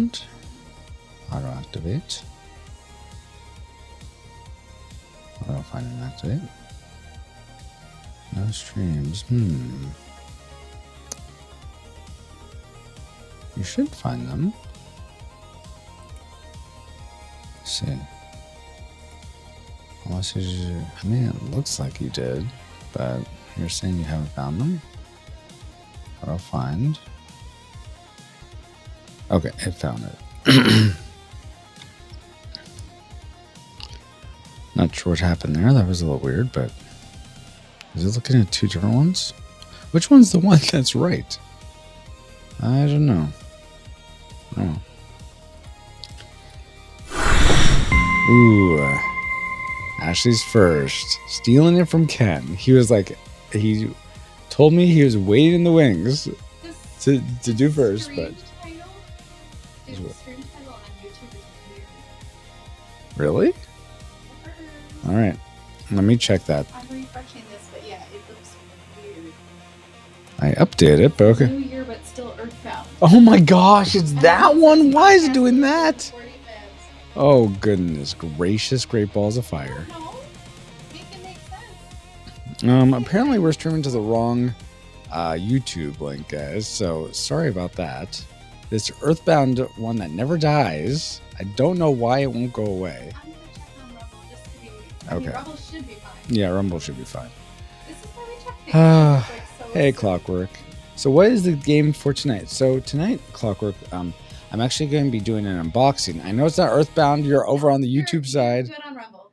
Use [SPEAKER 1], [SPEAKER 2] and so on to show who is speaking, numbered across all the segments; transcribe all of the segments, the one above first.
[SPEAKER 1] found. Auto activate. Auto find and activate. No streams. You should find them. Let's see. Unless you, I mean, it looks like you did, but you're saying you haven't found them? Auto find. Okay, it found it. Not sure what happened there. That was a little weird, but is it looking at two different ones? Which one's the one that's right? I don't know. Oh. Ooh. Ashley's first. Stealing it from Ken. He was like, he told me he was waiting in the wings to do first, but. Really? All right. Let me check that.
[SPEAKER 2] I'm refreshing this, but yeah, it looks weird.
[SPEAKER 1] I updated it, but okay.
[SPEAKER 2] New year, but still earthbound.
[SPEAKER 1] Oh my gosh, it's that one? Why is it doing that? Oh, goodness gracious, great balls of fire.
[SPEAKER 2] No, make it make sense.
[SPEAKER 1] Apparently we're streaming to the wrong YouTube link, guys, so sorry about that. This Earthbound one that never dies, I don't know why it won't go away.
[SPEAKER 2] I'm gonna check on Rumble just to be. I mean,
[SPEAKER 1] Okay.
[SPEAKER 2] Rumble should be fine.
[SPEAKER 1] Yeah, Rumble should be fine.
[SPEAKER 2] This is why we check things. It's like so
[SPEAKER 1] Hey, Clockwork. So what is the game for tonight? So tonight, Clockwork, I'm actually going to be doing an unboxing. I know it's not Earthbound. You're over on the YouTube side.
[SPEAKER 2] Do it on Rumble.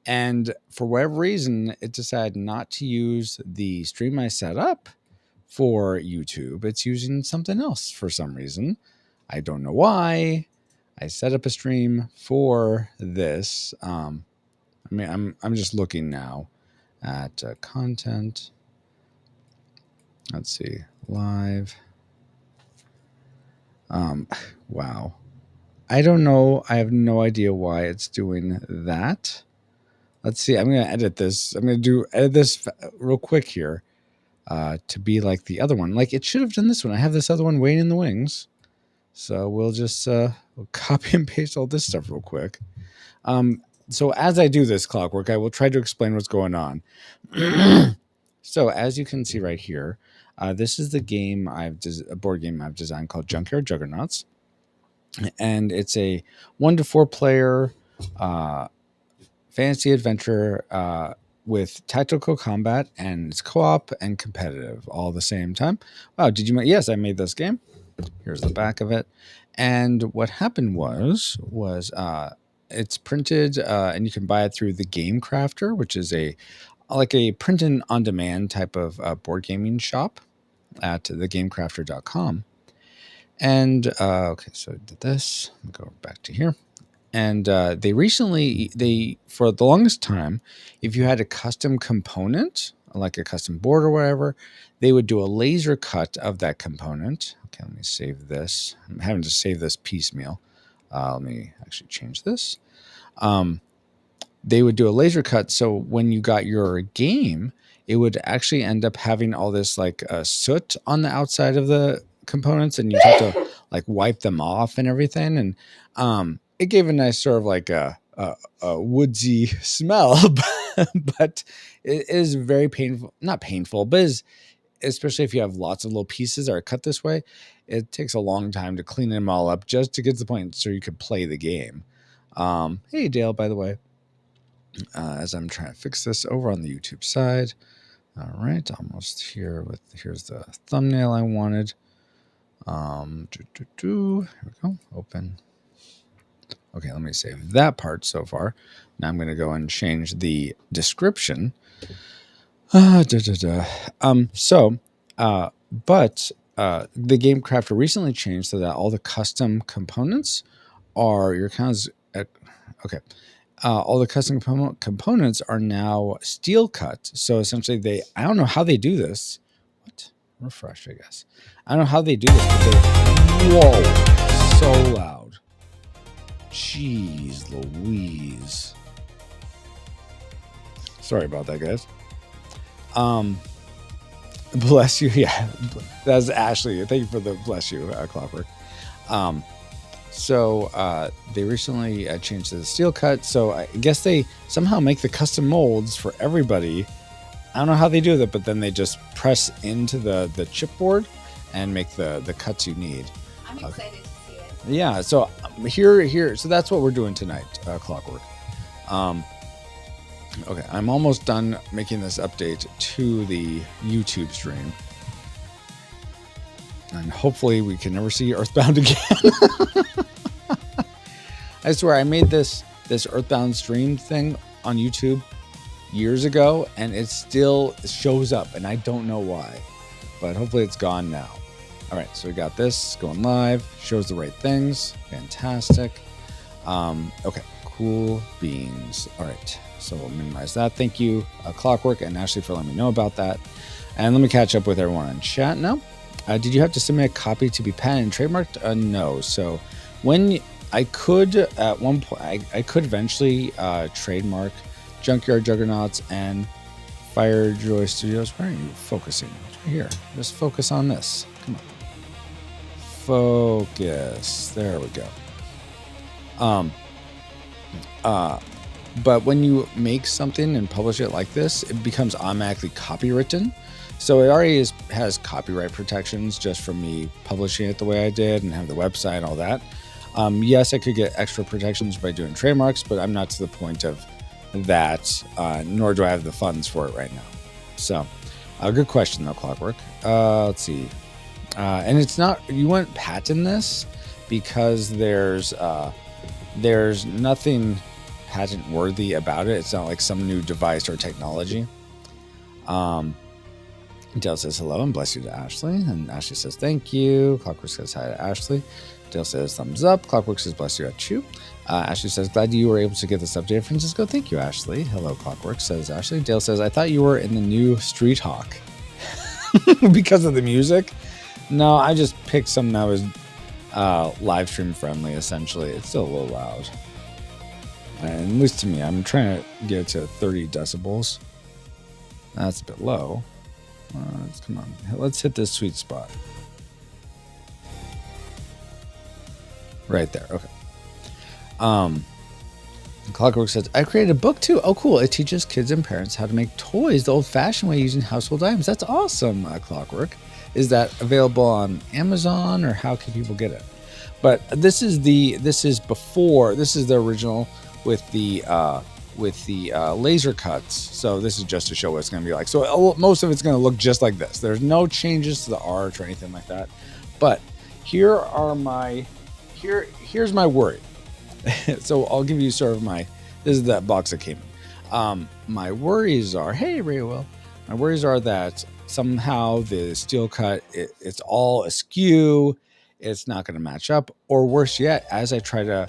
[SPEAKER 1] And for whatever reason, it decided not to use the stream I set up for YouTube. It's using something else for some reason. I don't know why. I set up a stream for this. I mean, I'm just looking now at content. Let's see, live. Wow. I don't know. I have no idea why it's doing that. Let's see. I'm going to edit this. I'm going to edit this real quick here to be like the other one. Like it should have done this one. I have this other one waiting in the wings. So we'll just we'll copy and paste all this stuff real quick. So as I do this, Clockwork, I will try to explain what's going on. So as you can see right here, this is the game a board game I've designed called Junkyard Juggernauts. And it's a 1 to 4 player fantasy adventure with tactical combat, and it's co-op and competitive all at the same time. Wow, did you? Yes, I made this game. Here's the back of it. And what happened was it's printed and you can buy it through the Game Crafter, which is like a print and on demand type of board gaming shop at thegamecrafter.com. And okay, so I did this. Go back to here. And they for the longest time, if you had a custom component, like a custom board or whatever, they would do a laser cut of that component. Okay, let me save this. I'm having to save this piecemeal. Let me actually change this. They would do a laser cut, so when you got your game, it would actually end up having all this like soot on the outside of the components, and you have to like wipe them off and everything. And it gave a nice sort of like a woodsy smell, but it is very painful. Not painful, but especially if you have lots of little pieces that are cut this way, it takes a long time to clean them all up just to get to the point so you could play the game. Hey, Dale, by the way, as I'm trying to fix this over on the YouTube side. All right, almost here here's the thumbnail I wanted. Here we go, open. Okay, let me save that part so far. Now I'm going to go and change the description. But the Game Crafter recently changed so that all the custom components are all the custom components are now steel cut. So essentially I don't know how they do this. What? Refresh, I guess. I don't know how they do this, but whoa, so loud. Jeez Louise. Sorry about that, guys. Bless you. Yeah, that's Ashley. Thank you for the bless you, Clockwork. So they recently changed to the steel cut. So I guess they somehow make the custom molds for everybody. I don't know how they do that, but then they just press into the chipboard and make the cuts you need.
[SPEAKER 2] I'm excited to see it.
[SPEAKER 1] Yeah. So here. So that's what we're doing tonight. Clockwork. Okay, I'm almost done making this update to the YouTube stream. And hopefully we can never see Earthbound again. I swear, I made this Earthbound stream thing on YouTube years ago, and it still shows up, and I don't know why. But hopefully it's gone now. All right, so we got this going live. Shows the right things. Fantastic. Okay, cool beans. All right, so we'll minimize that. Thank you, Clockwork and Ashley, for letting me know about that. And let me catch up with everyone in chat now. Did you have to submit a copy to be patented and trademarked? No. So when I could, at one point, I could eventually trademark Junkyard Juggernauts and Firejoy Studios. Where are you focusing? Right here. Just focus on this. Come on. Focus. There we go. But when you make something and publish it like this, it becomes automatically copywritten. So it already has copyright protections just from me publishing it the way I did and have the website and all that. Yes, I could get extra protections by doing trademarks, but I'm not to the point of that, nor do I have the funds for it right now. So, good question though, Clockwork. Let's see. And it's not, you wouldn't patent this because there's nothing patent worthy about it. It's not like some new device or technology. Dale says hello and bless you to Ashley. And Ashley says thank you. Clockwork says hi to Ashley. Dale says thumbs up. Clockwork says bless you at you. Ashley says glad you were able to get this update, Francisco. Thank you, Ashley. Hello, Clockwork, says Ashley. Dale says I thought you were in the new Street Hawk because of the music. No, I just picked something that was live stream friendly. Essentially, it's still a little loud. And at least to me, I'm trying to get it to 30 decibels. That's a bit low. Come on, let's hit this sweet spot. Right there, okay. Clockwork says, I created a book too. Oh, cool. It teaches kids and parents how to make toys the old-fashioned way using household items. That's awesome, Clockwork. Is that available on Amazon, or how can people get it? But this is the original with the laser cuts. So this is just to show what it's going to be like. So most of it's going to look just like this. There's no changes to the art or anything like that. But here's my worry. So I'll give you sort of this is that box that came in. My worries are, hey, Raywell, my worries are that somehow the steel cut, it's all askew. It's not going to match up. Or worse yet, as I try to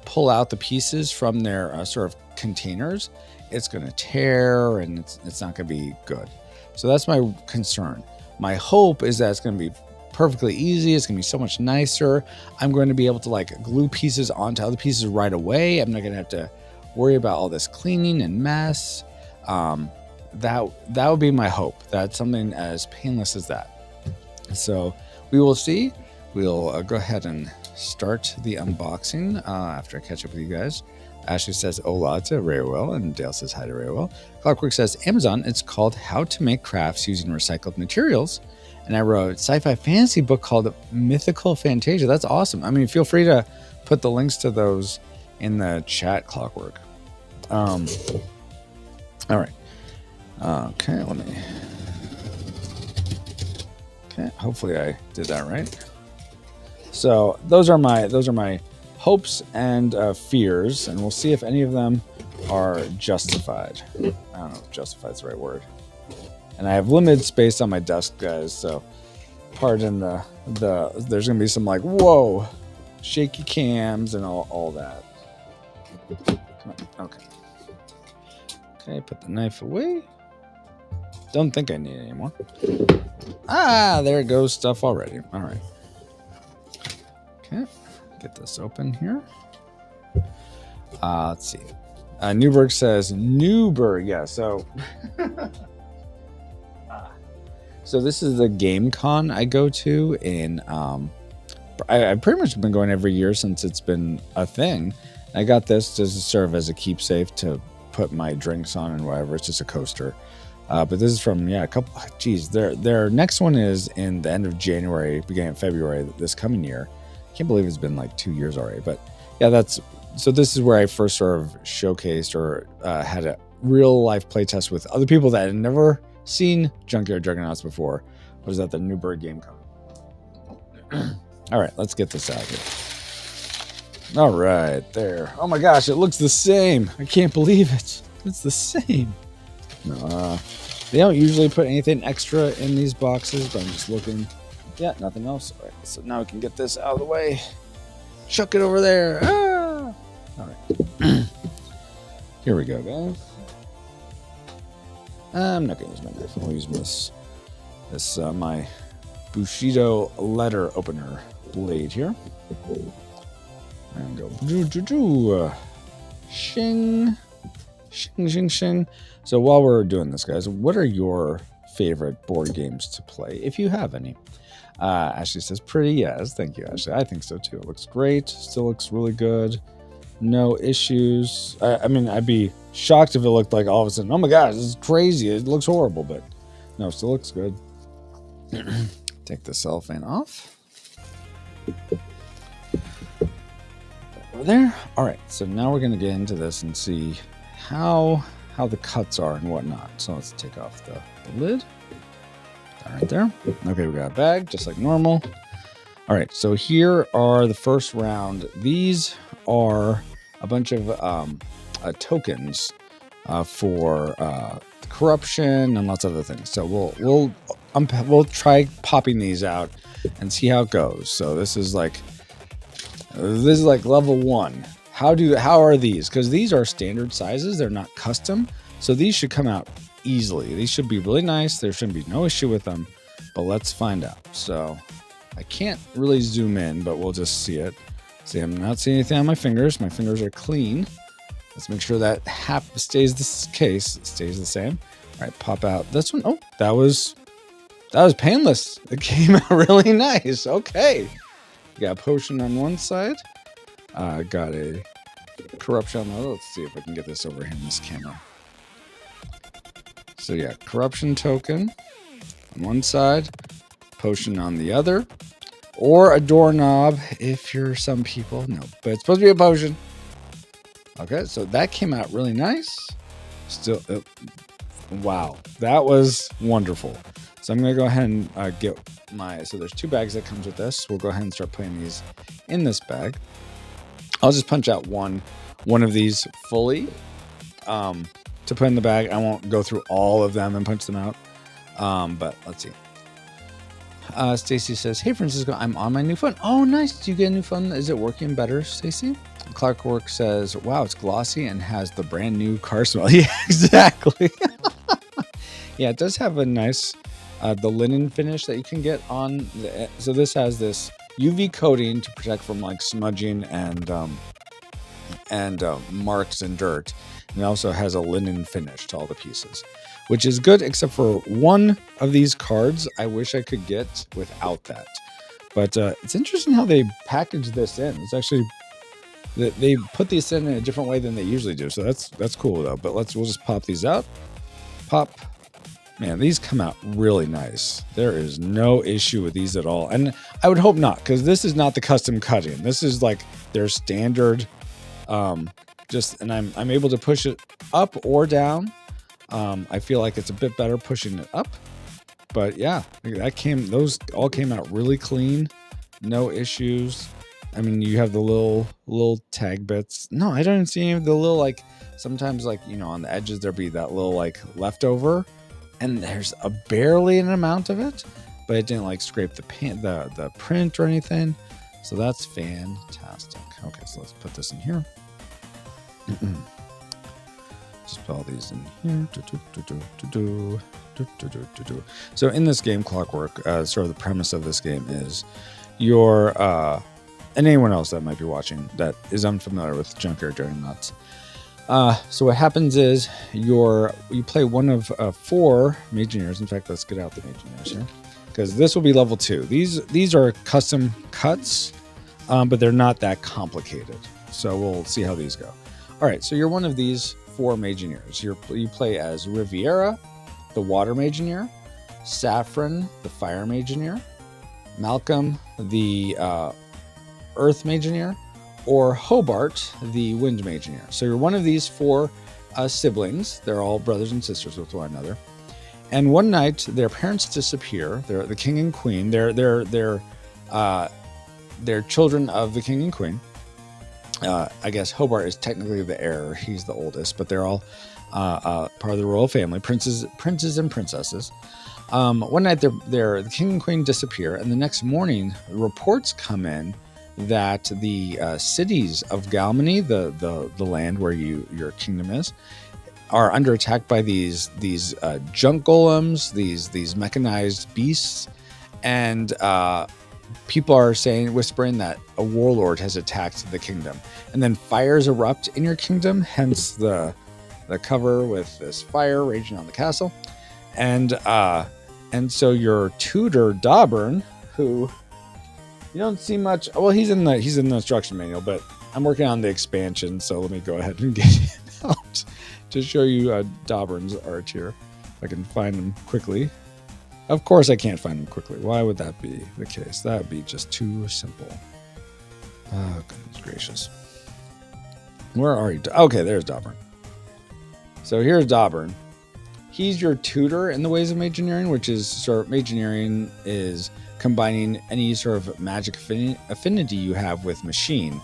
[SPEAKER 1] pull out the pieces from their sort of containers, it's going to tear and it's not going to be good. So that's my concern. My hope is that it's going to be perfectly easy. It's going to be so much nicer. I'm going to be able to like glue pieces onto other pieces right away. I'm not going to have to worry about all this cleaning and mess. That would be my hope. That's something as painless as that. So we will see. We'll go ahead and start the unboxing after I catch up with you guys. Ashley says hola to Raywell, and Dale says hi to Raywell. Clockwork says Amazon, it's called How to Make Crafts Using Recycled Materials. And I wrote a sci-fi fantasy book called Mythical Fantasia. That's awesome. I mean, feel free to put the links to those in the chat, Clockwork. All right. Okay, let me. Okay, hopefully I did that right. So those are my hopes and fears, and we'll see if any of them are justified. I don't know if justified is the right word. And I have limited space on my desk, guys, so pardon there's gonna be some like whoa, shaky cams and all that. Come on. Okay, put the knife away. Don't think I need it anymore. There goes stuff already. All right. Okay, get this open here. Let's see. Newberg says Newberg. Yeah, so so this is the game con I go to in I've pretty much been going every year since it's been a thing. I got this to serve as a keepsake to put my drinks on and whatever. It's just a coaster. But this is from, a couple, geez, their next one is in the end of January, beginning of February, this coming year. I can't believe it's been like 2 years already. But yeah, so this is where I first sort of showcased or had a real life playtest with other people that had never seen Junkyard Juggernauts before. I was at the Newburgh Game Con. All right, let's get this out here. All right, there. Oh my gosh, it looks the same. I can't believe it. It's the same. No, they don't usually put anything extra in these boxes, but I'm just looking. Yeah, nothing else. All right, so now we can get this out of the way. Chuck it over there. Ah! All right. Here we go, guys. I'm not going to use my knife. I'll use this my Bushido letter opener blade here. And go shing, shing, shing, shing. So while we're doing this, guys, what are your favorite board games to play, if you have any? Ashley says, pretty, yes. Thank you, Ashley. I think so, too. It looks great. Still looks really good. No issues. I mean, I'd be shocked if it looked like all of a sudden, oh my gosh, this is crazy. It looks horrible, but no, it still looks good. Take the cellophane off. Over there. All right, so now we're going to get into this and see how the cuts are and whatnot. So let's take off the lid. All right, there. Okay, we got a bag, just like normal. All right, so here are the first round. These are a bunch of tokens for corruption and lots of other things. So we'll try popping these out and see how it goes. So this is like level 1. How are these? Because these are standard sizes. They're not custom. So these should come out easily. These should be really nice. There shouldn't be no issue with them. But let's find out. So I can't really zoom in, but we'll just see it. See, I'm not seeing anything on my fingers. My fingers are clean. Let's make sure that stays the same. All right, pop out this one. Oh, that was painless. It came out really nice. Okay. Got a potion on one side. Got a corruption on the other. Let's see if I can get this over here in this camera. So yeah, corruption token on one side, potion on the other, or a doorknob if you're some people. No, but it's supposed to be a potion. Okay, so that came out really nice. Still, wow, that was wonderful. So I'm gonna go ahead and get so there's 2 bags that comes with this. We'll go ahead and start putting these in this bag. I'll just punch out one of these fully to put in the bag. I won't go through all of them and punch them out. But let's see. Stacy says, hey, Francisco, I'm on my new phone. Oh, nice. Do you get a new phone? Is it working better, Stacy? Clarkwork says, wow, it's glossy and has the brand new car smell. Yeah, exactly. Yeah, it does have a nice, the linen finish that you can get on. So this has this UV coating to protect from like smudging and marks and dirt. And it also has a linen finish to all the pieces, which is good, except for one of these cards I wish I could get without that. But it's interesting how they package this in. It's actually, they put these in a different way than they usually do. So that's cool though. But we'll just pop these out. Pop. Man, these come out really nice. There is no issue with these at all. And I would hope not, because this is not the custom cutting. This is like their standard, and I'm able to push it up or down. I feel like it's a bit better pushing it up. But yeah, those all came out really clean. No issues. I mean, you have the little tag bits. No, I don't see any of the little, like, sometimes, like, you know, on the edges there'll be that little, like, leftover. And there's barely an amount of it, but it didn't like scrape the print or anything. So that's fantastic. Okay, so let's put this in here. Just put all these in here. So in this game, Clockwork, sort of the premise of this game is and anyone else that might be watching that is unfamiliar with Junkyard Juggernauts. So what happens is you play one of 4 Legionnaires. In fact, let's get out the Legionnaires here, because this will be level 2. These are custom cuts, but they're not that complicated. So we'll see how these go. All right, so you're one of these 4 Magineers. You play as Riviera, the Water Magineer, Saffron, the Fire Magineer, Malcolm, the Earth Magineer, or Hobart, the Wind Magineer. So you're one of these 4 siblings. They're all brothers and sisters with one another. And one night, their parents disappear. They're the king and queen. They're children of the king and queen. I guess Hobart is technically the heir. He's the oldest, but they're all part of the royal family, princes and princesses. One night, the king and queen disappear, and the next morning, reports come in that the cities of Galmany, the land where your kingdom is, are under attack by these junk golems, these mechanized beasts, and people are whispering that a warlord has attacked the kingdom. And then fires erupt in your kingdom, hence the cover with this fire raging on the castle. And so your tutor Dauburn, who you don't see much. Well, he's in the instruction manual, but I'm working on the expansion, so let me go ahead and get him out to show you Dauburn's art here. If I can find him quickly. Of course I can't find him quickly. Why would that be the case? That would be just too simple. Oh, goodness gracious. Where are you? Okay, there's Dauburn. So here's Dauburn. He's your tutor in the ways of Magineering, which is sort of Magineering is combining any sort of magic affinity you have with machine.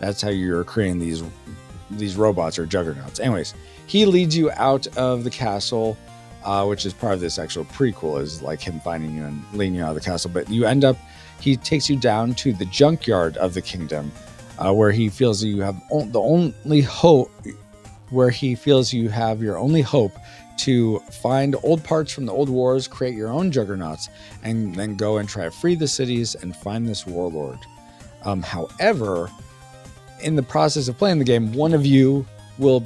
[SPEAKER 1] That's how you're creating these robots or juggernauts. Anyways, he leads you out of the castle, which is part of this actual prequel, is like him finding you and leading you out of the castle. But he takes you down to the junkyard of the kingdom, where he feels you have the only hope, where he feels you have your only hope to find old parts from the old wars, create your own juggernauts, and then go and try to free the cities and find this warlord. However, in the process of playing the game, one of you will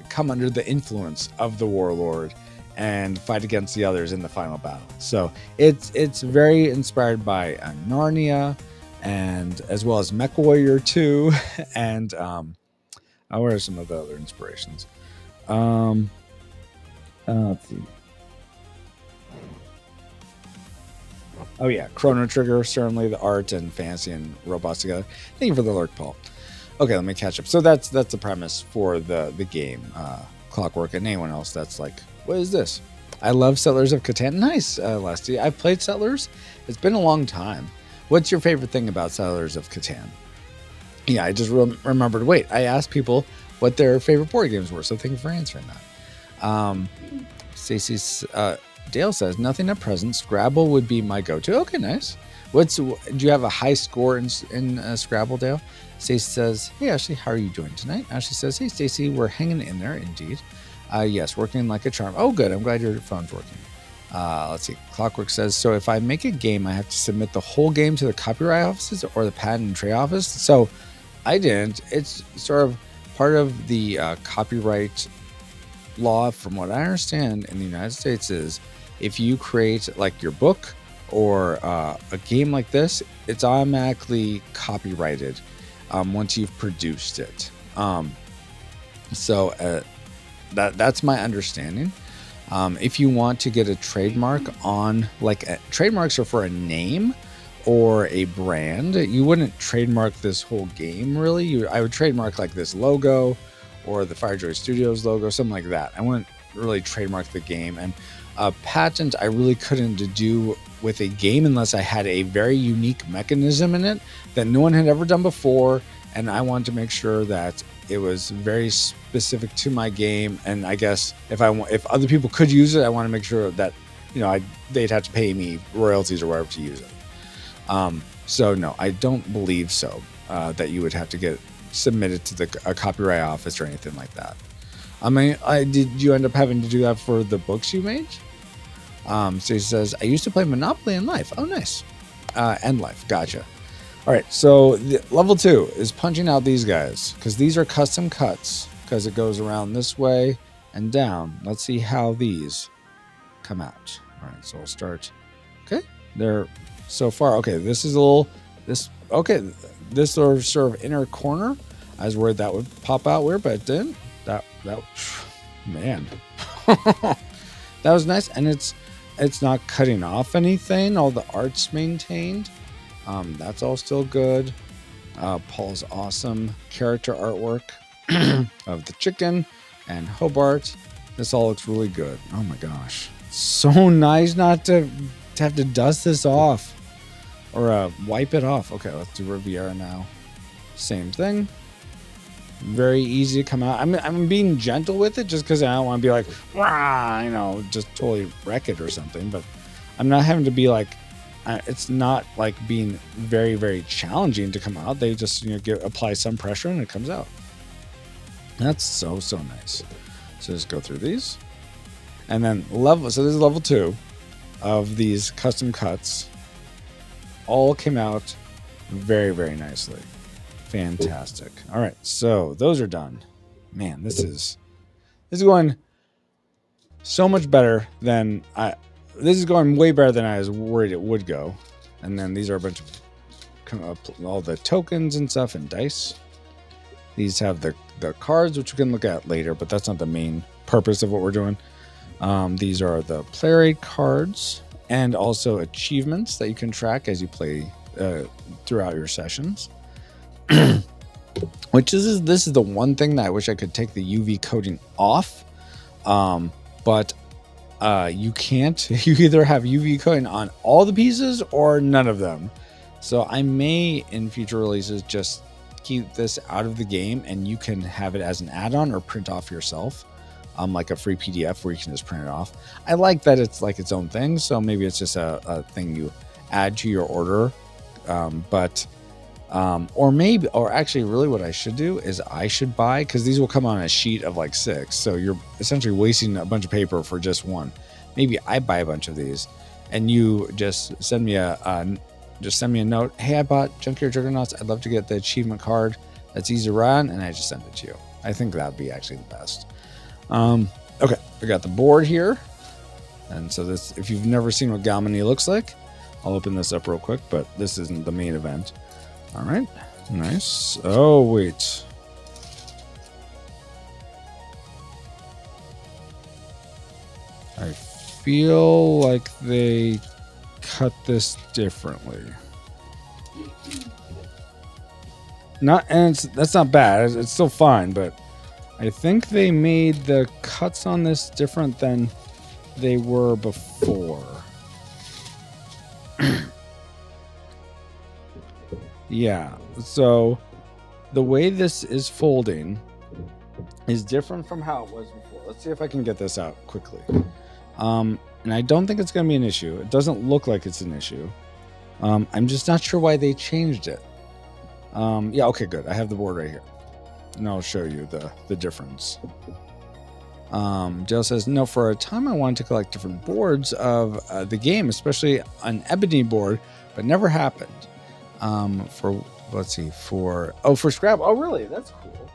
[SPEAKER 1] come under the influence of the warlord and fight against the others in the final battle. So it's very inspired by Narnia, and as well as MechWarrior 2, and what are some of the other inspirations? Let's see. Oh yeah, Chrono Trigger, certainly the art and fantasy and robots together. Thank you for the lurk, Paul. Okay, let me catch up. So that's the premise for the game, Clockwork, and anyone else that's like, what is this? I love Settlers of Catan. Nice, Leslie. I've played Settlers. It's been a long time. What's your favorite thing about Settlers of Catan? Yeah, I just remembered. Wait, I asked people what their favorite board games were, so thank you for answering that. Stacey's Dale says nothing at present. Scrabble would be my go-to. Okay, nice. Do you have a high score in Scrabble, Dale? Stacey says, hey Ashley, how are you doing tonight? Ashley says, hey Stacey, we're hanging in there indeed. Yes, working like a charm. Oh, good. I'm glad your phone's working. Let's see. Clockwork says, so if I make a game, I have to submit the whole game to the copyright offices or the patent and trade office. So I didn't. It's sort of part of the copyright law, from what I understand in the United States, is if you create like your book or a game like this, it's automatically copyrighted once you've produced it. So that's my understanding. If you want to get a trademark on, trademarks are for a name or a brand. You wouldn't trademark this whole game, really. I would trademark like this logo or the FireJoy Studios logo, something like that. I wouldn't really trademark the game. And a patent I really couldn't do with a game unless I had a very unique mechanism in it that no one had ever done before, and I wanted to make sure that it was very specific to my game. And I guess if other people could use it, I want to make sure that they'd have to pay me royalties or whatever to use it. So no, I don't believe so, that you would have to get submitted to a copyright office or anything like that. I mean, did you end up having to do that for the books you made? So he says, I used to play Monopoly and Life. Oh, nice. And Life. Gotcha. All right. So level 2 is punching out these guys, because these are custom cuts, because it goes around this way and down. Let's see how these come out. All right. So we'll start. Okay. They're so far okay. This is a little okay. This sort of inner corner. I was worried that would pop out weird, but it didn't. That man, that was nice, and it's not cutting off anything. All the art's maintained. That's all still good. Paul's awesome character artwork of the chicken and Hobart. This all looks really good. Oh my gosh, so nice not to have to dust this off or wipe it off. Okay, let's do Riviera now. Same thing. Very easy to come out. I'm being gentle with it just because I don't want to be like, rah, just totally wreck it or something. But I'm not having to be like, it's not like being very, very challenging to come out. They just apply some pressure and it comes out. That's so nice. So just go through these, and then so this is level 2 of these custom cuts. All came out very, very nicely. Fantastic. All right, so those are done. Man, this is going so much better than this is going way better than I was worried it would go. And then these are a bunch of all the tokens and stuff and dice. These have the cards, which we can look at later, but that's not the main purpose of what we're doing. These are the player aid cards and also achievements that you can track as you play throughout your sessions. This is the one thing that I wish I could take the UV coating off, but you can't. You either have UV coating on all the pieces or none of them. So I may in future releases just keep this out of the game, and you can have it as an add-on or print off yourself, like a free PDF where you can just print it off. I like that it's like its own thing, so maybe it's just a thing you add to your order, or actually really what I should do is I should buy, because these will come on a sheet of like 6, so you're essentially wasting a bunch of paper for just one. Maybe I buy a bunch of these and you just send me a note. Hey, I bought Junkyard Juggernauts. I'd love to get the achievement card that's easy to run, and I just send it to you. I think that'd be actually the best. Okay, we got the board here, and so this, if you've never seen what Galmony looks like, I'll open this up real quick, but this isn't the main event. All right, nice. Oh, wait. I feel like they cut this differently. That's not bad. It's still fine, but I think they made the cuts on this different than they were before. Yeah, so the way this is folding is different from how it was before. Let's see if I can get this out quickly. And I don't think it's going to be an issue. It doesn't look like it's an issue. I'm just not sure why they changed it. Yeah, okay, good. I have the board right here. And I'll show you the difference. Dale says, no, for a time I wanted to collect different boards of the game, especially an ebony board, but never happened. Let's see, for Scrabble. Oh, really? That's cool.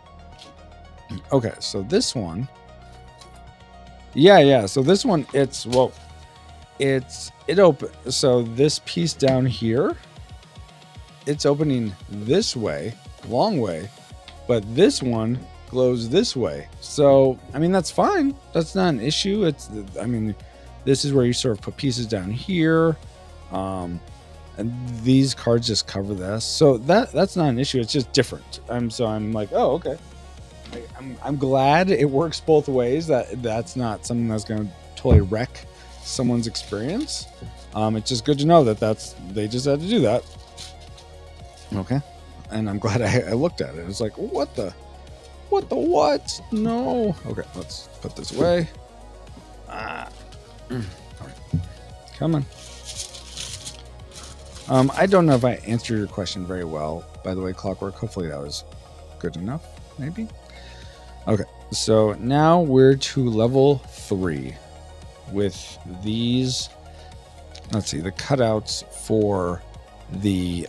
[SPEAKER 1] Okay, so this one. Yeah. So this one, it open. So this piece down here, it's opening this way, long way, but this one glows this way. So, I mean, that's fine. That's not an issue. This is where you sort of put pieces down here. And these cards just cover this. So that's not an issue. It's just different. So I'm like, oh, okay. I'm glad it works both ways. That's not something that's going to totally wreck someone's experience. It's just good to know that they just had to do that. Okay. And I'm glad I looked at it. It's like, what? No. Okay, let's put this away. All right. Come on. I don't know if I answered your question very well, by the way, Clockwork. Hopefully that was good enough, maybe. Okay, so now we're to level 3 with these. Let's see, the cutouts for the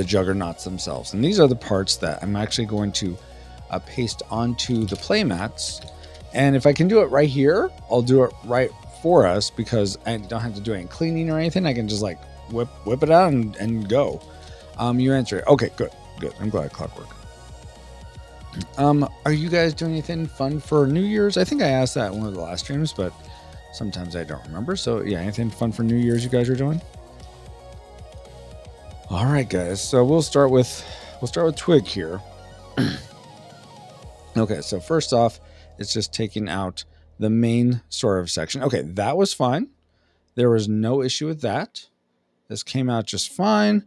[SPEAKER 1] Juggernauts themselves, and these are the parts that I'm actually going to paste onto the playmats. And if I can do it right here, I'll do it right for us because I don't have to do any cleaning or anything. I can just like whip it out and go. You answer it. Okay, good. I'm glad. Clockwork. Are you guys doing anything fun for New Year's? I think I asked that in one of the last streams, but sometimes I don't remember. So yeah, anything fun for New Year's you guys are doing? All right, guys. So we'll start with Twig here. Okay, so first off, it's just taking out the main sort of section. Okay, that was fine. There was no issue with that. This came out just fine.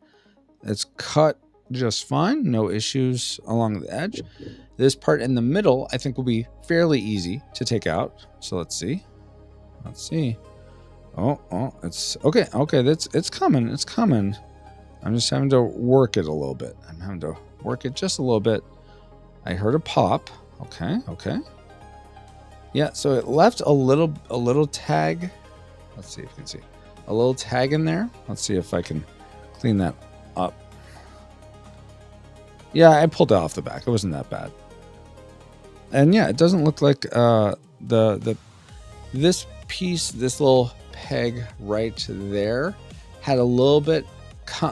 [SPEAKER 1] It's cut just fine. No issues along the edge. This part in the middle, I think, will be fairly easy to take out. So let's see. Oh, it's okay. Okay, it's coming. It's coming. I'm just having to work it a little bit. I'm having to work it just a little bit. I heard a pop. Okay. Yeah, so it left a little tag. Let's see if you can see. A little tag in there. Let's see if I can clean that up. Yeah, I pulled it off the back. It wasn't that bad. And yeah, it doesn't look like this piece, this little peg right there, had a little bit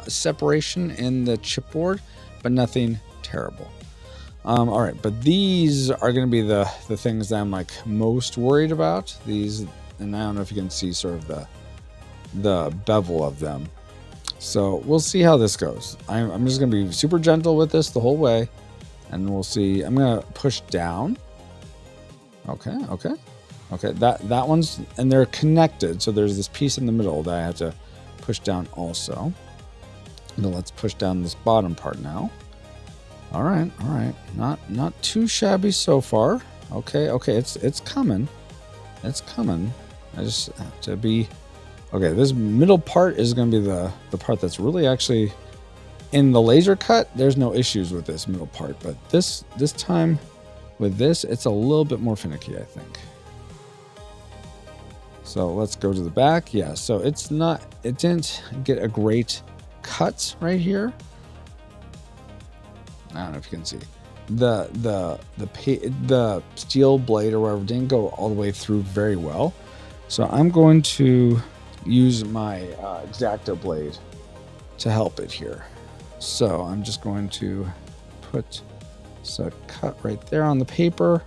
[SPEAKER 1] separation in the chipboard, but nothing terrible. All right, but these are going to be the things that I'm like most worried about. These, and I don't know if you can see sort of the bevel of them. So we'll see how this goes. I'm just going to be super gentle with this the whole way, and we'll see. I'm going to push down. Okay. That one's, and they're connected. So there's this piece in the middle that I have to push down also. Now let's push down this bottom part now. All right. Not too shabby so far. Okay. It's coming. I just have to be. Okay, this middle part is going to be the part that's really actually in the laser cut. There's no issues with this middle part, but this time with this, it's a little bit more finicky, I think. So let's go to the back. Yeah, so it didn't get a great cut right here. I don't know if you can see the steel blade or whatever didn't go all the way through very well. So I'm going to use my X-Acto blade to help it here. So I'm just going to put a cut right there on the paper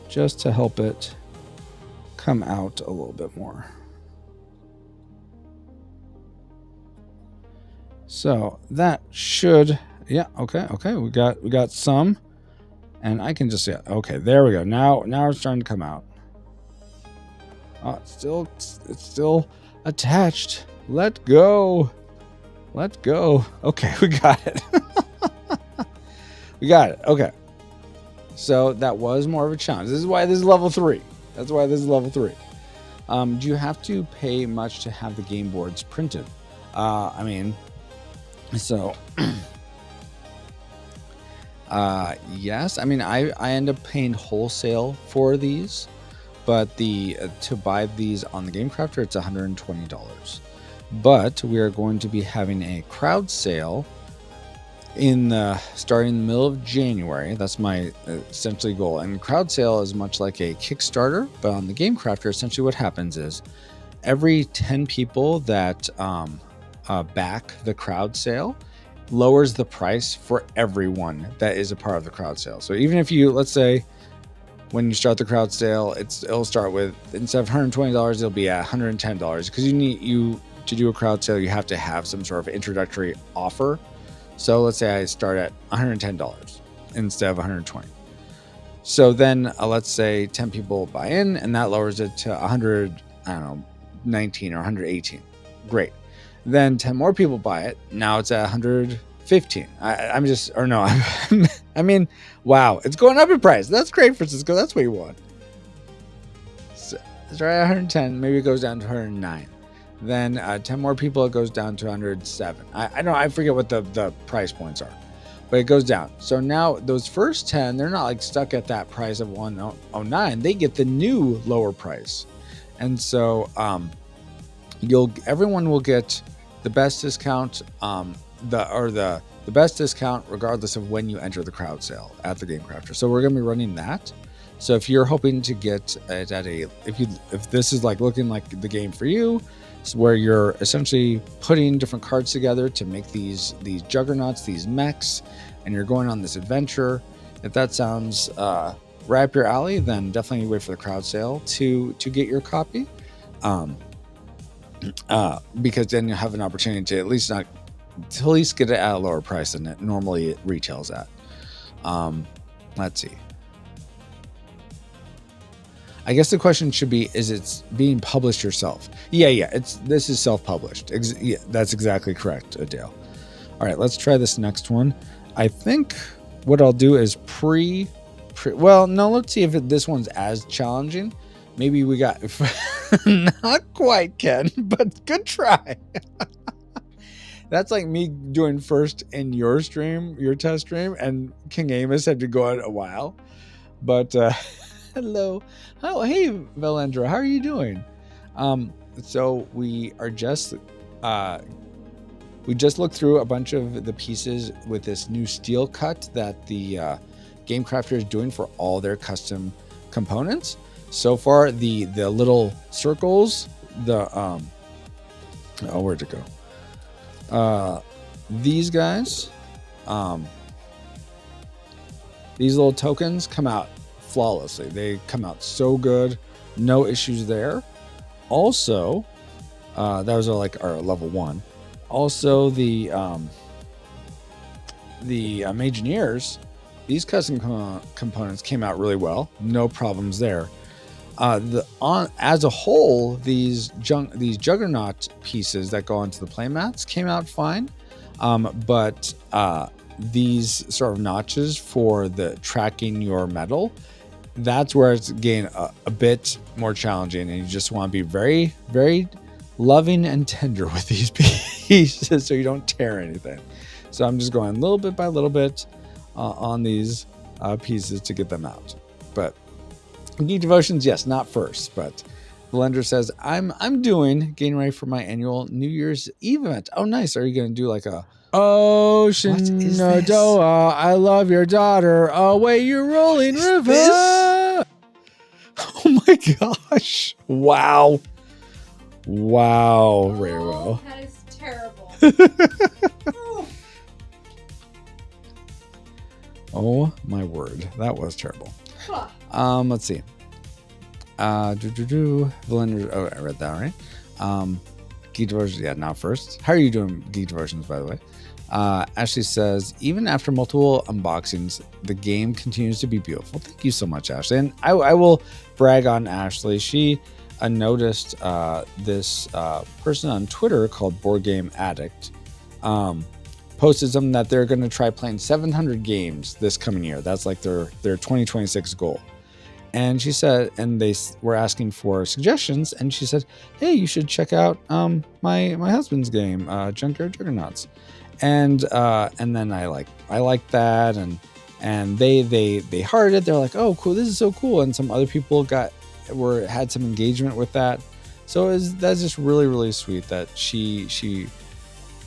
[SPEAKER 1] just to help it come out a little bit more. So that should, yeah, okay. We got some, and I can just, yeah, okay, there we go. Now it's starting to come out. It's still attached. Let go. Okay, we got it. Okay. So that was more of a challenge. This is why this is level 3. That's why this is level 3. Do you have to pay much to have the game boards printed? I mean, so yes. I mean, I end up paying wholesale for these. But to buy these on the Game Crafter, it's $120. But we are going to be having a crowd sale starting in the middle of January. That's my essentially goal. And crowd sale is much like a Kickstarter, but on the Game Crafter, essentially what happens is every 10 people that back the crowd sale lowers the price for everyone that is a part of the crowd sale. So even if you, let's say, when you start the crowd sale, it'll start with, instead of $120, it'll be at $110 because to do a crowd sale, you have to have some sort of introductory offer. So let's say I start at $110 instead of $120. So then let's say 10 people buy in, and that lowers it to 19 or 118. Great. Then 10 more people buy it. Now it's at 115. I mean, wow, it's going up in price. That's great, Francisco. That's what you want. So start at 110. Maybe it goes down to 109. Then 10 more people, it goes down to 107. I forget what the price points are, but it goes down. So now those first 10, they're not like stuck at that price of 109. They get the new lower price, and so everyone will get the best discount. The best discount regardless of when you enter the crowd sale at the Game Crafter. So we're going to be running that. So if you're hoping to get it at if this is like looking like the game for you, it's where you're essentially putting different cards together to make these juggernauts, these mechs, and you're going on this adventure. If that sounds right up your alley, then definitely wait for the crowd sale to get your copy, because then you'll have an opportunity to at least get it at a lower price than it normally retails at. Let's see. I guess the question should be: is it being published yourself? Yeah. This is self-published. Yeah, that's exactly correct, Adele. All right, let's try this next one. I think what I'll do is well, no, let's see if this one's as challenging. Maybe we got not quite, Ken, but good try. That's like me doing first in your stream, your test stream, and King Amos had to go out a while. But hello. Oh, hey, Valendra, how are you doing? So we are just we just looked through a bunch of the pieces with this new steel cut that the Game Crafter is doing for all their custom components. So far, the little circles, where'd it go? These guys, these little tokens come out flawlessly. They come out so good, no issues there. Also, that was like our level 1. Also, the Imagineers, these custom components came out really well. No problems there. As a whole, these Juggernaut pieces that go onto the playmats came out fine. But these sort of notches for the tracking your metal, that's where it's getting a bit more challenging, and you just want to be very, very loving and tender with these pieces so you don't tear anything. So I'm just going little bit by little bit on these pieces to get them out. But Geek Devotions, yes, not first, but Blender says I'm getting ready for my annual New Year's Eve event. Oh, nice. Are you going to do like a Shenandoah, I love your daughter. Oh, wait, you're rolling river. Oh my gosh. Wow. Wow, Raywell.
[SPEAKER 2] That is terrible.
[SPEAKER 1] Oh my word. That was terrible.
[SPEAKER 2] Huh.
[SPEAKER 1] Let's see. Blender. Oh, I read that, right? Geek Devotions, yeah, not first. How are you doing, Geek Devotions, by the way? Ashley says, even after multiple unboxings, the game continues to be beautiful. Thank you so much, Ashley. And I will brag on Ashley. She noticed this person on Twitter called Board Game Addict posted something that they're going to try playing 700 games this coming year. That's like their 2026 goal. And she said, and they were asking for suggestions, and she said, hey, you should check out my husband's game, Junkyard Juggernauts. And then I liked that, and they hearted it. They're like, oh, cool, this is so cool. And some other people had some engagement with that. So that's just really, really sweet that she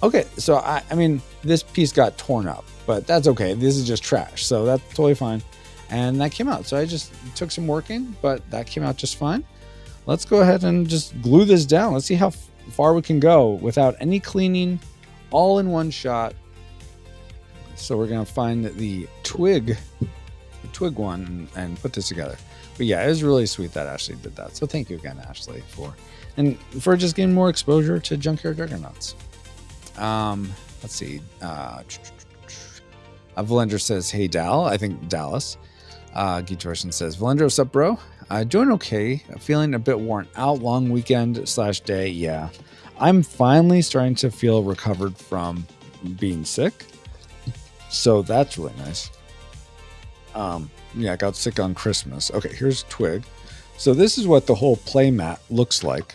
[SPEAKER 1] okay. So I mean, this piece got torn up, but that's okay. This is just trash, so that's totally fine. And that came out. So I just took some working, but that came out just fine. Let's go ahead and just glue this down. Let's see how far we can go without any cleaning, all in one shot. So we're going to find the twig one and put this together. But yeah, it was really sweet that Ashley did that. So thank you again, Ashley, for just getting more exposure to Junkyard Juggernauts. Let's see. Valendra says, hey, Dal. I think Dallas. Geek Devotion says, Valendra, what's up, bro? Doing okay. Feeling a bit worn out. Long weekend/day. Yeah. I'm finally starting to feel recovered from being sick. So that's really nice. Yeah, I got sick on Christmas. Okay, here's Twig. So this is what the whole playmat looks like.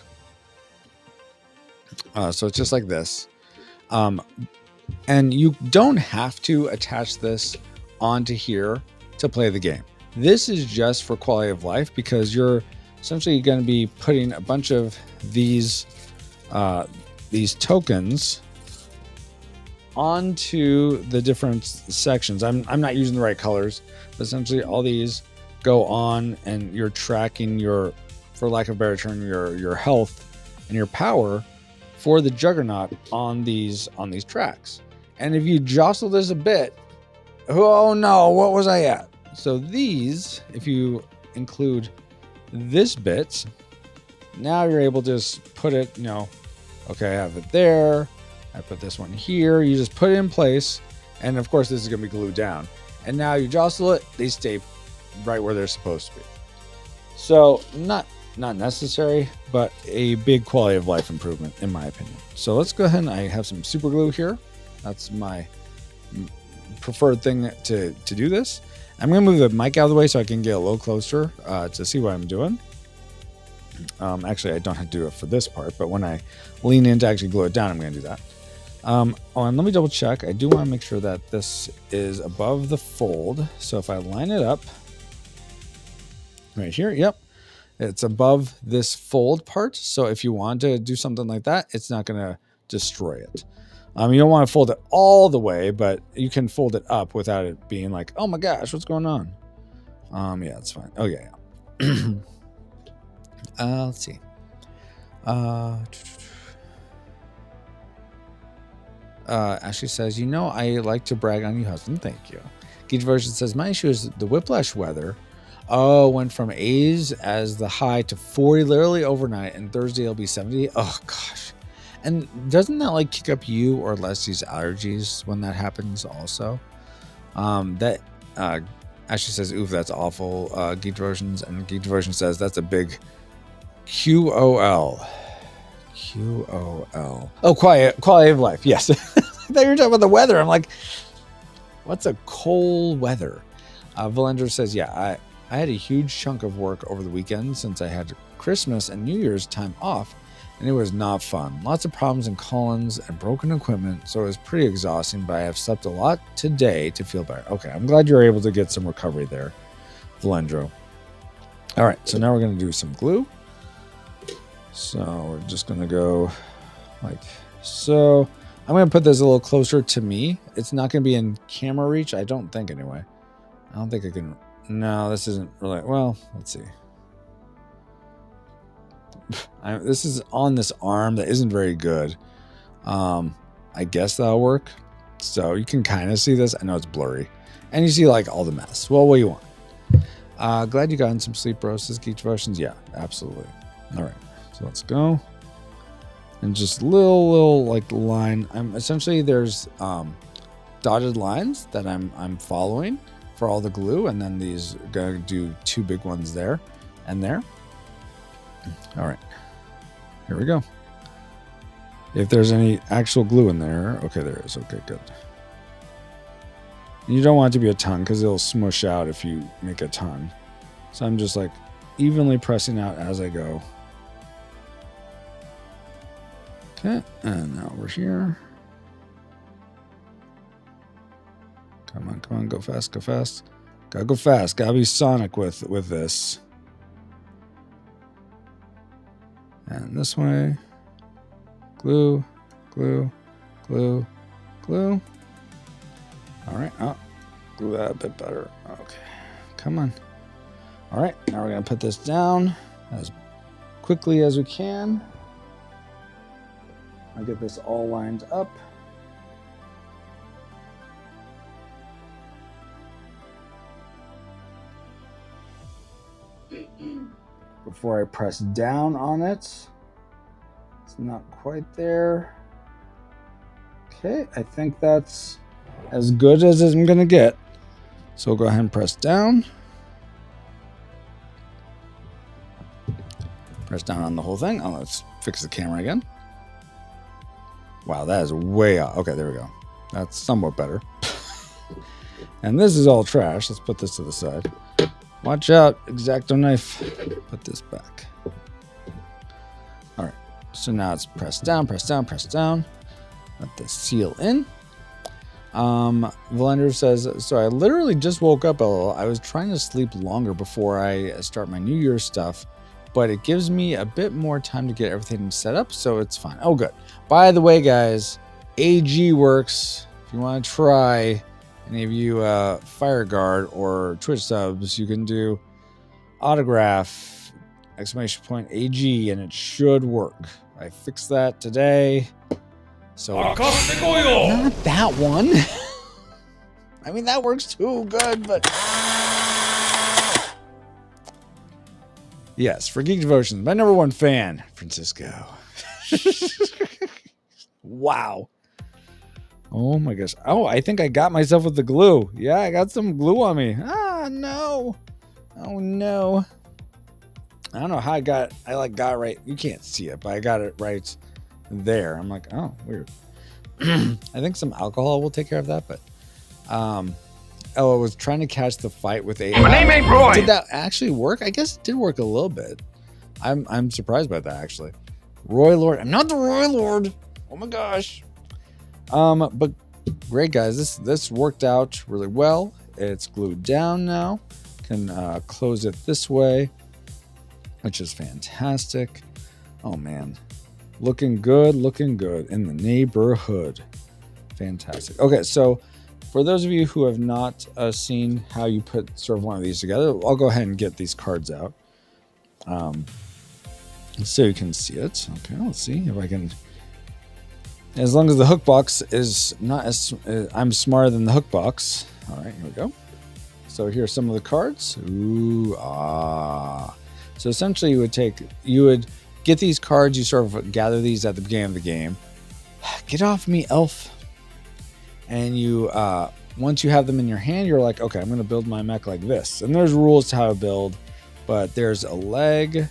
[SPEAKER 1] So it's just like this. And you don't have to attach this onto here to play the game. This is just for quality of life because you're essentially going to be putting a bunch of these tokens onto the different sections. I'm not using the right colors, but essentially all these go on and you're tracking your, for lack of a better term, your health and your power for the Juggernaut on these tracks. And if you jostle this a bit, oh no, what was I at? So these, if you include this bit, now you're able to just put it, okay, I have it there. I put this one here. You just put it in place. And of course, this is going to be glued down. And now you jostle it, they stay right where they're supposed to be. So not necessary, but a big quality of life improvement, in my opinion. So let's go ahead and I have some super glue here. That's my preferred thing to do this. I'm going to move the mic out of the way so I can get a little closer to see what I'm doing. Actually, I don't have to do it for this part, but when I lean in to actually glue it down, I'm going to do that. And let me double check. I do want to make sure that this is above the fold. So if I line it up right here, yep, it's above this fold part. So if you want to do something like that, it's not going to destroy it. You don't want to fold it all the way, but you can fold it up without it being like, oh my gosh, what's going on? Yeah, it's fine. Oh yeah. Let's see. Ashley says, I like to brag on you, husband. Thank you. Geek Version says, my issue is the whiplash weather. Oh, went from 80s as the high to 40 literally overnight, and Thursday it'll be 70. Oh gosh. And doesn't that like kick up you or Leslie's allergies when that happens also? That Ashley says, oof, that's awful. Geek Versions, and Geek Version says that's a big QOL. QOL. Oh, quality of life. Yes. I thought you were talking about the weather. I'm like, what's a cold weather? Valendra says, yeah, I had a huge chunk of work over the weekend since I had Christmas and New Year's time off, and it was not fun. Lots of problems in Collins and broken equipment, so it was pretty exhausting, but I have slept a lot today to feel better. Okay, I'm glad you're able to get some recovery there, Valendro. All right, so now we're going to do some glue. So we're just going to go like so. I'm going to put this a little closer to me. It's not going to be in camera reach. I don't think anyway. I don't think I can. No, this isn't really. Well, let's see. This is on this arm that isn't very good. I guess that'll work. So you can kind of see this. I know it's blurry. And you see like all the mess. Well, what do you want? Glad you got in some sleep, bro. Says Geek Devotions. Yeah, absolutely. All right. So let's go. And just little like line. Essentially there's dotted lines that I'm following for all the glue, and then these gonna do two big ones there and there. All right, here we go. If there's any actual glue in there, okay, there is. Okay, good. You don't want it to be a ton because it'll smush out if you make a ton. So I'm just like evenly pressing out as I go. Okay, and now we're here. Come on, go fast, go fast. Gotta go fast, gotta be sonic with this. And this way. Glue, glue, glue, glue. All right, oh, glue that a bit better. Okay, come on. All right, now we're gonna put this down as quickly as we can. I'll get this all lined up. Before I press down on it. It's not quite there. Okay, I think that's as good as I'm gonna get. So we'll go ahead and press down. Press down on the whole thing. Oh, let's fix the camera again. Wow, that is way out. Okay, there we go. That's somewhat better. And this is all trash. Let's put this to the side. Watch out, X-Acto knife. Put this back. All right, so now it's press down, press down, press down. Let this seal in. Valender says, so I literally just woke up a little. I was trying to sleep longer before I start my New Year's stuff, but it gives me a bit more time to get everything set up, so it's fine. Oh, good. By the way, guys, AG works. If you want to try, any of you FireGuard or Twitch subs, you can do autograph, exclamation point AG, and it should work. I fixed that today. So not that one. I mean, that works too good, but yes, for Geek Devotions, my #1 fan, Francisco. Wow. Oh my gosh. Oh, I think I got myself with the glue. Yeah, I got some glue on me. Ah, no. Oh no. I don't know how I got it right. You can't see it, but I got it right there. I'm like, oh, weird. I think some alcohol will take care of that, but I was trying to catch the fight with a.
[SPEAKER 3] My name ain't Roy.
[SPEAKER 1] Did that actually work? I guess it did work a little bit. I'm surprised by that actually. Roy Lord. I'm not the Roy Lord. Oh my gosh. But great guys. This worked out really well. It's glued down now. Can close it this way, which is fantastic. Oh man. Looking good in the neighborhood. Fantastic. Okay, so for those of you who have not seen how you put sort of one of these together, I'll go ahead and get these cards out so you can see it. Okay, let's see if I can. As long as the hook box is not as I'm smarter than the hook box. All right, here we go. So here's some of the cards. Ooh, ah. So essentially, you would get these cards. You sort of gather these at the beginning of the game. Get off me, elf. And you, once you have them in your hand, you're like, okay, I'm going to build my mech like this. And there's rules to how to build, but there's a leg,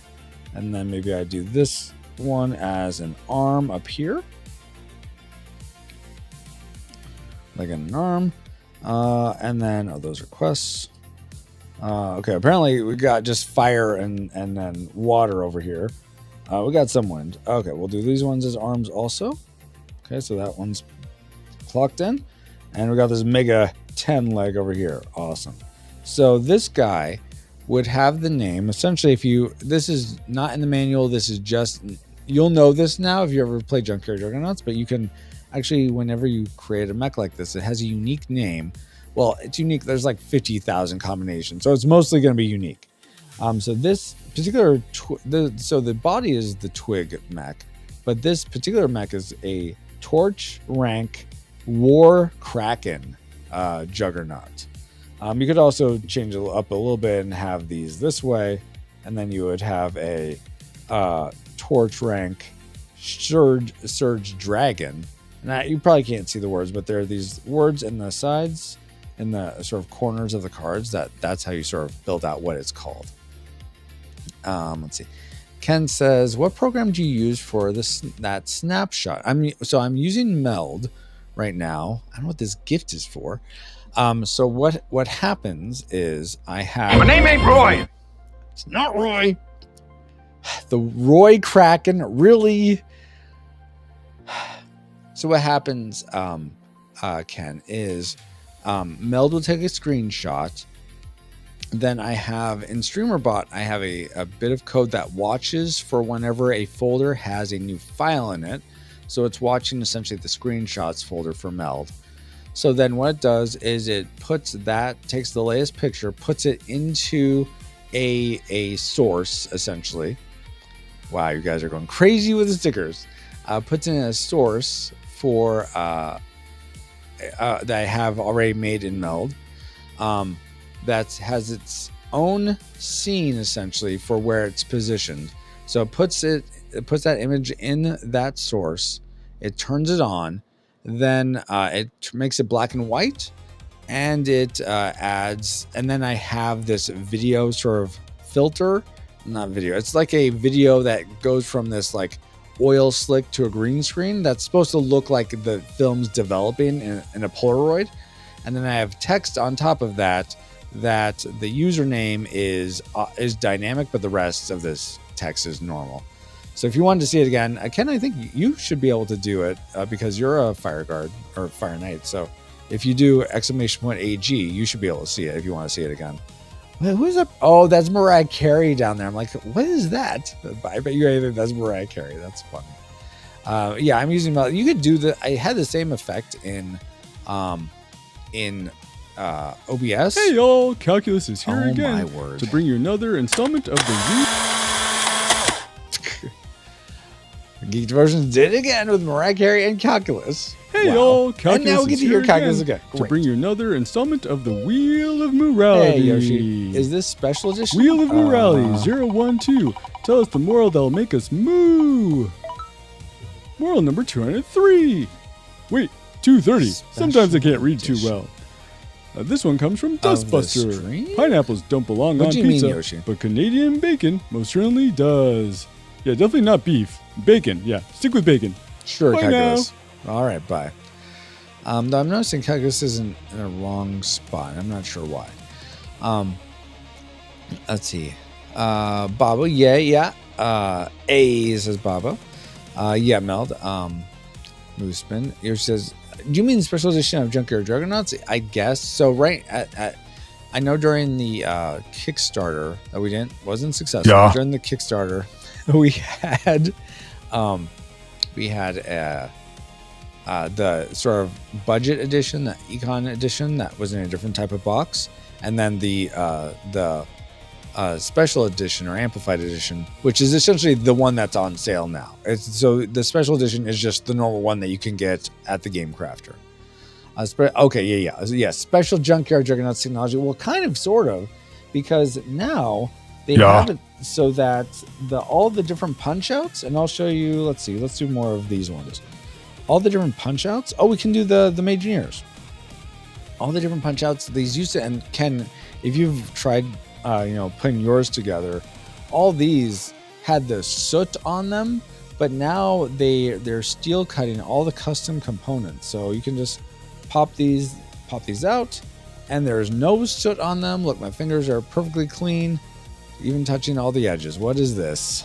[SPEAKER 1] and then maybe I do this one as an arm up here, like an arm, and then those are quests. Okay, apparently we got just fire and then water over here. We got some wind. Okay, we'll do these ones as arms also. Okay, so that one's clocked in. And we got this Mega 10 leg over here. Awesome. So this guy would have the name. Essentially, this is not in the manual. This is just, you'll know this now if you ever play Junkyard Juggernauts, but you can actually, whenever you create a mech like this, it has a unique name. Well, it's unique. There's like 50,000 combinations. So it's mostly going to be unique. So this particular, so the body is the twig mech, but this particular mech is a torch rank War Kraken Juggernaut. You could also change it up a little bit and have these this way, and then you would have a torch rank Surge Dragon. Now you probably can't see the words, but there are these words in the sides, in the sort of corners of the cards. That's how you sort of build out what it's called. Let's see. Ken says, "What program do you use for that snapshot?" I'm using Meld right now. I don't know what this gift is for. So what happens is I have.
[SPEAKER 3] My name ain't Roy.
[SPEAKER 1] It's not Roy. The Roy Kraken, really. So what happens, Ken, is Meld will take a screenshot. Then I have in StreamerBot, I have a bit of code that watches for whenever a folder has a new file in it. So it's watching essentially the screenshots folder for Meld. So then what it does is it takes the latest picture, puts it into a source, essentially. Wow, you guys are going crazy with the stickers. Puts it in a source for that I have already made in Meld. That has its own scene essentially for where it's positioned. So it puts that image in that source. It turns it on, then it makes it black and white, and it adds. And then I have this video sort of filter, not video. It's like a video that goes from this like oil slick to a green screen that's supposed to look like the film's developing in a Polaroid. And then I have text on top of that the username is dynamic, but the rest of this text is normal. So if you wanted to see it again, Ken, I think you should be able to do it because you're a fire guard or fire knight. So if you do !AG, you should be able to see it if you want to see it again. Wait, who is that? Oh, that's Mariah Carey down there. I'm like, what is that? I bet you think that's Mariah Carey. That's funny. Yeah, I'm using. You could do I had the same effect in OBS.
[SPEAKER 3] Hey y'all, Calculus is here
[SPEAKER 1] Oh,
[SPEAKER 3] again
[SPEAKER 1] my word.
[SPEAKER 3] to bring you another installment of the
[SPEAKER 1] Geek Diversions did it again with Mariah Carey and Calculus.
[SPEAKER 3] Hey
[SPEAKER 1] Wow.
[SPEAKER 3] y'all, Calculus
[SPEAKER 1] And now we get
[SPEAKER 3] is
[SPEAKER 1] to hear
[SPEAKER 3] here
[SPEAKER 1] Calculus
[SPEAKER 3] again
[SPEAKER 1] again.
[SPEAKER 3] to
[SPEAKER 1] Great.
[SPEAKER 3] bring you another installment of the Wheel of Morality.
[SPEAKER 1] Hey Yoshi, is this special edition?
[SPEAKER 3] Wheel of Morality 012. Tell us the moral that'll make us moo. Moral number 203. Wait, 230. Sometimes I can't read too well. This one comes from
[SPEAKER 1] Of the
[SPEAKER 3] Dustbuster.
[SPEAKER 1] stream?
[SPEAKER 3] Pineapples don't belong
[SPEAKER 1] What
[SPEAKER 3] on
[SPEAKER 1] do you mean,
[SPEAKER 3] pizza,
[SPEAKER 1] Yoshi?
[SPEAKER 3] but Canadian bacon most certainly does. Yeah, definitely not beef. Bacon. Yeah, stick with bacon.
[SPEAKER 1] Sure,
[SPEAKER 3] Bye
[SPEAKER 1] Calculus. All right, bye. Though I'm noticing Calculus isn't in a wrong spot. I'm not sure why. Let's see. Babo, yeah. A says Babo. Yeah, Meld. Moosepin. Yoshi says, do you mean the special edition of Junkyard Juggernauts? I guess. So right at I know during the Kickstarter that wasn't successful.
[SPEAKER 3] Yeah.
[SPEAKER 1] During the Kickstarter, we had the sort of budget edition, the Econ edition that was in a different type of box, and then the special edition or amplified edition, which is essentially the one that's on sale now. So the special edition is just the normal one that you can get at the Game Crafter. Special Junkyard Juggernauts technology. Well, kind of, sort of, because now they have it so that all the different punch outs, and I'll show you. Let's see. Let's do more of these ones. All the different punch outs. Oh, we can do the Majoneers. All the different punch outs. These used to, and Ken, if you've tried putting yours together, all these had the soot on them, but now they're steel cutting all the custom components, so you can just pop these out, and there's no soot on them. Look, my fingers are perfectly clean, even touching all the edges. What is this?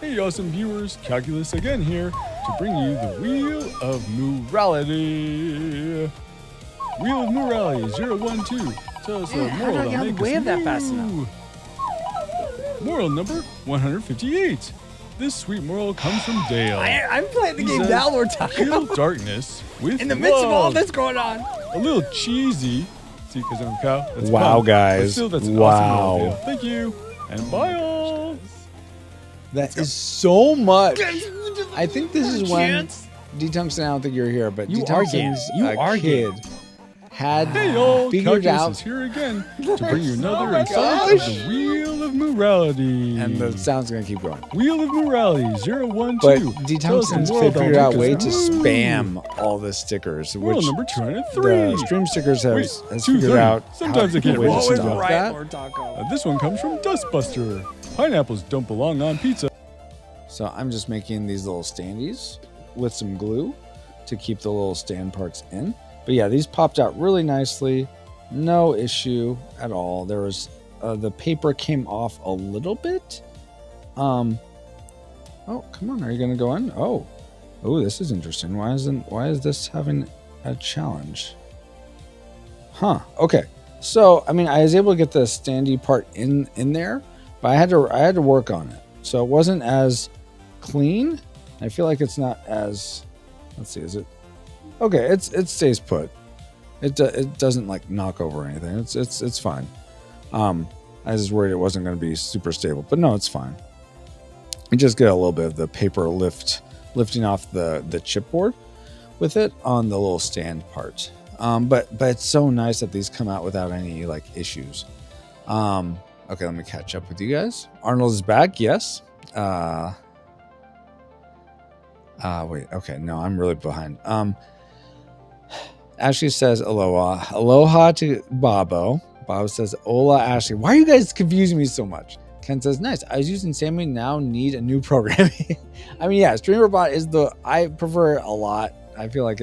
[SPEAKER 3] Hey, awesome viewers, Calculus again here to bring you the Wheel of Morality. Wheel of Morality 012. Tell us a moral that'll make us
[SPEAKER 2] that fast enough?
[SPEAKER 3] Moral number 158. This sweet moral comes from Dale.
[SPEAKER 2] I'm playing the
[SPEAKER 3] He
[SPEAKER 2] game
[SPEAKER 3] says,
[SPEAKER 2] now. We're talking
[SPEAKER 3] Kill
[SPEAKER 2] about
[SPEAKER 3] darkness with
[SPEAKER 2] in the midst of all
[SPEAKER 3] love.
[SPEAKER 2] this going on.
[SPEAKER 3] A little cheesy. See, because I'm a cow. That's a
[SPEAKER 1] Wow,
[SPEAKER 3] pun.
[SPEAKER 1] guys.
[SPEAKER 3] But still, that's an
[SPEAKER 1] Wow.
[SPEAKER 3] awesome moral, Dale. Thank you. And bye all.
[SPEAKER 1] That is so much. I think this is when D-Tungsten, I don't think you're here, but
[SPEAKER 2] You are
[SPEAKER 1] D-Tungsten's
[SPEAKER 2] gay. You are gay.
[SPEAKER 1] kid had
[SPEAKER 3] Hey y'all,
[SPEAKER 1] figured
[SPEAKER 3] Calculus
[SPEAKER 1] out,
[SPEAKER 3] is here again to bring you another
[SPEAKER 1] my
[SPEAKER 3] installment of
[SPEAKER 1] gosh.
[SPEAKER 3] the Wheel of Morality.
[SPEAKER 1] and the sound's gonna keep going.
[SPEAKER 3] Wheel of Morality 012.
[SPEAKER 1] But
[SPEAKER 3] Tell us
[SPEAKER 1] D-Tungsten's
[SPEAKER 3] the moral
[SPEAKER 1] kid figured out a
[SPEAKER 3] that'll
[SPEAKER 1] way
[SPEAKER 3] make
[SPEAKER 1] to
[SPEAKER 3] us moo.
[SPEAKER 1] spam all the stickers,
[SPEAKER 3] Moral
[SPEAKER 1] which
[SPEAKER 3] number 203.
[SPEAKER 1] the stream stickers
[SPEAKER 3] Wait,
[SPEAKER 1] has
[SPEAKER 3] 230.
[SPEAKER 1] figured out.
[SPEAKER 3] Sometimes
[SPEAKER 1] how
[SPEAKER 3] I can't
[SPEAKER 1] the way
[SPEAKER 3] read
[SPEAKER 1] to
[SPEAKER 3] this
[SPEAKER 2] Always
[SPEAKER 3] stuff.
[SPEAKER 1] stop
[SPEAKER 2] right,
[SPEAKER 1] that.
[SPEAKER 2] Lord Taco.
[SPEAKER 3] This one comes from Dustbuster. Pineapples don't belong on pizza.
[SPEAKER 1] So I'm just making these little standees with some glue to keep the little stand parts in. But yeah, these popped out really nicely. No issue at all. There was the paper came off a little bit. Oh, come on. Are you gonna go in? Oh, this is interesting. Why is this having a challenge? Huh. Okay. So I mean, I was able to get the standee part in there, but I had to work on it. So it wasn't as clean. I feel like it's not as. Let's see. Is it? Okay. It stays put. It doesn't like knock over anything. It's fine. I was just worried it wasn't going to be super stable, but no, it's fine. You just get a little bit of the paper lifting off the chipboard with it on the little stand part. But it's so nice that these come out without any like issues. Okay, let me catch up with you guys. Arnold is back. Yes. Wait. Okay. No, I'm really behind. Ashley says aloha. Aloha to Babo. Bob says, hola, Ashley. Why are you guys confusing me so much? Ken says, nice. I was using Sammy, now need a new programming. I mean, yeah, StreamerBot I prefer it a lot. I feel like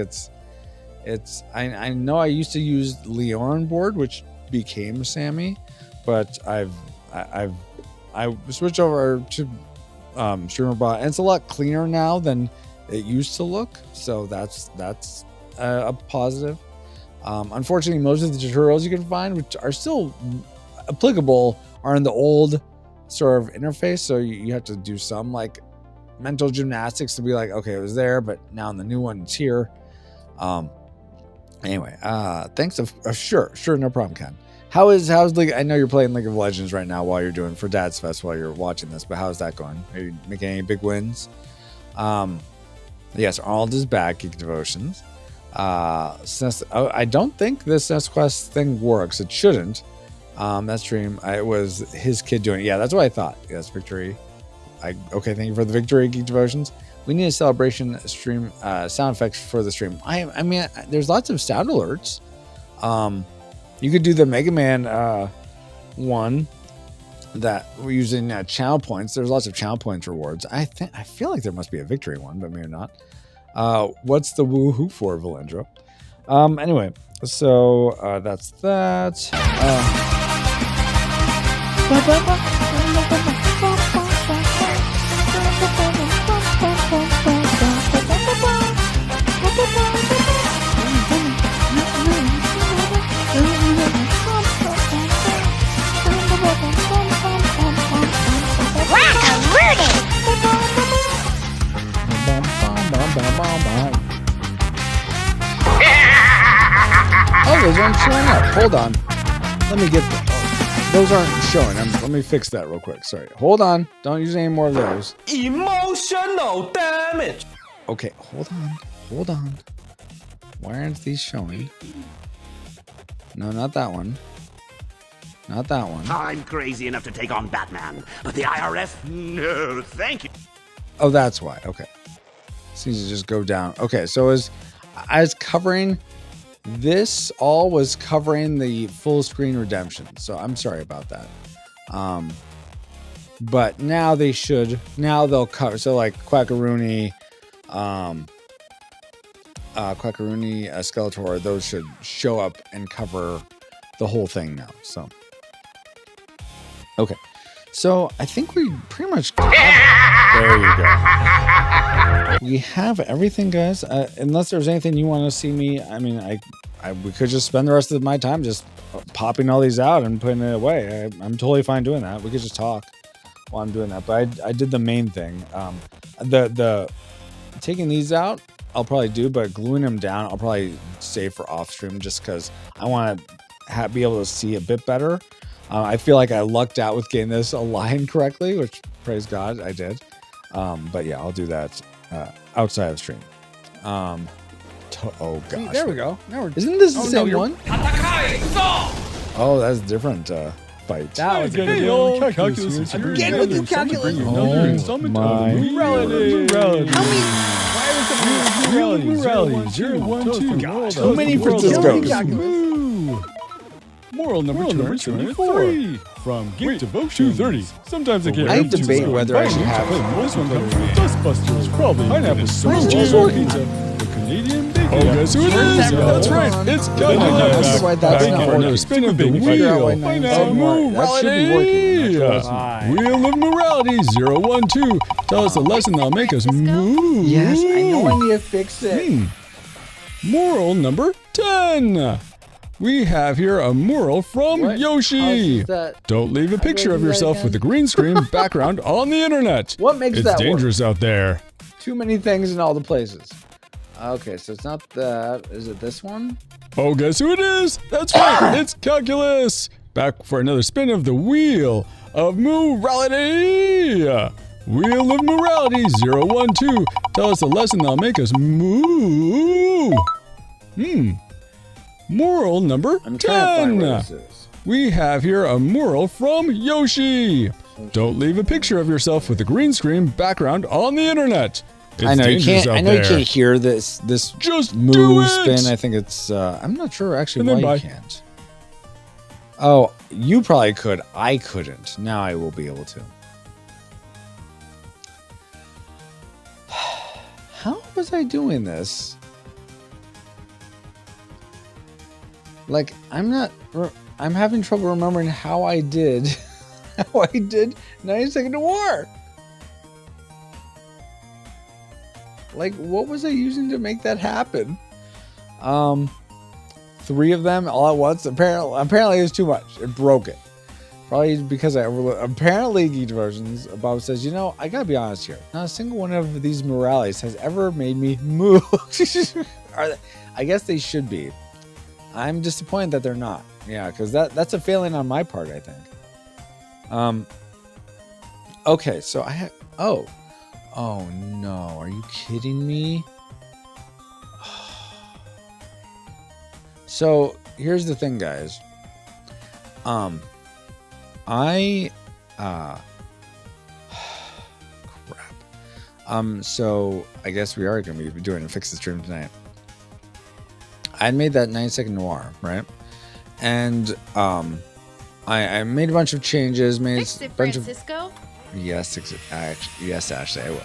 [SPEAKER 1] I know I used to use Leon board, which became Sammy, but I switched over to StreamerBot, and it's a lot cleaner now than it used to look. So that's a positive. Unfortunately, most of the tutorials you can find, which are still applicable, are in the old sort of interface. So you have to do some like mental gymnastics to be like, okay, it was there, but now in the new one, it's here. Anyway, thanks. Sure, no problem, Ken. How's League? I know you're playing League of Legends right now while you're doing for Dad's Fest while you're watching this, but how's that going? Are you making any big wins? Yes, Arnold is back. Geek Devotions. I don't think this SNES Quest thing works. It shouldn't. That stream, it was his kid doing it. Yeah, that's what I thought. Yes, Victory. Okay, thank you for the Victory, Geek Devotions. We need a celebration stream sound effects for the stream. I mean, there's lots of sound alerts. You could do the Mega Man one that we're using channel points. There's lots of channel points rewards. I feel like there must be a Victory one, but maybe not. What's the woohoo for, Valendro? Anyway, so that's that. Oh, those aren't showing up. Hold on. Let me get them. Oh, those aren't showing. Let me fix that real quick. Sorry. Hold on. Don't use any more of those.
[SPEAKER 4] Emotional damage.
[SPEAKER 1] Okay, hold on. Why aren't these showing? No, not that one. Not that one.
[SPEAKER 5] I'm crazy enough to take on Batman, but the IRS, no, thank you.
[SPEAKER 1] Oh, that's why. Okay. Seems to just go down. Okay, so I was covering this all was covering the full screen redemption. So I'm sorry about that. But now they'll cover. So like Quackaroony, Skeletor, those should show up and cover the whole thing now. So, okay. So I think we pretty much there you go. We have everything, guys. Unless there's anything you want to see me. I mean, we could just spend the rest of my time just popping all these out and putting it away. I'm totally fine doing that. We could just talk while I'm doing that. But I did the main thing. The taking these out, I'll probably do, but gluing them down, I'll probably save for off stream just because I want to be able to see a bit better. I feel like I lucked out with getting this aligned correctly, which praise God I did. But yeah, I'll do that outside of stream. Oh gosh,
[SPEAKER 3] There we go. Now
[SPEAKER 1] isn't this the same one? Oh, that's a different fight.
[SPEAKER 3] That was good. Calculus.
[SPEAKER 2] Again with you, Calculus.
[SPEAKER 1] Oh my.
[SPEAKER 3] Morality. 0, 1, 2.
[SPEAKER 1] Too many Franciscos.
[SPEAKER 3] Moral number 224 from Geek Devotion 230. Sometimes I can't.
[SPEAKER 1] I debate whether I should have
[SPEAKER 3] this one comes from Dustbusters, probably pineapple sauce, cheese or pizza, the Canadian bacon. Oh, guess who it is? That's right. It's
[SPEAKER 1] That's why that's
[SPEAKER 3] back
[SPEAKER 1] not
[SPEAKER 3] for another
[SPEAKER 1] working.
[SPEAKER 3] spin of the
[SPEAKER 1] Figure out why
[SPEAKER 3] wheel.
[SPEAKER 1] 9
[SPEAKER 3] Of
[SPEAKER 1] more. That should be working.
[SPEAKER 3] Wheel of Morality 012. Tell us a lesson that'll make us move.
[SPEAKER 1] Yes, I know I need to fix it.
[SPEAKER 3] Moral number 10. We have here a moral from
[SPEAKER 1] What?
[SPEAKER 3] Yoshi.
[SPEAKER 1] How's that?
[SPEAKER 3] Don't leave a
[SPEAKER 1] How do I
[SPEAKER 3] picture
[SPEAKER 1] do
[SPEAKER 3] of
[SPEAKER 1] that
[SPEAKER 3] yourself
[SPEAKER 1] again?
[SPEAKER 3] with a green screen background on the internet.
[SPEAKER 1] What makes
[SPEAKER 3] It's
[SPEAKER 1] that work?
[SPEAKER 3] dangerous out there.
[SPEAKER 1] Too many things in all the places. Okay, so it's not that. Is it this one?
[SPEAKER 3] Oh, guess who it is? That's right. It's Calculus. Back for another spin of the Wheel of Morality. Wheel of Morality 012. Tell us a lesson that'll make us move. Moral number
[SPEAKER 1] I'm trying to find where
[SPEAKER 3] 10.
[SPEAKER 1] this is.
[SPEAKER 3] We have here a moral from Yoshi. Don't leave a picture of yourself with a green screen background on the internet. It's
[SPEAKER 1] I know you
[SPEAKER 3] dangerous
[SPEAKER 1] can't.
[SPEAKER 3] out
[SPEAKER 1] I know
[SPEAKER 3] there.
[SPEAKER 1] you can't hear this.
[SPEAKER 3] Just do
[SPEAKER 1] move
[SPEAKER 3] it.
[SPEAKER 1] spin. I think it's. I'm not sure actually
[SPEAKER 3] And then
[SPEAKER 1] why
[SPEAKER 3] bye.
[SPEAKER 1] you can't. Oh, you probably could. I couldn't. Now I will be able to. How was I doing this? Like, I'm having trouble remembering how I did. How I did 92nd War. Like, what was I using to make that happen? 3 of them all at once. Apparently it was too much. It broke it. Probably because I overlooked. Apparently, Geek Devotions, Bob says, you know, I gotta be honest here. Not a single one of these morales has ever made me move. I guess they should be. I'm disappointed that they're not. Yeah, because that's a failing on my part, I think. Okay, so I have. Oh no! Are you kidding me? So here's the thing, guys. I crap. So I guess we are gonna be doing a fix the stream tonight. I made that 9-second noir, right? And I made a bunch of changes. Made
[SPEAKER 2] Fix
[SPEAKER 1] a
[SPEAKER 2] it,
[SPEAKER 1] bunch
[SPEAKER 2] Francisco.
[SPEAKER 1] of yes, Ashley, I will.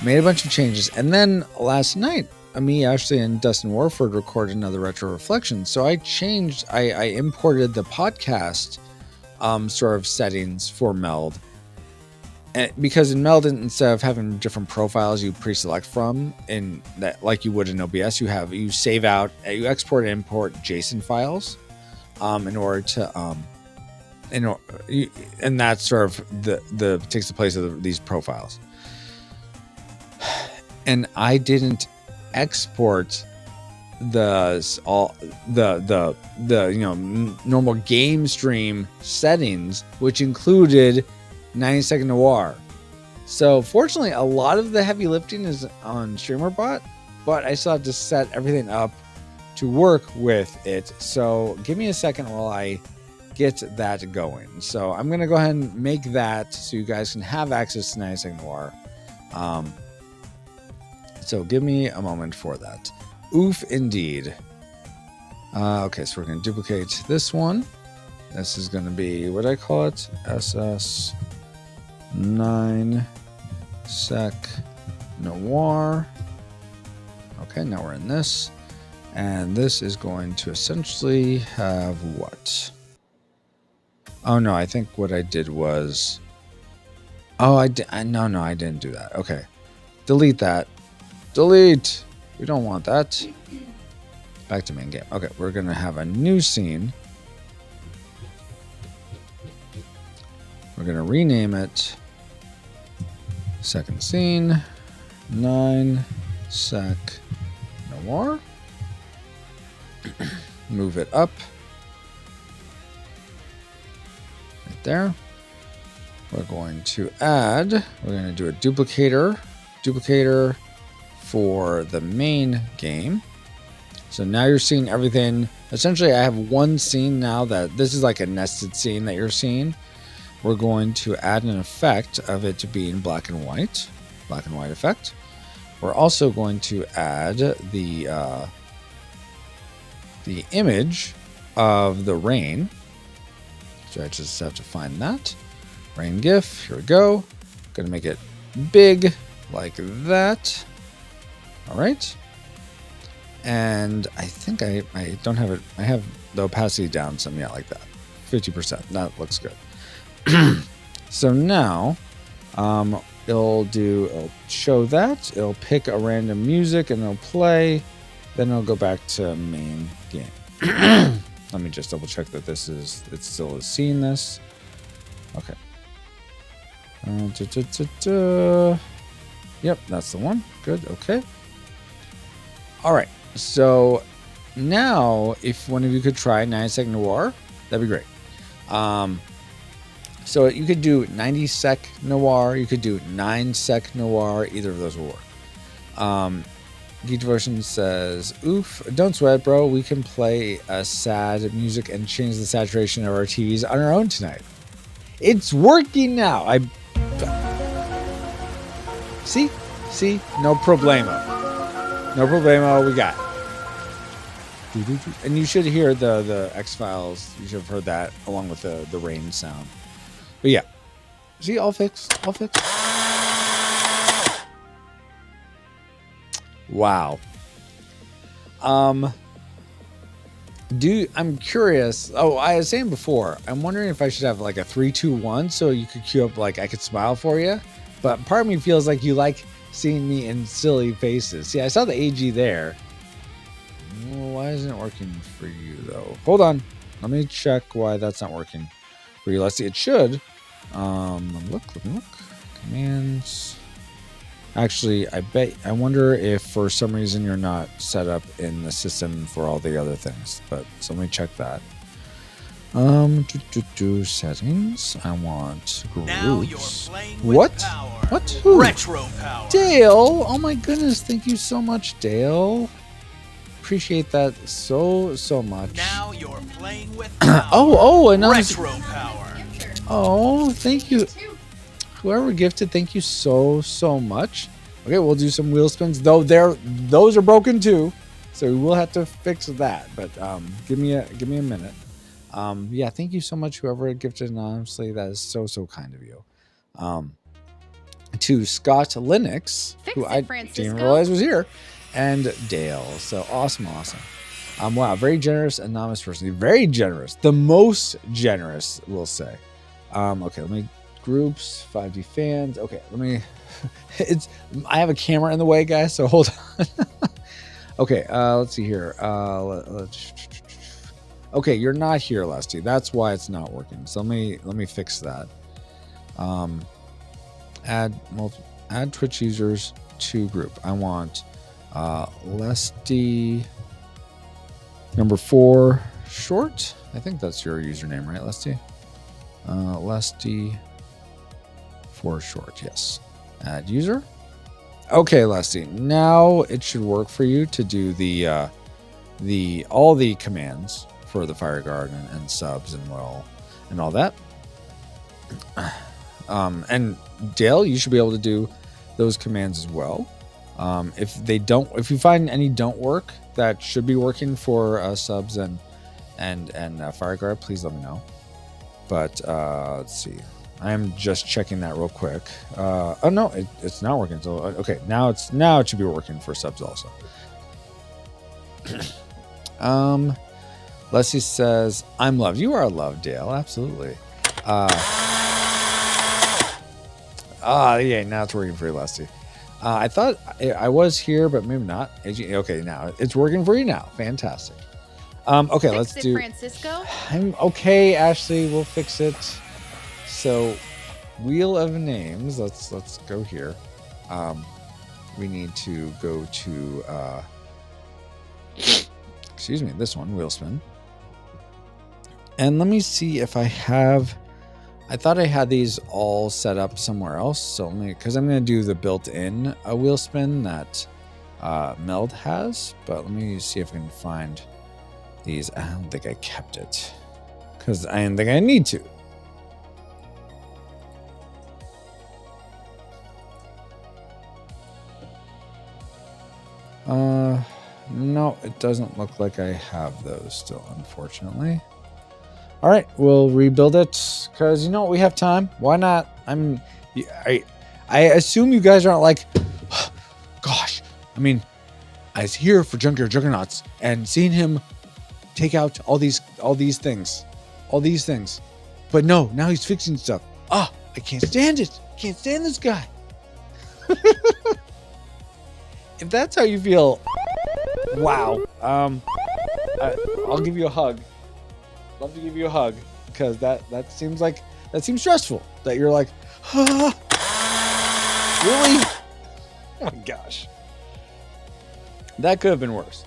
[SPEAKER 1] Made a bunch of changes, and then last night, me, Ashley, and Dustin Warford recorded another retro reflection. So I changed. I imported the podcast sort of settings for Meld, and because in Meld, instead of having different profiles you pre-select from in that, like you would in OBS, you save out, you export and import JSON files in order to and that's sort of the takes the place of these profiles. And I didn't export the normal game stream settings, which included 9-second noir. So fortunately, a lot of the heavy lifting is on StreamerBot, but I still have to set everything up to work with it. So give me a second while I get that going. So I'm going to go ahead and make that so you guys can have access to 9-second noir. So give me a moment for that. Oof, indeed. Okay, so we're going to duplicate this one. This is going to be, what do I call it? SS 9-sec noir. Okay, now we're in this. And this is going to essentially have what? Oh, no, I think what I did was... Oh, I didn't do that. Okay. Delete that. Delete. We don't want that. Back to main game. Okay, we're going to have a new scene. We're going to rename it second scene 9-sec noir. Move it up. Right there. We're going to add, we're going to do a duplicator for the main game. So now you're seeing everything. Essentially, I have one scene now that this is like a nested scene that you're seeing. We're going to add an effect of it to be in black and white effect. We're also going to add the image of the rain. So I just have to find that. Rain GIF, here we go. Gonna make it big like that. All right. And I think I don't have it. I have the opacity down some, yeah, like that. 50%, that looks good. So now it'll show that. It'll pick a random music and it'll play. Then it'll go back to main game. Let me just double check that it still is seeing this. Okay. Yep, that's the one. Good. Okay. All right. So now, if one of you could try 9-sec noir, that'd be great. So you could do 90-sec noir. You could do 9-sec noir. Either of those will work. Geek Devotion says, "Oof, don't sweat, bro. We can play sad music and change the saturation of our TVs on our own tonight. It's working now. See, no problemo. No problemo. We got it. And you should hear the X-Files. You should have heard that along with the rain sound. But yeah, see, all fixed. Wow. I'm curious. Oh, I was saying before, I'm wondering if I should have like a 3, 2, 1 so you could queue up, like I could smile for you. But part of me feels like you like seeing me in silly faces. See, I saw the AG there. Well, why isn't it working for you though? Hold on. Let me check why that's not working for you. Let's see. It should. Look. Commands. Actually, I wonder if for some reason you're not set up in the system for all the other things. But so let me check that. Settings. I want
[SPEAKER 4] Now you're
[SPEAKER 1] groups.
[SPEAKER 4] playing with
[SPEAKER 1] What?
[SPEAKER 4] power.
[SPEAKER 1] What? Who?
[SPEAKER 4] Retro power.
[SPEAKER 1] Dale. Oh my goodness. Thank you so much, Dale. Appreciate that so much.
[SPEAKER 4] Now you're playing with power.
[SPEAKER 1] Oh, and
[SPEAKER 4] Retro power.
[SPEAKER 1] oh, thank you. Whoever gifted, thank you so much. Okay, we'll do some wheel spins. Though those are broken too, so we will have to fix that. But give me a minute. Yeah, thank you so much, whoever gifted anonymously. That is so kind of you. To Scott Linux, who I didn't realize was here, and Dale. So awesome. Wow, very generous anonymous person. Very generous. The most generous, we'll say. Okay, let me groups, 5D fans. Okay, let me. I have a camera in the way, guys. So hold on. Okay, let's see here. Okay, you're not here, Lesty. That's why it's not working. So let me fix that. Add Twitch users to group. I want Lesty number 4 short. I think that's your username, right, Lesty? Lesty 4 short. Yes. Add user. Okay, Lesty. Now it should work for you to do all the commands for the fire guard and subs and well and all that. And Dale, you should be able to do those commands as well. If you find any don't work that should be working for subs and fire guard, please let me know. But let's see. I am just checking that real quick. Oh no, it's not working. So okay, now it should be working for subs also. Leslie says, "I'm loved." You are loved, Dale. Absolutely. Yeah, now it's working for you, Leslie. I thought I was here, but maybe not. Okay, now it's working for you now. Fantastic. Okay, let's do
[SPEAKER 2] Francisco.
[SPEAKER 1] I'm okay, Ashley. We'll fix it. So, wheel of names. Let's go here. We need to go to excuse me, this one, wheel spin. And let me see if I have. I thought I had these all set up somewhere else. So because I'm going to do the built-in wheel spin that Meld has. But let me see if I can find these. I don't think I kept it because I didn't think I need to. No, it doesn't look like I have those still, unfortunately. All right, we'll rebuild it because we have time. Why not? I assume you guys aren't like, oh, gosh. I mean, I was here for Junkyard Juggernauts and seeing him take out all these things, but no, now he's fixing stuff. I can't stand it. Can't stand this guy. If that's how you feel, wow. I'll give you a hug. Love to give you a hug because that seems stressful. That you're like, really? Oh my gosh, that could have been worse.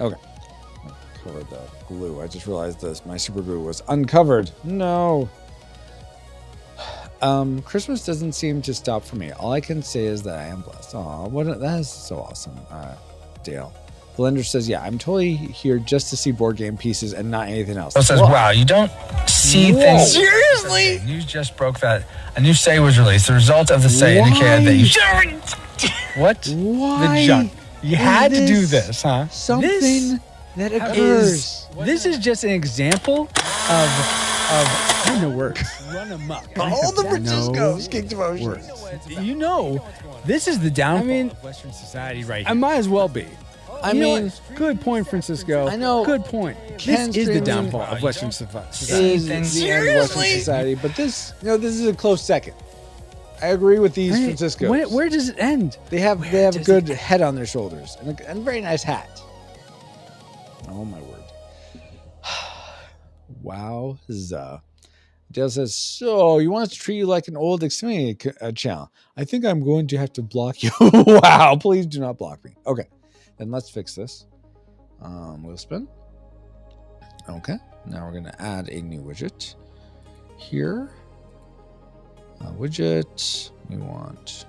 [SPEAKER 1] Okay, cover the glue. I just realized my super glue was uncovered. No. Christmas doesn't seem to stop for me. All I can say is that I am blessed. That is so awesome, Dale. Blender says, yeah, I'm totally here just to see board game pieces and not anything else.
[SPEAKER 6] It says, wow, you don't see things.
[SPEAKER 1] Seriously?
[SPEAKER 6] Okay, you just broke that. A new say was released. The result of the say indicated that you... What?
[SPEAKER 1] Why?
[SPEAKER 6] The junk. You had to do this, huh?
[SPEAKER 1] Something that occurs.
[SPEAKER 3] This is just an example of no words. Run amok.
[SPEAKER 1] All the Franciscos kicked emotions.
[SPEAKER 3] This is the downfall of Western society right here. I might as well be.
[SPEAKER 1] I mean,
[SPEAKER 3] good point, Francisco.
[SPEAKER 1] I know.
[SPEAKER 3] Good point.
[SPEAKER 1] Ken
[SPEAKER 3] This is the
[SPEAKER 1] streaming
[SPEAKER 3] downfall of Western society.
[SPEAKER 1] is the end of Western society, but this is a close second. I agree with these Franciscos.
[SPEAKER 3] Where does it end?
[SPEAKER 1] They have a good head on their shoulders and a very nice hat. Oh my word! Wowza! Dale says, so you want us to treat you like an old Xfinity channel? I think I'm going to have to block you. Wow, please do not block me. Okay, then let's fix this. Wheel spin. Okay, now we're going to add a new widget here. Widget. We want.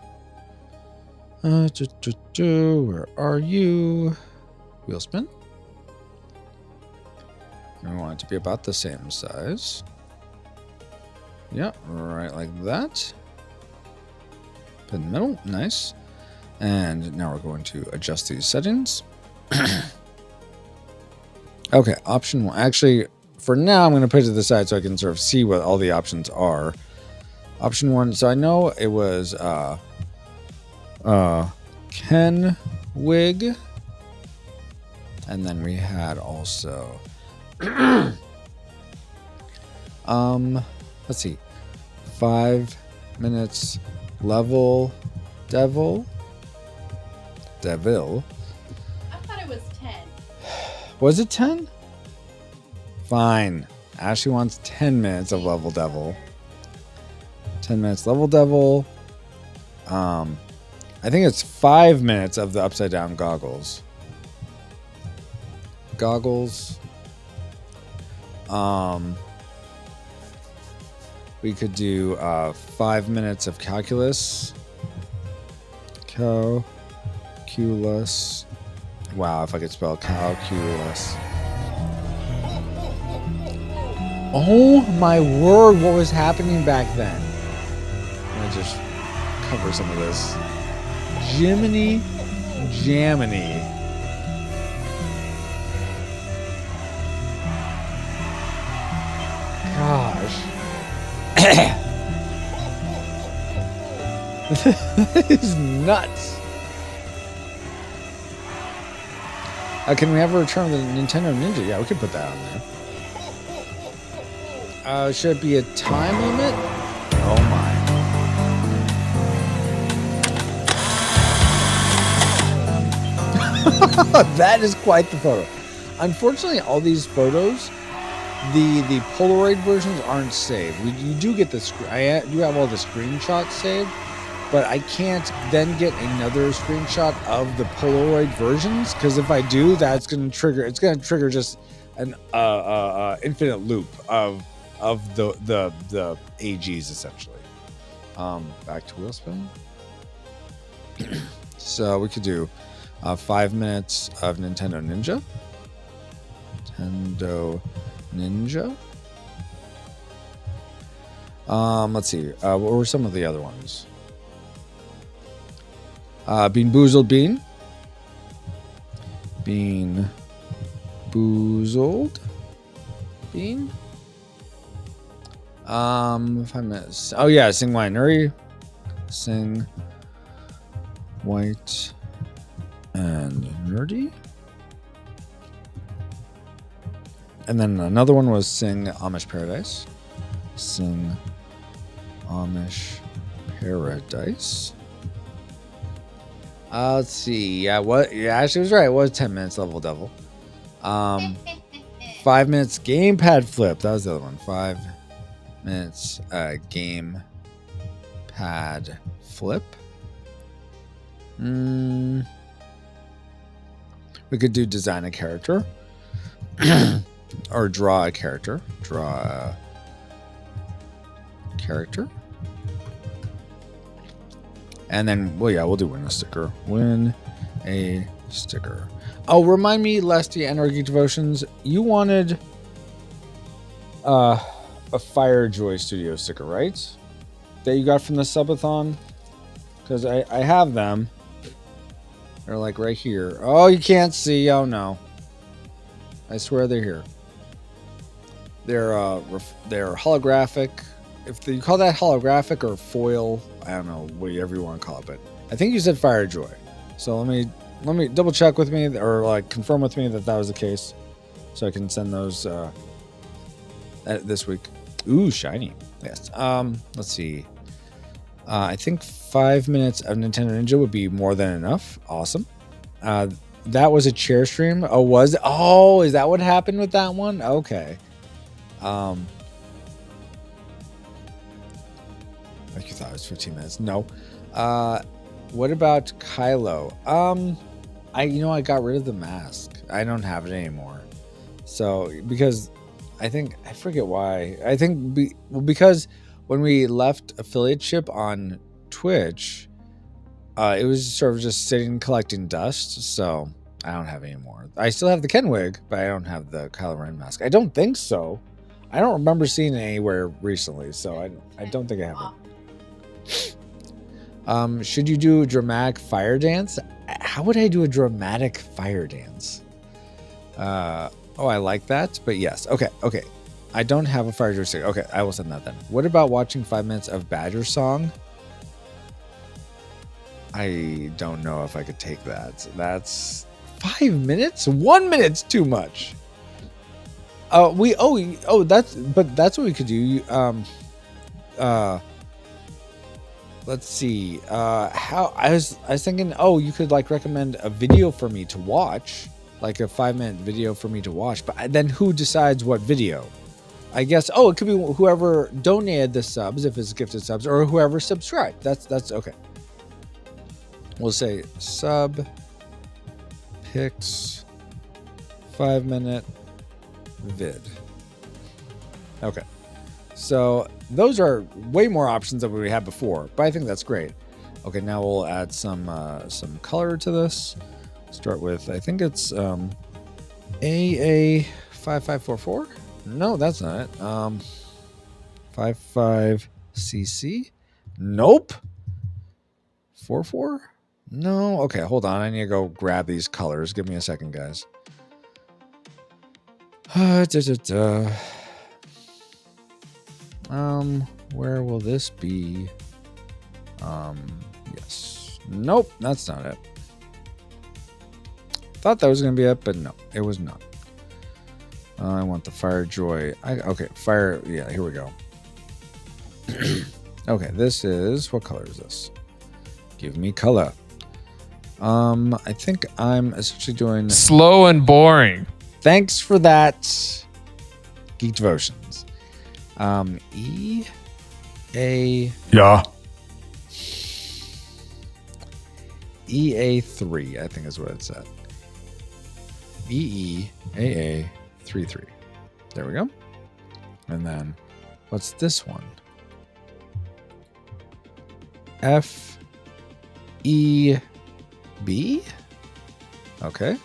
[SPEAKER 1] Where are you? Wheel spin. And we want it to be about the same size. Yeah, right like that. Put in the middle, nice. And now we're going to adjust these settings. Okay, option one. Actually, for now, I'm going to put it to the side so I can sort of see what all the options are. Option one. So I know it was Ken Wig, and then we had also let's see, 5 minutes level devil.
[SPEAKER 2] I thought it was 10.
[SPEAKER 1] Was it 10? Fine. Ashley wants 10 minutes of level devil. 10 minutes level devil. I think it's 5 minutes of the upside down goggles. We could do 5 minutes of calculus. Calculus. Wow, if I could spell calculus. Oh my word, what was happening back then? Let me just cover some of this. Jiminy Jaminy. Gosh. This is nuts. Can we have a return of the Nintendo Ninja? Yeah, we could put that on there. Should it be a time limit? Oh my. That is quite the photo. Unfortunately, all these photos, the Polaroid versions aren't saved. You do get the screen. I do have all the screenshots saved, but I can't then get another screenshot of the Polaroid versions, because if I do, that's going to trigger. It's going to trigger just an infinite loop of the AGs essentially. Back to wheel spin. So we could do 5 minutes of Nintendo Ninja. Let's see. What were some of the other ones? Bean Boozled Bean. Bean Boozled Bean. 5 minutes. Oh yeah, Sing White Nuri. Sing White and Nerdy. And then another one was Sing Amish Paradise. Sing Amish Paradise. Let's see. Yeah, she was right. It was 10 minutes level devil. 5 minutes gamepad flip. That was the other one. 5 minutes game pad flip. We could do design a character. Or draw a character. And then, well, yeah, we'll do win a sticker. Win a sticker. Oh, remind me, Lesty and Geek Devotions, you wanted a Firejoy Studio sticker, right? That you got from the subathon? Because I have them. They're like right here. Oh, you can't see. Oh, no. I swear they're here. They're holographic. If you call that holographic or foil, I don't know, whatever you want to call it, but I think you said Firejoy. So let me double check with me, or like confirm with me that was the case, so I can send those this week. Ooh, shiny. Yes. Let's see. I think 5 minutes of Nintendo Ninja would be more than enough. Awesome. That was a chair stream. Oh, was it? Oh, is that what happened with that one? Okay. Like you thought it was 15 minutes. No. What about Kylo? I got rid of the mask. I don't have it anymore. So because I forget why. I think because when we left affiliateship on Twitch, it was sort of just sitting collecting dust. So I don't have it anymore. I still have the Ken wig, but I don't have the Kylo Ren mask. I don't think so. I don't remember seeing it anywhere recently, so I don't think I have it. Should you do a dramatic fire dance? How would I do a dramatic fire dance? Oh, I like that, but yes. Okay. I don't have a fire joystick. Okay, I will send that then. What about watching 5 minutes of Badger song? I don't know if I could take that. That's 5 minutes? 1 minute's too much. That's what we could do. Let's see. How I was thinking, you could like recommend a video for me to watch, like a 5-minute video for me to watch. But then who decides what video? I guess it could be whoever donated the subs, if it's gifted subs, or whoever subscribed. That's okay. We'll say sub picks 5-minute vid. Okay. So those are way more options than we had before, but I think that's great. Okay, now we'll add some color to this. Start with, I think it's AA5544. No, that's not it. 55cc. Nope. 44. No. Okay, hold on. I need to go grab these colors. Give me a second, guys. Where will this be? Yes. Nope, that's not it. Thought that was gonna be it, but no, it was not. I want the fire joy. Fire. Yeah, here we go. Okay, this is, what color is this? Give me color. I think I'm essentially doing
[SPEAKER 6] slow and boring.
[SPEAKER 1] Thanks for that, Geek Devotions.
[SPEAKER 6] Yeah.
[SPEAKER 1] EA3, I think is what it said. EEAA33. There we go. And then, what's this one? FEB? Okay.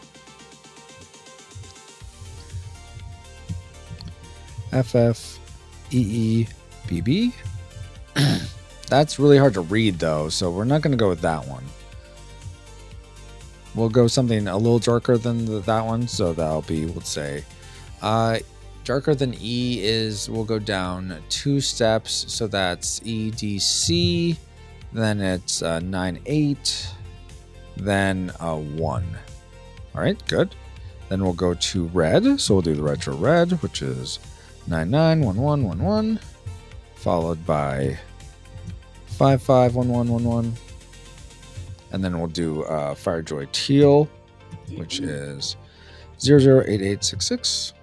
[SPEAKER 1] FFEEBB. That's really hard to read though, so we're not going to go with that one. We'll go something a little darker than that one, so that'll be, let's say, darker than E is, we'll go down 2 steps, so that's EDC, then it's 9.8, then 1. All right, good. Then we'll go to red, so we'll do the retro red, which is 991111, followed by 551111, and then we'll do Firejoy Teal, which is 008866.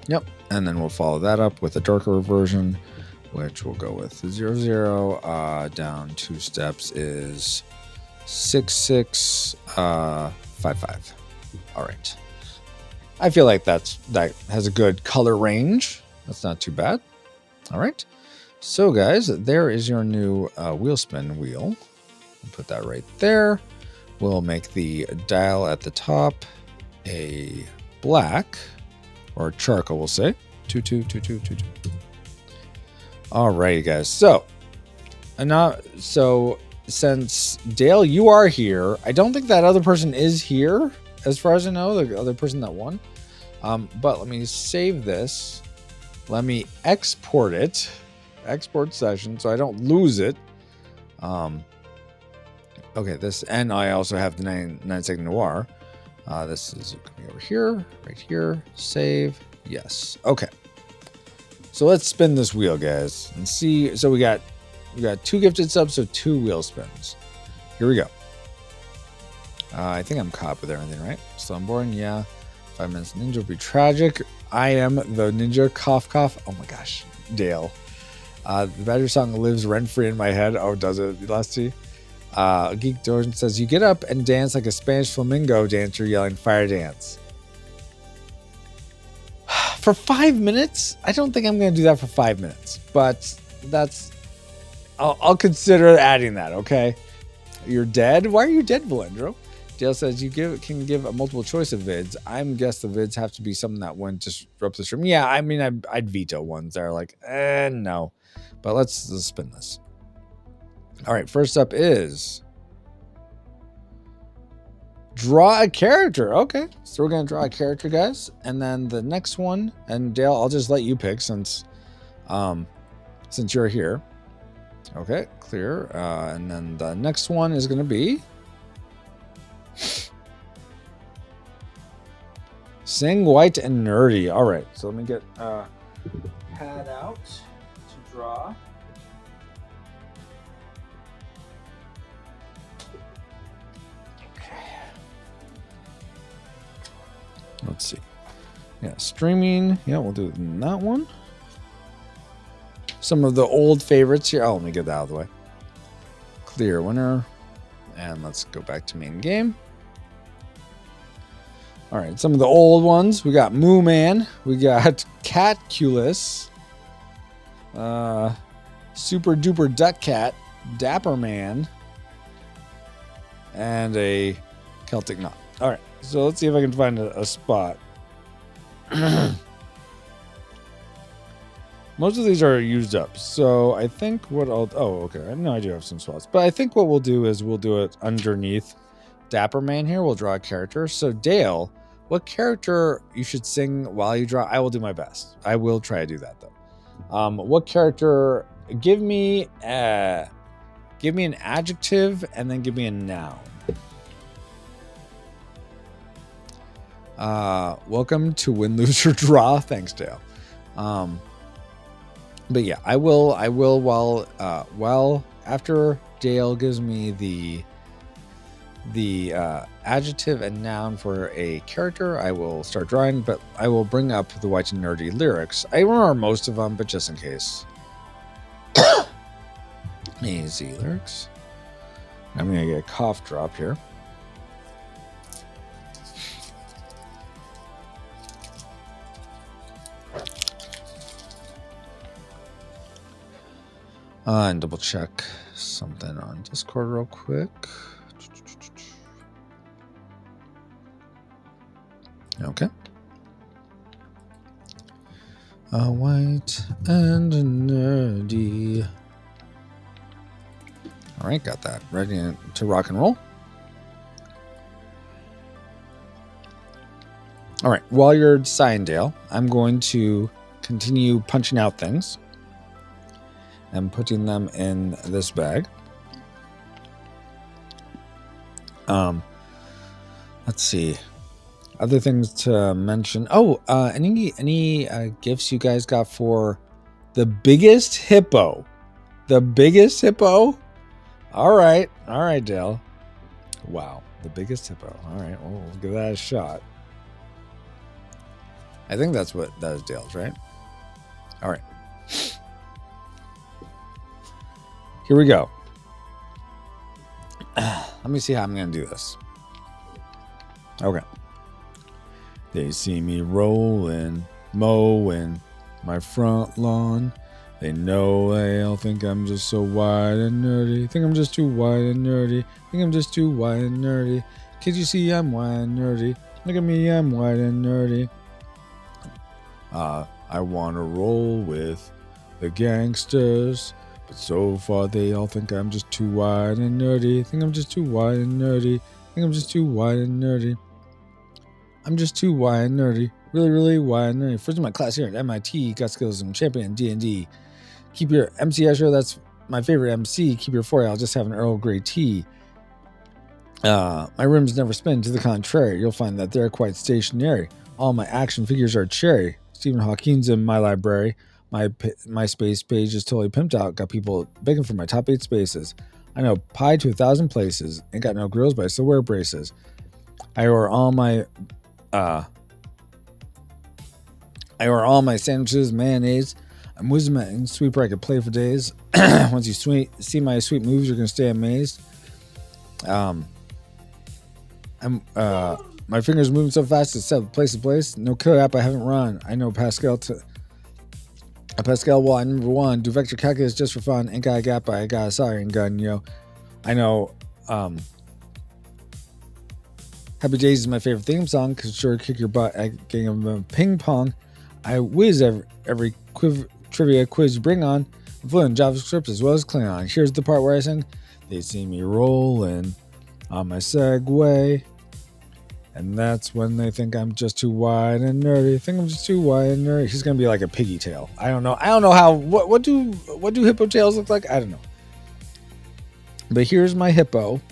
[SPEAKER 1] Yep, and then we'll follow that up with a darker version, which we'll go with 00. Down 2 steps is 6655. All right. I feel like that has a good color range. That's not too bad. All right. So, guys, there is your new wheel spin wheel. We'll put that right there. We'll make the dial at the top a black, or charcoal, we'll say. 222222. All right, guys. So, since Dale, you are here, I don't think that other person is here, as far as I know, the other person that won. But let me save this. Let me export it. Export session, so I don't lose it. Okay, this, and I also have the 9-second noir. This is coming over here, right here. Save. Yes. Okay. So let's spin this wheel, guys, and see. So we got 2 gifted subs, so 2 wheel spins. Here we go. I think I'm caught with everything, right? So I'm boring, yeah. 5 minutes ninja will be tragic. I am the ninja. Cough, cough. Oh my gosh, Dale. The Badger song lives rent-free in my head. Oh, does it, Lusty? Geek Dorn says, you get up and dance like a Spanish flamingo dancer yelling fire dance. For 5 minutes? I don't think I'm going to do that for 5 minutes. But I'll consider adding that, okay? You're dead? Why are you dead, Valendro? Dale says you can give a multiple choice of vids. I'm guess the vids have to be something that wouldn't disrupt the stream. Yeah, I mean, I'd veto ones that are like, no. But let's spin this. All right, first up is draw a character. Okay, so we're gonna draw a character, guys, and then the next one. And Dale, I'll just let you pick since you're here. Okay, clear. And then the next one is gonna be Sing White and Nerdy. All right, so let me get pad out to draw. Okay. Let's see. Yeah, streaming. Yeah, we'll do it in that one. Some of the old favorites here. Oh, let me get that out of the way. Clear winner. And let's go back to main game. All right, some of the old ones. We got Moo Man. We got Catculus. Super Duper Duck Cat. Dapper Man. And a Celtic Knot. All right, so let's see if I can find a spot. Most of these are used up, so I think what I'll... Oh, okay. No, I do have some spots. But I think what we'll do is we'll do it underneath Dapper Man here. We'll draw a character. So, Dale, what character you should sing while you draw? I will do my best. I will try to do that, though. What character... Give me an adjective and then give me a noun. Welcome to Win, Lose, or Draw. Thanks, Dale. But yeah, I will while after Dale gives me the adjective and noun for a character, I will start drawing, but I will bring up the White and Nerdy lyrics. I remember most of them, but just in case. Easy lyrics. I'm gonna get a cough drop here. And double check something on Discord real quick. Okay. White and Nerdy. All right, got that. Ready to rock and roll. All right, while you're deciding, Dale, I'm going to continue punching out things and putting them in this bag. Let's see. Other things to mention. Oh, any gifts you guys got for the biggest hippo? The biggest hippo? All right, Dale. Wow, the biggest hippo. All right, well, we'll give that a shot. I think that is Dale's, right? All right. Here we go. Let me see how I'm going to do this. Okay. They see me rolling, mowing my front lawn. They know they all think I'm just so wide and nerdy. Think I'm just too wide and nerdy. Think I'm just too wide and nerdy. Can't you see I'm wide and nerdy? Look at me, I'm wide and nerdy. I want to roll with the gangsters. But so far they all think I'm just too wide and nerdy. Think I'm just too wide and nerdy. Think I'm just too wide and nerdy. I'm just too wide and nerdy. Really, really wide and nerdy. First in my class here at MIT. Got skills. I'm champion D&D. Keep your MC Escher. That's my favorite MC. Keep your 4. I'll just have an Earl Grey tea. My rims never spin. To the contrary, you'll find that they're quite stationary. All my action figures are cherry. Stephen Hawking's in my library. My MySpace page is totally pimped out. Got people begging for my top 8 spaces. I know pie to 1,000 places. Ain't got no grills, but I still wear braces. I order all my sandwiches, mayonnaise. I'm Wizman Sweeper. I could play for days. Once you see my sweet moves, you're gonna stay amazed. My fingers moving so fast it's set place to place. No killer app I haven't run. I know Pascal well, I'm number one. Do vector calculus just for fun. Ain't got a gap, I got a siren gun, yo. I know Happy Days is my favorite theme song because sure kick your butt at game of ping pong. I whiz every trivia quiz you bring on. I'm fluent in JavaScript as well as Klingon. Here's the part where I sing. They see me rolling on my Segway. And that's when they think I'm just too wide and nerdy. Think I'm just too wide and nerdy. He's gonna be like a piggy tail. I don't know how. What do hippo tails look like? I don't know. But here's my hippo.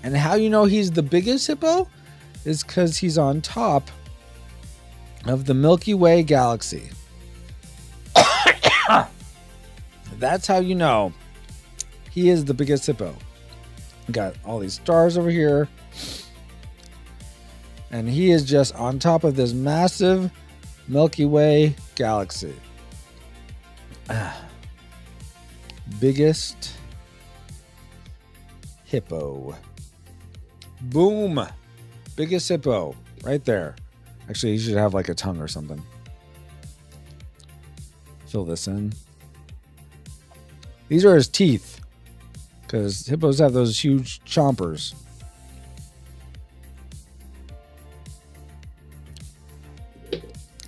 [SPEAKER 1] And how you know he's the biggest hippo is because he's on top of the Milky Way galaxy. That's how you know he is the biggest hippo. Got all these stars over here. And he is just on top of this massive Milky Way galaxy. Biggest hippo. Boom. Biggest hippo. Right there. Actually, he should have like a tongue or something. Fill this in. These are his teeth. Because hippos have those huge chompers.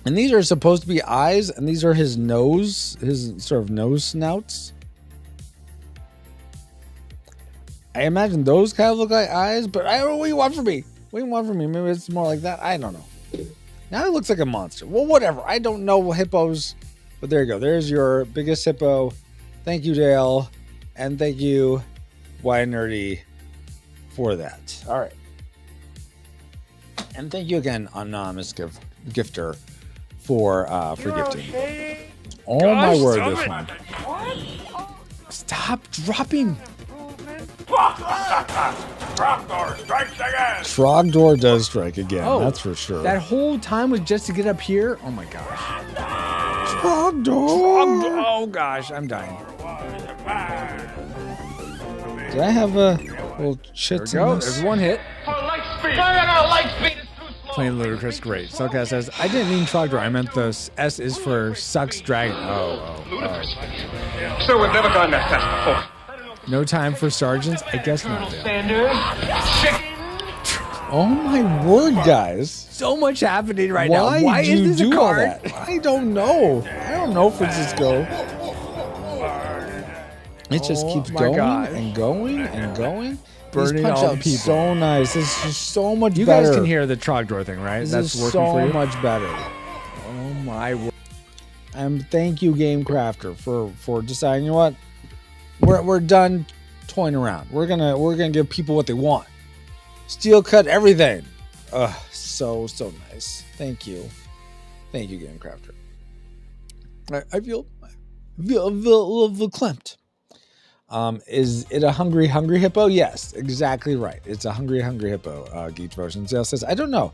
[SPEAKER 1] And these are supposed to be eyes, and these are his nose, his sort of nose snouts. I imagine those kind of look like eyes, but I don't know what you want from me. What do you want from me? Maybe it's more like that. I don't know. Now it looks like a monster. Well, whatever. I don't know hippos, but there you go. There's your biggest hippo. Thank you, Dale. And thank you, Why Nerdy, for that. All right. And thank you again, anonymous gifter, for gifting. Oh my word, this one. Stop dropping.
[SPEAKER 7] Trogdor strikes again.
[SPEAKER 1] Trogdor does strike again, that's for sure.
[SPEAKER 3] That whole time was just to get up here? Oh my gosh.
[SPEAKER 1] Trogdor.
[SPEAKER 3] Oh gosh, I'm dying.
[SPEAKER 1] Did I have a little chits
[SPEAKER 3] There we
[SPEAKER 1] in
[SPEAKER 3] go.
[SPEAKER 1] this?
[SPEAKER 3] There's one hit.
[SPEAKER 7] Light speed is too slow.
[SPEAKER 3] Plain ludicrous, great. Suckass says, I didn't mean Trogdor. I meant the S is for sucks dragon. Oh.
[SPEAKER 7] So we've never gone that fast before.
[SPEAKER 3] No time for sergeants? I guess not.
[SPEAKER 7] Sanders.
[SPEAKER 1] Oh my word, guys.
[SPEAKER 3] So much happening right now.
[SPEAKER 1] Why
[SPEAKER 3] Why
[SPEAKER 1] do
[SPEAKER 3] is
[SPEAKER 1] you
[SPEAKER 3] this
[SPEAKER 1] do
[SPEAKER 3] a
[SPEAKER 1] all
[SPEAKER 3] card?
[SPEAKER 1] that? I don't know. I don't know, Francisco. It just keeps
[SPEAKER 3] my
[SPEAKER 1] going
[SPEAKER 3] God.
[SPEAKER 1] and going and going.
[SPEAKER 3] Burning
[SPEAKER 1] These punch
[SPEAKER 3] all the
[SPEAKER 1] outs
[SPEAKER 3] people.
[SPEAKER 1] so nice. This is so much
[SPEAKER 3] You
[SPEAKER 1] better.
[SPEAKER 3] guys can hear the Trogdor thing, right?
[SPEAKER 1] This
[SPEAKER 3] That's
[SPEAKER 1] is
[SPEAKER 3] working
[SPEAKER 1] so
[SPEAKER 3] for you?
[SPEAKER 1] much better.
[SPEAKER 3] Oh my word.
[SPEAKER 1] Thank you, Game Crafter, for deciding. You know what? We're done toying around. We're gonna give people what they want. Steel cut everything. So nice. Thank you, Game Crafter. I feel clamped. Is it a hungry hippo? Yes, exactly right. It's a hungry hippo. Geek Devotion Sale says, I don't know.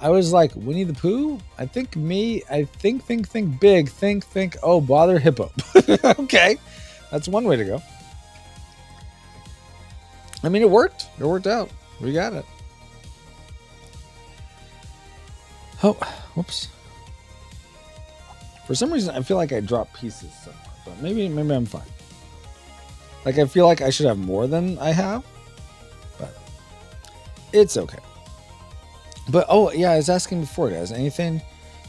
[SPEAKER 1] I was like Winnie the Pooh. I think big. Think. Oh, bother hippo. Okay, that's one way to go. I mean, it worked. It worked out. We got it. Oh, whoops. For some reason, I feel like I dropped pieces somewhere, but maybe I'm fine. Like, I feel like I should have more than I have, but it's okay. But, oh, yeah, I was asking before, guys, anything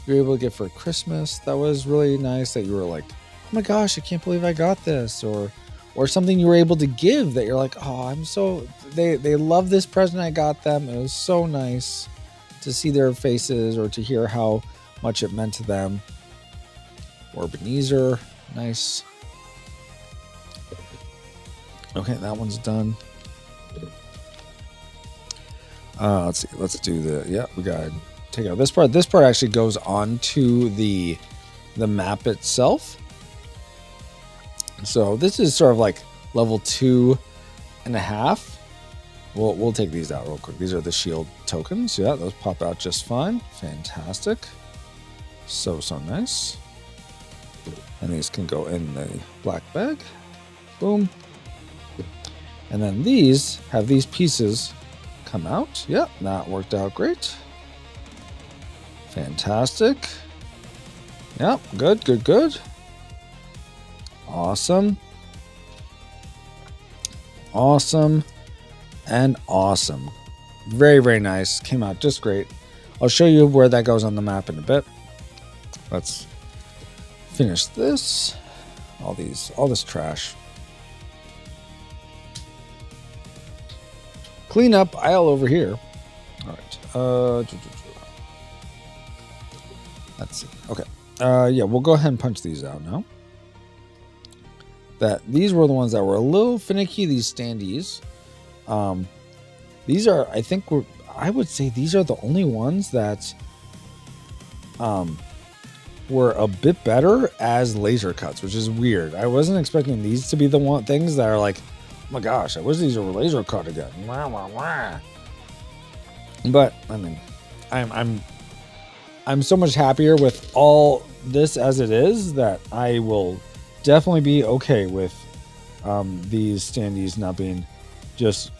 [SPEAKER 1] you were able to get for Christmas that was really nice that you were like, oh my gosh, I can't believe I got this, or something you were able to give that you're like, oh, they love this present I got them. It was so nice to see their faces or to hear how much it meant to them. Or Ebenezer, nice. Okay, that one's done. Let's see. Let's do we gotta take out this part. This part actually goes on to the map itself. So this is sort of like level 2.5. We'll take these out real quick. These are the shield tokens. Yeah, those pop out just fine. Fantastic. So nice. And these can go in the black bag. Boom. And then these have these pieces come out. Yep, that worked out great. Fantastic. Yep, good, good, good. Awesome. Awesome. And awesome. Very, very nice. Came out just great. I'll show you where that goes on the map in a bit. Let's finish this. All this trash. Clean up aisle over here. All right. Let's see. Okay. Yeah, we'll go ahead and punch these out now. These were the ones that were a little finicky, these standees. These are, I would say these are the only ones that were a bit better as laser cuts, which is weird. I wasn't expecting these to be the things that are like, oh my gosh, I wish these were laser cut again. Wah, wah, wah. But I mean, I'm so much happier with all this as it is that I will definitely be okay with these standees not being just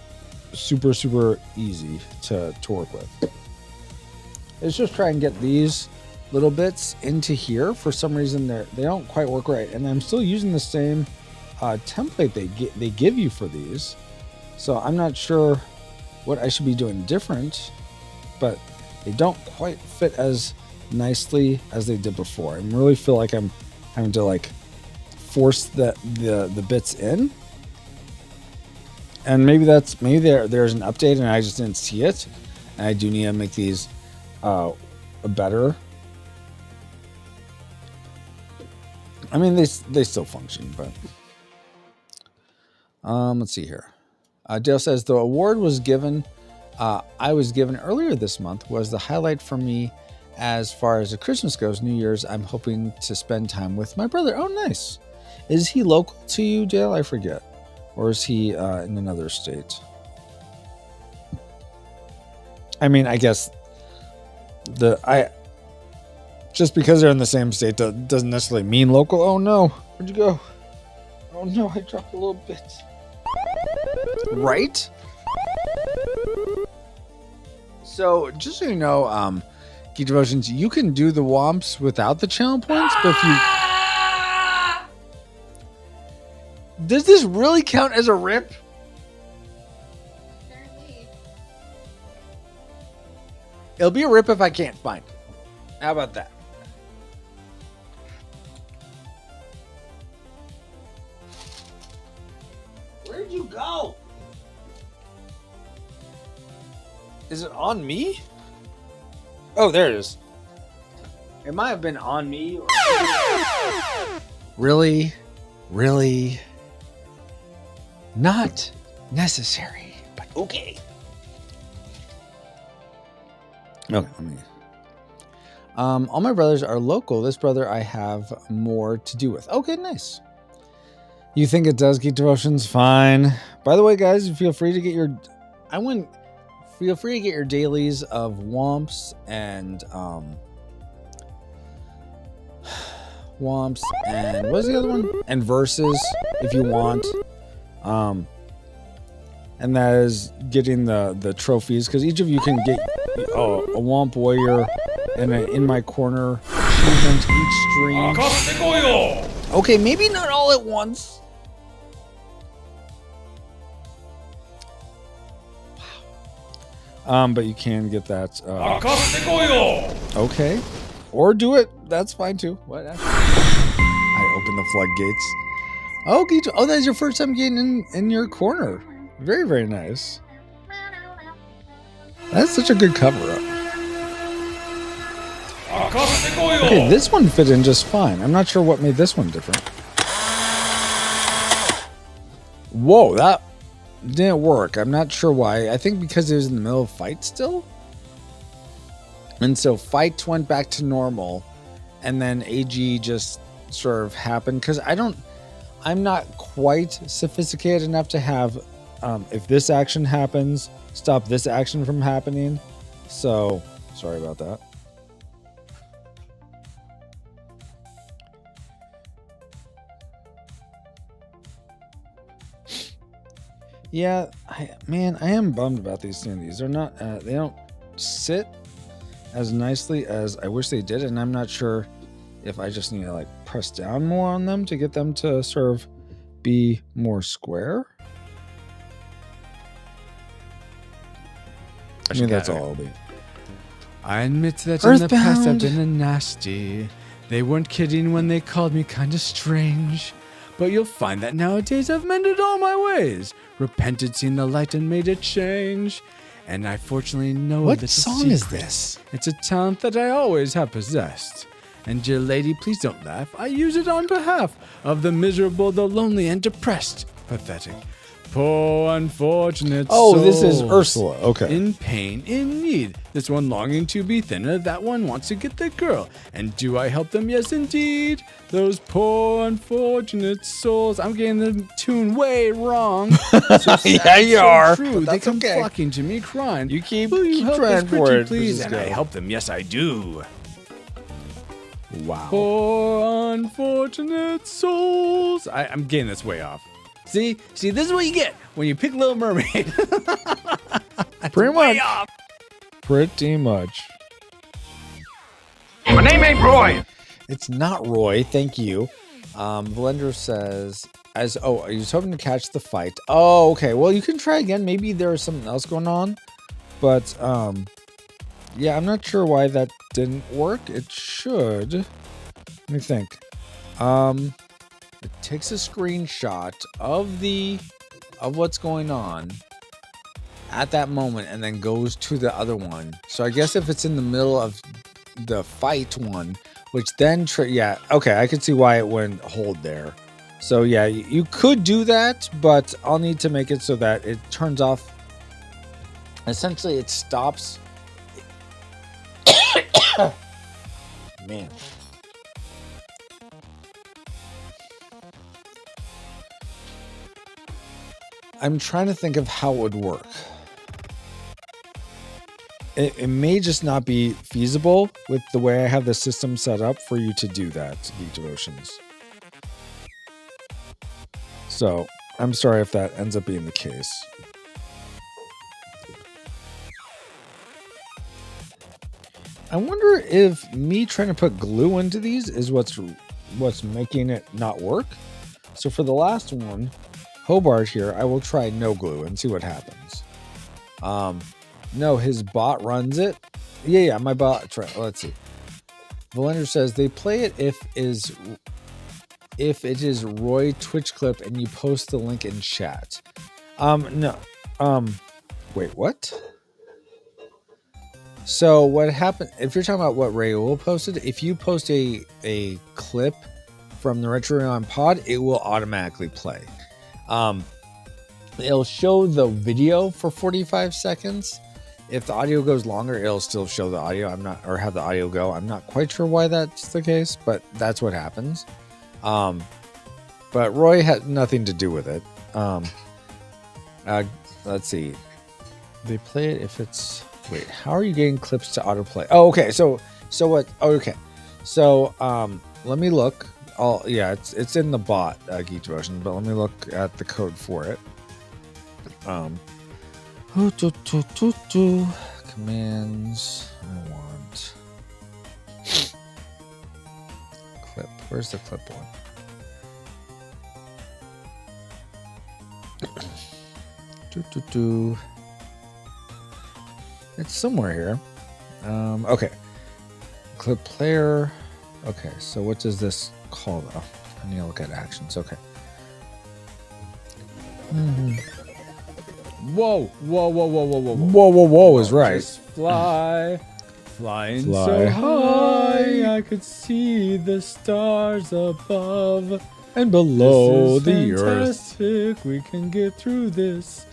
[SPEAKER 1] super, super easy to work with. Let's just try and get these little bits into here. For some reason, they don't quite work right, and I'm still using the same template they give you for these. So I'm not sure what I should be doing different, but they don't quite fit as nicely as they did before. I really feel like I'm having to like force the bits in. And maybe there's an update and I just didn't see it. And I do need to make these better. I mean, they still function, but let's see here. Dale says the award was given. I was given earlier this month was the highlight for me as far as the Christmas goes. New Year's, I'm hoping to spend time with my brother. Oh, nice. Is he local to you, Dale? I forget. Or is he in another state? I mean, I guess just because they're in the same state doesn't necessarily mean local. Oh no, where'd you go? Oh no, I dropped a little bit. Right? So just so you know, Geek Devotions, you can do the womps without the channel points, but if you... Does this really count as a rip?
[SPEAKER 2] Apparently.
[SPEAKER 1] It'll be a rip if I can't find it. How about that? Where'd you go? Is it on me? Oh, there it is. It might have been on me. Really? Really? Not necessary, but okay. Okay, let me... all my brothers are local. This brother I have more to do with. Okay, nice. You think it does, Geek Devotions? Fine. By the way, guys, feel free to get your... Feel free to get your dailies of Womps and... Womps and... What was the other one? And Versus, if you want. And that is getting the trophies, because each of you can get a Womp Warrior and an In My Corner achievement each stream. Okay, maybe not all at once. Wow. But you can get that. Okay. Or do it. That's fine too. What? I open the floodgates. Oh, that's your first time getting in your corner. Very, very nice. That's such a good cover-up. Okay, this one fit in just fine. I'm not sure what made this one different. Whoa, that didn't work. I'm not sure why. I think because it was in the middle of fight still. And so fights went back to normal. And then AG just sort of happened. Because I'm not quite sophisticated enough to have... if this action happens, stop this action from happening. So, sorry about that. Yeah, I am bummed about these standees. They're not, they don't sit as nicely as I wish they did, and I'm not sure if I just need to like press down more on them to get them to sort of be more square. I mean, that's all it'll be. I admit that in the past I've been a nasty. They weren't kidding when they called me kind of strange. But you'll find that nowadays I've mended all my ways, repented, seen the light, and made a change. And I fortunately know
[SPEAKER 3] What
[SPEAKER 1] that's a
[SPEAKER 3] song is
[SPEAKER 1] secret.
[SPEAKER 3] this?
[SPEAKER 1] It's a talent that I always have possessed. And dear lady, please don't laugh. I use it on behalf of the miserable, the lonely, and depressed. Pathetic. Poor unfortunate
[SPEAKER 3] Oh, this is
[SPEAKER 1] souls.
[SPEAKER 3] Ursula. Okay.
[SPEAKER 1] In pain, in need. This one longing to be thinner, that one wants to get the girl. And do I help them? Yes, indeed. Those poor unfortunate souls. I'm getting the tune way wrong. So sad,
[SPEAKER 3] Yeah, you
[SPEAKER 1] so
[SPEAKER 3] are,
[SPEAKER 1] True.
[SPEAKER 3] but
[SPEAKER 1] They
[SPEAKER 3] that's
[SPEAKER 1] come
[SPEAKER 3] okay.
[SPEAKER 1] flocking to me crying.
[SPEAKER 3] You keep
[SPEAKER 1] Will you help
[SPEAKER 3] trying
[SPEAKER 1] us,
[SPEAKER 3] for
[SPEAKER 1] pretty
[SPEAKER 3] it,
[SPEAKER 1] please?
[SPEAKER 3] Mrs.
[SPEAKER 1] And I
[SPEAKER 3] Go.
[SPEAKER 1] help them. Yes, I do.
[SPEAKER 3] Wow.
[SPEAKER 1] Poor unfortunate souls. I'm getting this way off. See, this is what you get when you pick Little Mermaid.
[SPEAKER 3] Pretty much. Pretty much.
[SPEAKER 7] My name ain't Roy.
[SPEAKER 1] It's not Roy, thank you. Blender says, are you hoping to catch the fight? Oh, okay. Well, you can try again. Maybe there's something else going on. But, yeah, I'm not sure why that didn't work. It should. Let me think. It takes a screenshot of what's going on at that moment and then goes to the other one. So I guess if it's in the middle of the fight one, which then yeah, okay, I could see why it went hold there. So yeah, you could do that, but I'll need to make it so that it turns off. Essentially, it stops. Man. I'm trying to think of how it would work. It may just not be feasible with the way I have the system set up for you to do that, Geek Devotions. So, I'm sorry if that ends up being the case. I wonder if me trying to put glue into these is what's making it not work. So for the last one, Hobart here, I will try no glue and see what happens. No, his bot runs it. Yeah, my bot. Let's see. Valender says they play it if it is Roy Twitch clip and you post the link in chat. No. Wait, what? So what happened? If you're talking about what Raul posted, if you post a clip from the Retro Rewind pod, it will automatically play. It'll show the video for 45 seconds. If the audio goes longer, it'll still show the audio. Have the audio go. I'm not quite sure why that's the case, but that's what happens. But Roy had nothing to do with it. Let's see. They play it if it's. Wait, how are you getting clips to autoplay? Oh, okay. So what? Oh, okay. So let me look. It's in the bot Geek Devotion, but let me look at the code for it. Commands. I want clip. Where's the clip one? It's somewhere here. Okay. Clip player. Okay, so what does this call though? I need to look at actions. Okay. Whoa is right.
[SPEAKER 3] Just flying
[SPEAKER 1] Fly
[SPEAKER 3] so
[SPEAKER 1] high.
[SPEAKER 3] high, I could see the stars above.
[SPEAKER 1] And below
[SPEAKER 3] This
[SPEAKER 1] the
[SPEAKER 3] is
[SPEAKER 1] earth.
[SPEAKER 3] fantastic. We can get through this.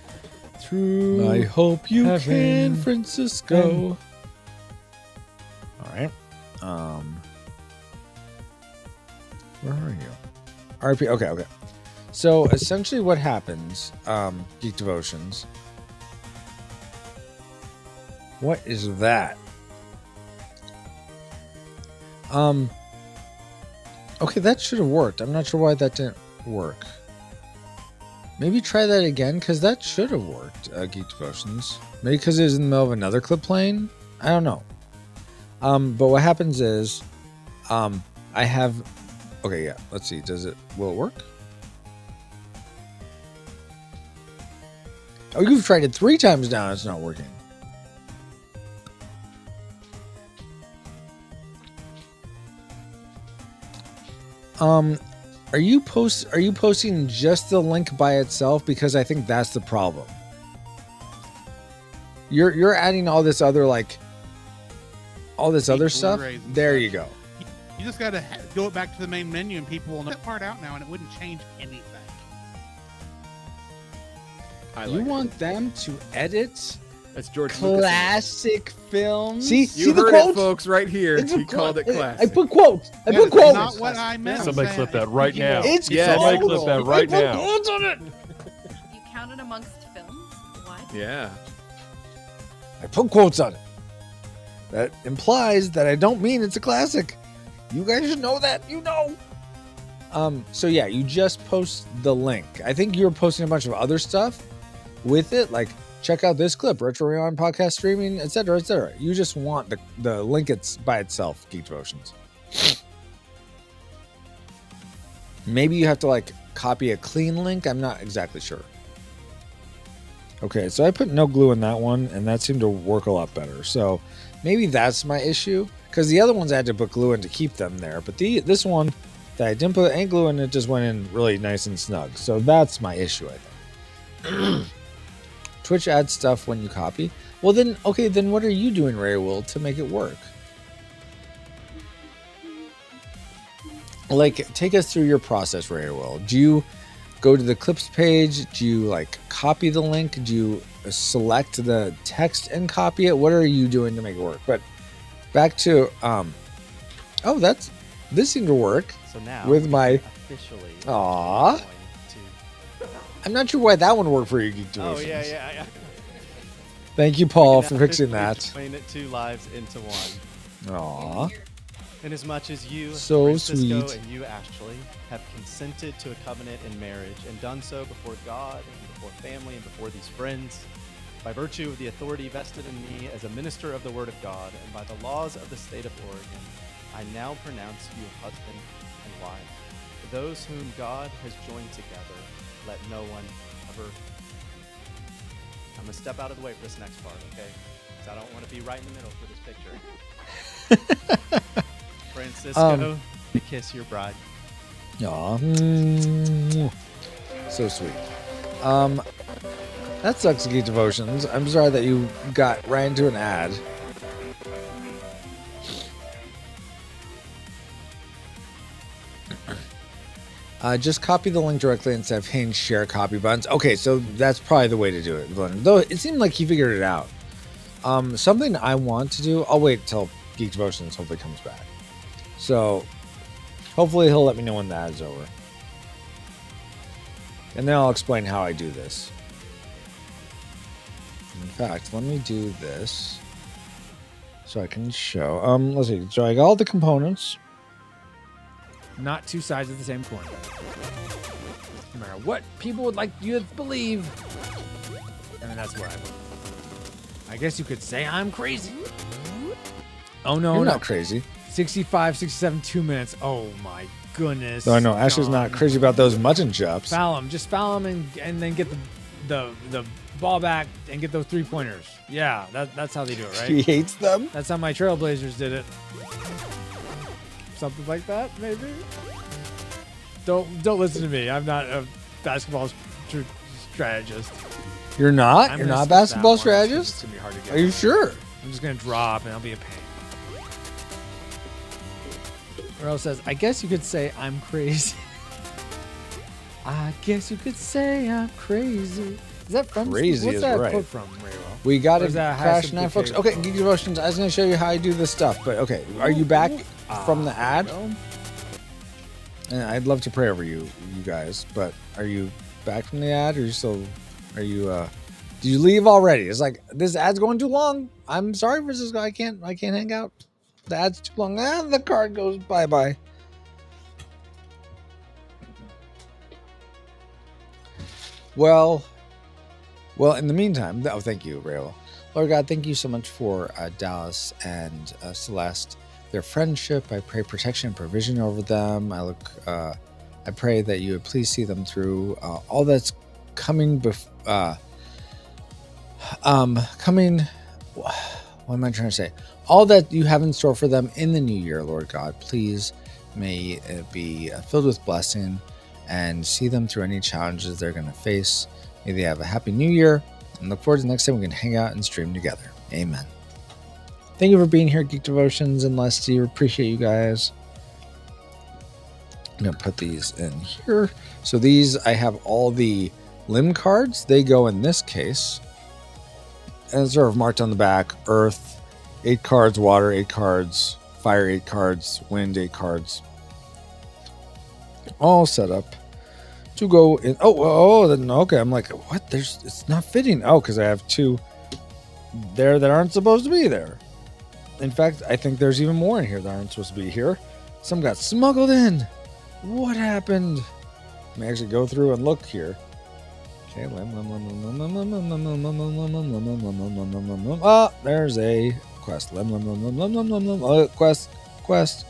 [SPEAKER 3] Through.
[SPEAKER 1] I hope you
[SPEAKER 3] heaven.
[SPEAKER 1] can, Francisco. All right. Where are you? RP. Okay. So essentially, what happens? Geek Devotions. What is that? Okay, that should have worked. I'm not sure why that didn't work. Maybe try that again, because that should have worked, Geek Devotions. Maybe because it was in the middle of another clip playing? I don't know. But what happens is, I have... Okay, yeah, let's see. Will it work? Oh, you've tried it 3 times now and it's not working. Are you posting just the link by itself? Because I think that's the problem. You're adding all this other other stuff. There you go.
[SPEAKER 8] You just got to go back to the main menu and people will know that part out now and it wouldn't change anything.
[SPEAKER 1] You want them to edit
[SPEAKER 9] That's George
[SPEAKER 1] classic films?
[SPEAKER 9] You
[SPEAKER 1] See the
[SPEAKER 9] heard
[SPEAKER 1] quote?
[SPEAKER 9] it, folks, right here. He called it classic.
[SPEAKER 1] I put quotes. I put
[SPEAKER 8] That's
[SPEAKER 1] quotes.
[SPEAKER 8] not what I meant.
[SPEAKER 3] Somebody clip that right now.
[SPEAKER 1] It's
[SPEAKER 3] Somebody
[SPEAKER 1] quotes.
[SPEAKER 3] clip that right
[SPEAKER 1] I put
[SPEAKER 3] now.
[SPEAKER 1] quotes on it.
[SPEAKER 2] You count it amongst films? What?
[SPEAKER 9] Yeah.
[SPEAKER 1] I put quotes on it. That implies that I don't mean it's a classic. You guys should know that. You know. So yeah, you just post the link. I think you're posting a bunch of other stuff with it, like check out this clip, Retro Rewind podcast streaming, etc., etc. You just want the link by itself, Geek Devotions. Maybe you have to copy a clean link. I'm not exactly sure. Okay, so I put no glue in that one, and that seemed to work a lot better. So maybe that's my issue, because the other ones I had to put glue in to keep them there, but this one that I didn't put any glue in, it just went in really nice and snug. So that's my issue, I think. Twitch adds stuff when you copy. Well then, okay, then what are you doing, Ray Will, to make it work? Take us through your process, Ray Will. Do you go to the clips page? Do you copy the link? Do you select the text and copy it? What are you doing to make it work? But back to this seemed to work.
[SPEAKER 10] So now
[SPEAKER 1] with my
[SPEAKER 10] officially.
[SPEAKER 1] Aww. I'm not sure why that one worked for you, Geek
[SPEAKER 10] Oh
[SPEAKER 1] Devotions.
[SPEAKER 10] yeah.
[SPEAKER 1] Thank you, Paul, for fixing that.
[SPEAKER 10] Explain it 2 lives into one.
[SPEAKER 1] Aww.
[SPEAKER 10] Inasmuch as you,
[SPEAKER 1] So
[SPEAKER 10] Francisco,
[SPEAKER 1] sweet.
[SPEAKER 10] and you, Ashley, have consented to a covenant in marriage and done so before God and before family and before these friends, by virtue of the authority vested in me as a minister of the Word of God and by the laws of the state of Oregon, I now pronounce you husband and wife. For those whom God has joined together, let no one ever. I'm going to step out of the way for this next part, okay? Because I don't want to be right in the middle for this picture. Francisco, kiss your bride.
[SPEAKER 1] Aw. So sweet. That sucks, Geek Devotions. I'm sorry that you got right into an ad. Just copy the link directly instead of hitting share copy buttons. Okay, so that's probably the way to do it. Though it seemed like he figured it out. Something I want to do, I'll wait till Geek Devotions hopefully comes back. So hopefully he'll let me know when the ad's over. And then I'll explain how I do this. In fact, let me do this so I can show. Let's see. So I got all the components.
[SPEAKER 11] Not 2 sides of the same coin. No matter what people would like you to believe. I mean, that's where I guess you could say I'm crazy. Oh, no.
[SPEAKER 1] You're not crazy.
[SPEAKER 11] 65, 67, 2 minutes. Oh, my goodness.
[SPEAKER 1] So I know Ashley's not crazy about those mutton chops.
[SPEAKER 11] Foul him. Just foul him and then get the ball back and get those 3-pointers. Yeah, that's how they do it, right?
[SPEAKER 1] He hates them?
[SPEAKER 11] That's how my Trailblazers did it. Something like that, maybe. Don't listen to me. I'm not a basketball strategist.
[SPEAKER 1] You're not?
[SPEAKER 11] I'm
[SPEAKER 1] You're
[SPEAKER 11] gonna
[SPEAKER 1] not a
[SPEAKER 11] skip that
[SPEAKER 1] basketball
[SPEAKER 11] one.
[SPEAKER 1] strategist?
[SPEAKER 11] It's gonna be hard to get.
[SPEAKER 1] Are you sure?
[SPEAKER 11] I'm just gonna drop and I'll be a pain. Earl says, I guess you could say I'm crazy. I guess you could say I'm crazy. Is that from?
[SPEAKER 1] Crazy
[SPEAKER 11] What's
[SPEAKER 1] is
[SPEAKER 11] that
[SPEAKER 1] right.
[SPEAKER 11] quote from, Raywell?
[SPEAKER 1] We got
[SPEAKER 11] Or
[SPEAKER 1] it.
[SPEAKER 11] is that
[SPEAKER 1] Crash
[SPEAKER 11] Hyacinth
[SPEAKER 1] 9 folks.
[SPEAKER 11] Bouquet?
[SPEAKER 1] Okay, Geek Devotions. I was going to show you how I do this stuff, but okay. Are you back from the ad? And I'd love to pray over you guys, but are you back from the ad? Or are you still? Are you? Did you leave already? It's like this ad's going too long. I'm sorry, Francisco. I can't hang out. The ad's too long. The card goes bye bye. Well, in the meantime, thank you, Rayo. Lord God, thank you so much for Dallas and Celeste, their friendship. I pray protection and provision over them. I pray that you would please see them through all that's coming. Coming. What am I trying to say? All that you have in store for them in the new year, Lord God. Please may it be filled with blessing and see them through any challenges they're going to face. May they have a happy new year and look forward to the next time we can hang out and stream together. Amen. Thank you for being here, Geek Devotions and Leslie. Appreciate you guys. I'm going to put these in here. So these, I have all the limb cards. They go in this case. And sort of marked on the back, Earth, 8 cards, Water, 8 cards, Fire, 8 cards, Wind, 8 cards. All set up to go in. Then okay. I'm like, what? It's not fitting. Oh, because I have 2 there that aren't supposed to be there. In fact, I think there's even more in here that aren't supposed to be here. Some got smuggled in. What happened? Let me actually go through and look here. Okay, there's a quest. Quest.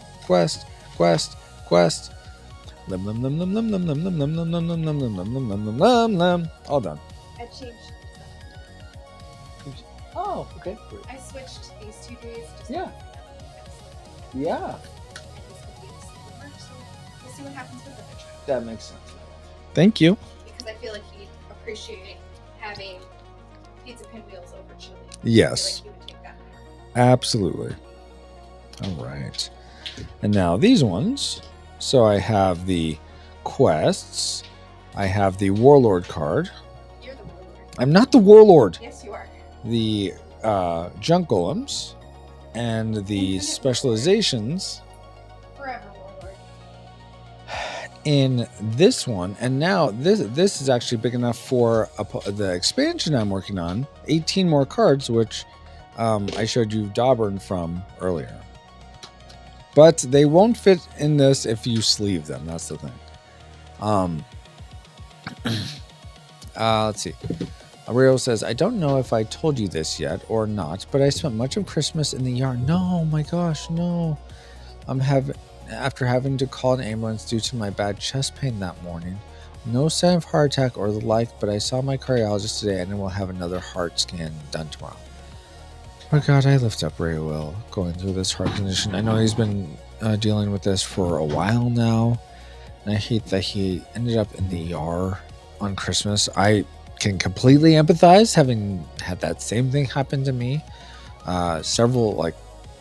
[SPEAKER 1] All done.
[SPEAKER 2] I changed.
[SPEAKER 1] Oh, okay.
[SPEAKER 2] I switched these 2 days.
[SPEAKER 1] Yeah.
[SPEAKER 2] We'll see what happens with the picture.
[SPEAKER 1] That makes sense. Thank you.
[SPEAKER 2] Because I feel like he'd appreciate having pizza pinwheels over chili.
[SPEAKER 1] Yes.
[SPEAKER 2] I feel like he would take that.
[SPEAKER 1] Absolutely. All right. And now these ones. So I have the quests. I have the Warlord card.
[SPEAKER 2] You're the warlord.
[SPEAKER 1] I'm not the Warlord.
[SPEAKER 2] Yes, you are.
[SPEAKER 1] The junk golems and the specializations
[SPEAKER 2] Forever warlord.
[SPEAKER 1] in this one. And now this is actually big enough for the expansion I'm working on. 18 more cards, which I showed you Dauburn from earlier. But they won't fit in this if you sleeve them. That's the thing. Let's see. Aureo says, I don't know if I told you this yet or not, but I spent much of Christmas in the yard. No, my gosh, no. After having to call an ambulance due to my bad chest pain that morning. No sign of heart attack or the like, but I saw my cardiologist today and we'll have another heart scan done tomorrow. Oh God, I lift up Ray Will going through this heart condition. I know he's been dealing with this for a while now, and I hate that he ended up in the ER on Christmas. I can completely empathize, having had that same thing happen to me several, like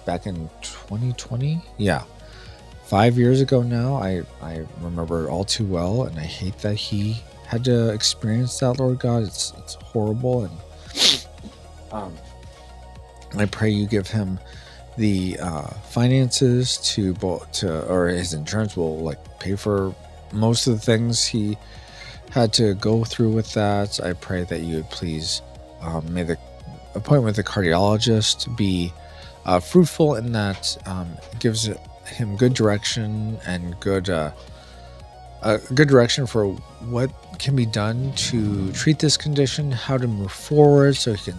[SPEAKER 1] back in 2020. Yeah, 5 years ago now. I remember it all too well, and I hate that he had to experience that. Lord God, it's horrible, and I pray you give him the finances or his insurance will like pay for most of the things he had to go through with that. I pray that you would please may the appointment with the cardiologist be fruitful in that it gives him good direction and good direction for what can be done to treat this condition, how to move forward so he can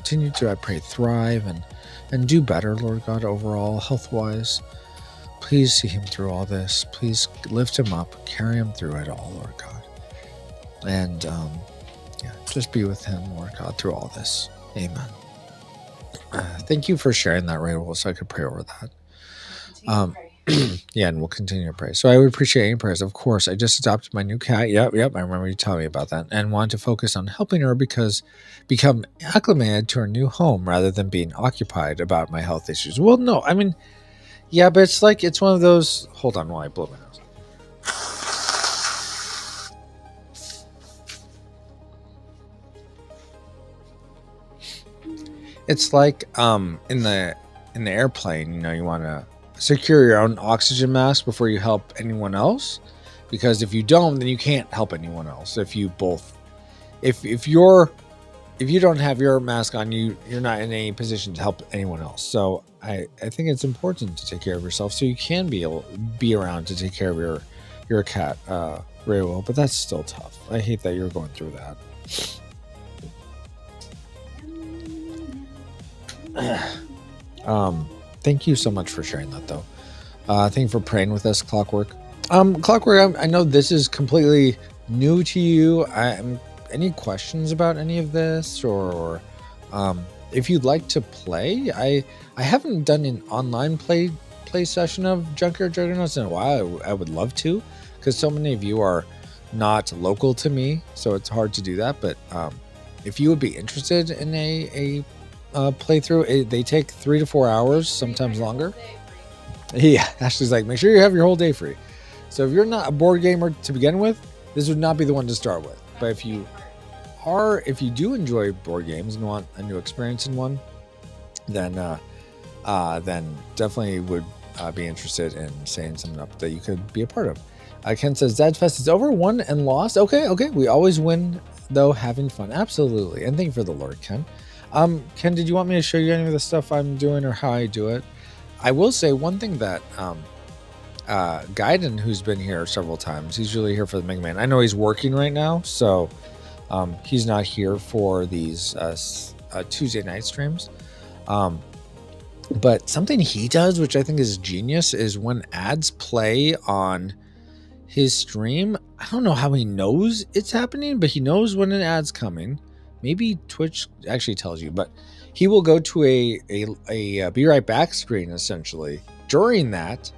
[SPEAKER 1] continue to, I pray, thrive and do better, Lord God, overall, health-wise. Please see him through all this. Please lift him up, carry him through it all, Lord God. And just be with him, Lord God, through all this. Amen. Thank you for sharing that, Rachel, so I could pray over that. Yeah, and we'll continue to pray. So I would appreciate any prayers. Of course, I just adopted my new cat. Yep. I remember you telling me about that. And wanted to focus on helping her become acclimated to her new home rather than being occupied about my health issues. Well, no, I mean, yeah, but it's one of those. Hold on while I blow my nose. It's like in the airplane, you want to secure your own oxygen mask before you help anyone else, because if you don't, then you can't help anyone else. If you don't have your mask on, you're not in any position to help anyone else. So I think it's important to take care of yourself so you can be around to take care of your your cat, Raywell, but that's still tough. I hate that you're going through that. Thank you so much for sharing that, though. Thank you for praying with us, Clockwork. Clockwork, I know this is completely new to you. Any questions about any of this, or if you'd like to play? I haven't done an online play session of Junkyard Juggernauts in a while. I would love to, because so many of you are not local to me, so it's hard to do that. But if you would be interested in a playthrough, they take 3 to 4 hours, sometimes longer. Yeah, Ashley's like, make sure you have your whole day free. So if you're not a board gamer to begin with, this would not be the one to start with. But if you do enjoy board games and want a new experience in one, then definitely would be interested in setting something up that you could be a part of. Ken says, Dad Fest is over, won and lost. Okay. We always win, though, having fun. Absolutely. And thank you for the Lord, Ken. Ken, did you want me to show you any of the stuff I'm doing or how I do it? I will say one thing that Gaiden, who's been here several times, he's really here for the Mega Man. I know he's working right now, so he's not here for these Tuesday night streams. But something he does, which I think is genius, is when ads play on his stream, I don't know how he knows it's happening, but he knows when an ad's coming. Maybe Twitch actually tells you, but he will go to a be right back screen essentially during that,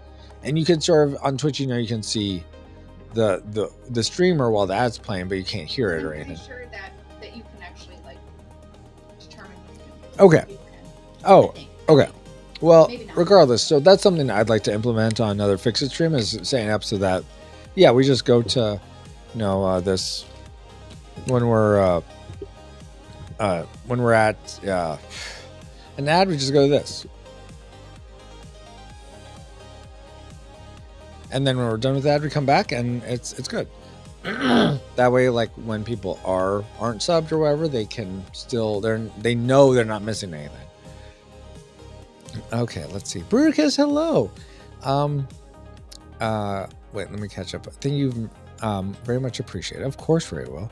[SPEAKER 1] and you can sort of on Twitch, you can see the streamer while the ad's playing, but you can't hear it or anything.
[SPEAKER 2] I'm pretty sure that you can actually determine.
[SPEAKER 1] Okay.
[SPEAKER 2] Oh.
[SPEAKER 1] Okay. Well, regardless, so that's something I'd like to implement on another Fix-It stream, is setting up so that, yeah, we just go to, this when we're at an ad, we just go to this, and then when we're done with that, we come back and it's good. That way, like when people aren't subbed or whatever, they can still they know they're not missing anything. Okay, let's see. Brewkiss, hello. Wait, let me catch up. Thank you very much appreciate it. Of course, very well.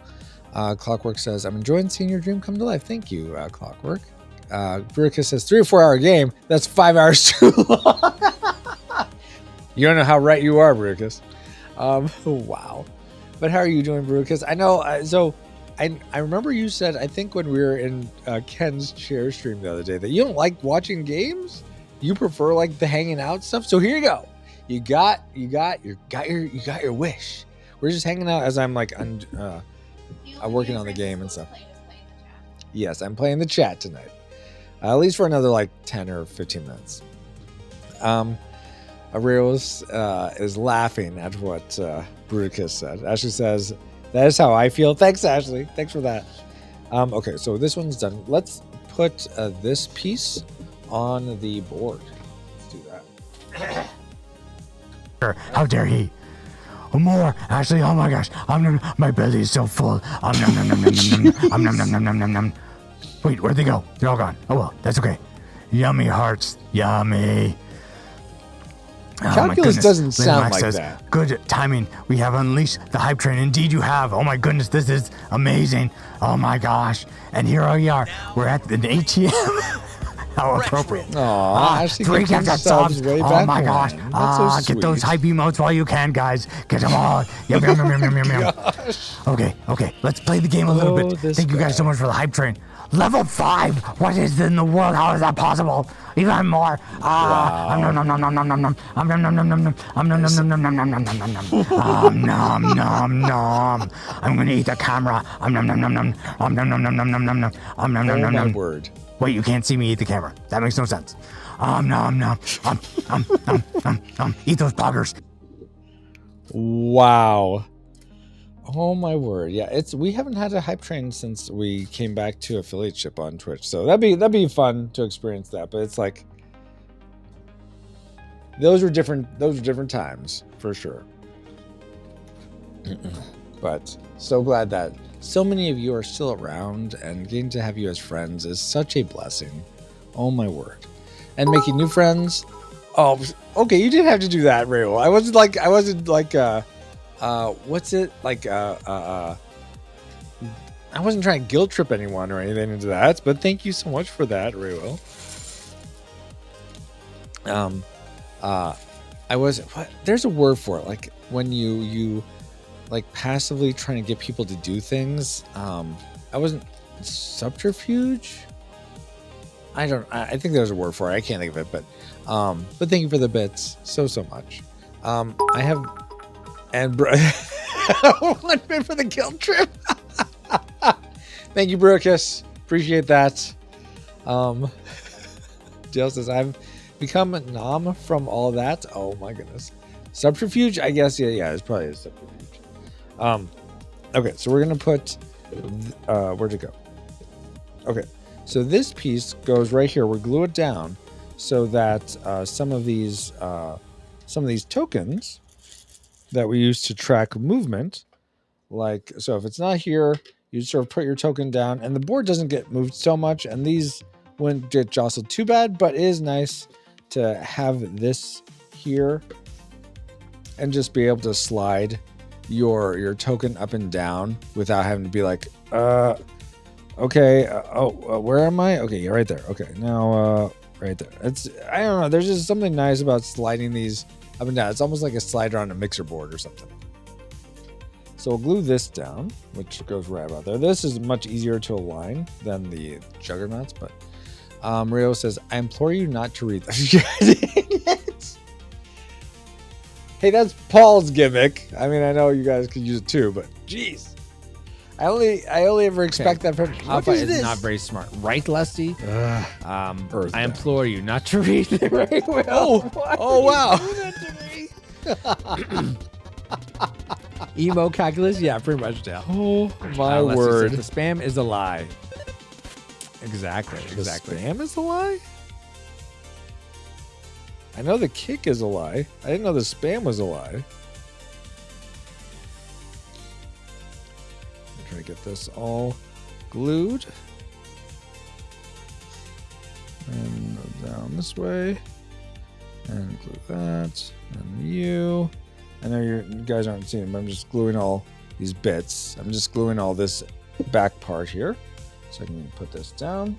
[SPEAKER 1] Clockwork says, I'm enjoying seeing your dream come to life. Thank you, Clockwork. Brewkiss says, 3 or 4 hour game. That's 5 hours too long. You don't know how right you are, Brewkiss. Wow. But how are you doing, Brewkiss? I know, I remember you said, I think when we were in Ken's chair stream the other day, that you don't like watching games. You prefer like the hanging out stuff. So here you go. You got your wish. We're just hanging out as I'm like working on the game and stuff. Yes, I'm playing the chat tonight. At least for another like 10 or 15 minutes. Arios is laughing at what Bruticus said. Ashley says, that is how I feel. Thanks, Ashley. Thanks for that. Okay, so this one's done. Let's put this piece on the board. Let's do that.
[SPEAKER 6] How dare he? More, Ashley. Oh my gosh, my belly is so full. Wait, where'd they go? They're all gone. Oh well, that's okay. Yummy hearts, yummy.
[SPEAKER 1] Calculus doesn't sound like that.
[SPEAKER 6] Good timing. We have unleashed the hype train. Indeed, you have. Oh my goodness, this is amazing. Oh my gosh. And here we are. We're at an ATM. How appropriate.
[SPEAKER 1] Aww,
[SPEAKER 6] 3 times subs. Oh my gosh.
[SPEAKER 1] So
[SPEAKER 6] get those hype emotes while you can, guys. Get them all. Yum, yum, yum, yum, yum, yum. Okay. Let's play the game a little bit. Thank you guys so much for the hype train. Level 5. What is in the world? How is that possible? Even more. Nom nom nom nom nom nom nom nom. I'm gonna eat the camera. Nom nom nom nom nom nom nom nom nom nom nom nom nom nom nom.
[SPEAKER 1] Word.
[SPEAKER 6] Wait, you can't see me eat the camera. That makes no sense. Nom nom. Eat those poggers.
[SPEAKER 1] Wow. Oh my word. Yeah, we haven't had a hype train since we came back to affiliateship on Twitch. So that'd be fun to experience that, but it's like those were different times for sure. But so glad that so many of you are still around, and getting to have you as friends is such a blessing. Oh my word. And making new friends. Oh, okay, you didn't have to do that, Rayo. I wasn't like what's it like? I wasn't trying to guilt trip anyone or anything into that, but thank you so much for that, Raywill. I was what? There's a word for it, like when you like passively trying to get people to do things. I wasn't subterfuge. I think there's a word for it. I can't think of it, but thank you for the bits so much. I have and one bit for the guilt trip. Thank you, Brucus. Appreciate that. Jill says I've become numb from all that. Oh my goodness. Subterfuge, I guess. Yeah, it's probably a subterfuge. Okay, so we're gonna put where'd it go? Okay, so this piece goes right here. We'll glue it down so that some of these tokens that we use to track movement, like so, if it's not here, you sort of put your token down, and the board doesn't get moved so much, and these wouldn't get jostled too bad. But it is nice to have this here and just be able to slide your token up and down without having to be like, okay, where am I? Okay, yeah, right there. Okay, now right there. It's, I don't know, there's just something nice about sliding these up and down. It's almost like a slider on a mixer board or something. So we'll glue this down, which goes right about there. This is much easier to align than the Juggernauts, but Rio says, I implore you not to read this. Hey, that's Paul's gimmick. I mean, I know you guys could use it too, but jeez. I only ever expect that from
[SPEAKER 11] Alpha is not very smart. Right, Lusty? I implore you not to read it right well.
[SPEAKER 1] Oh wow.
[SPEAKER 11] Emo calculus? Yeah, pretty much, Dale.
[SPEAKER 1] Oh my word.
[SPEAKER 11] The spam is a lie. Exactly.
[SPEAKER 1] The spam is a lie? I know the kick is a lie. I didn't know the spam was a lie. I'm trying to get this all glued. And go down this way. And glue that. And you. I know you guys aren't seeing it, but I'm just gluing all these bits. I'm just gluing all this back part here. So I can put this down.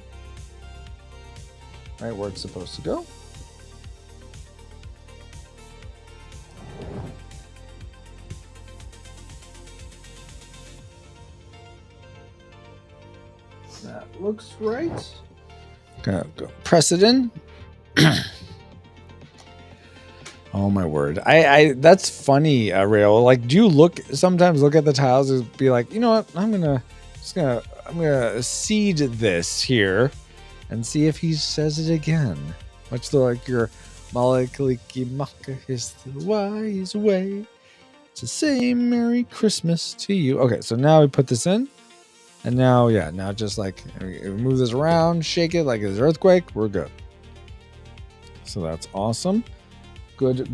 [SPEAKER 1] Right where it's supposed to go. That looks right. Gonna go press it in. Oh my word! I that's funny, Rail. Like, do you sometimes look at the tiles and be like, you know what? I'm gonna seed this here, and see if he says it again. Much like your Malakaliki Maka is the wise way to say Merry Christmas to you. Okay, so now we put this in. And now, yeah, now just like move this around, shake it like it's an earthquake. We're good. So that's awesome. Good.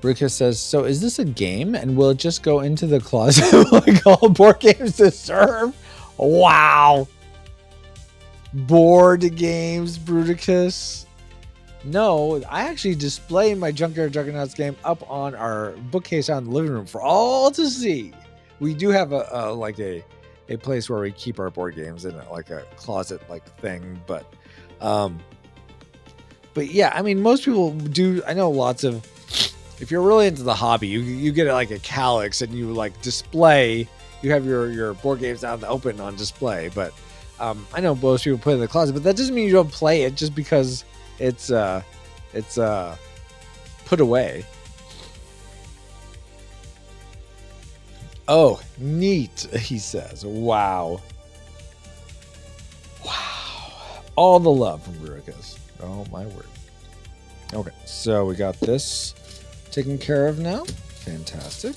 [SPEAKER 1] Rika says, so is this a game and will it just go into the closet like all board games deserve? Wow. Board games, Bruticus. No, I actually display my Junkyard Juggernauts game up on our bookcase out in the living room for all to see. We do have a place where we keep our board games in like a closet like thing, but yeah, I mean, most people do. I know lots of, if you're really into the hobby, you get like a calyx and you like display. You have your board games out in the open on display, but I know most people put it in the closet, but that doesn't mean you don't play it just because it's put away. Oh, neat, he says. Wow. All the love from Bruicus. Oh, my word. Okay, so we got this taken care of now. Fantastic.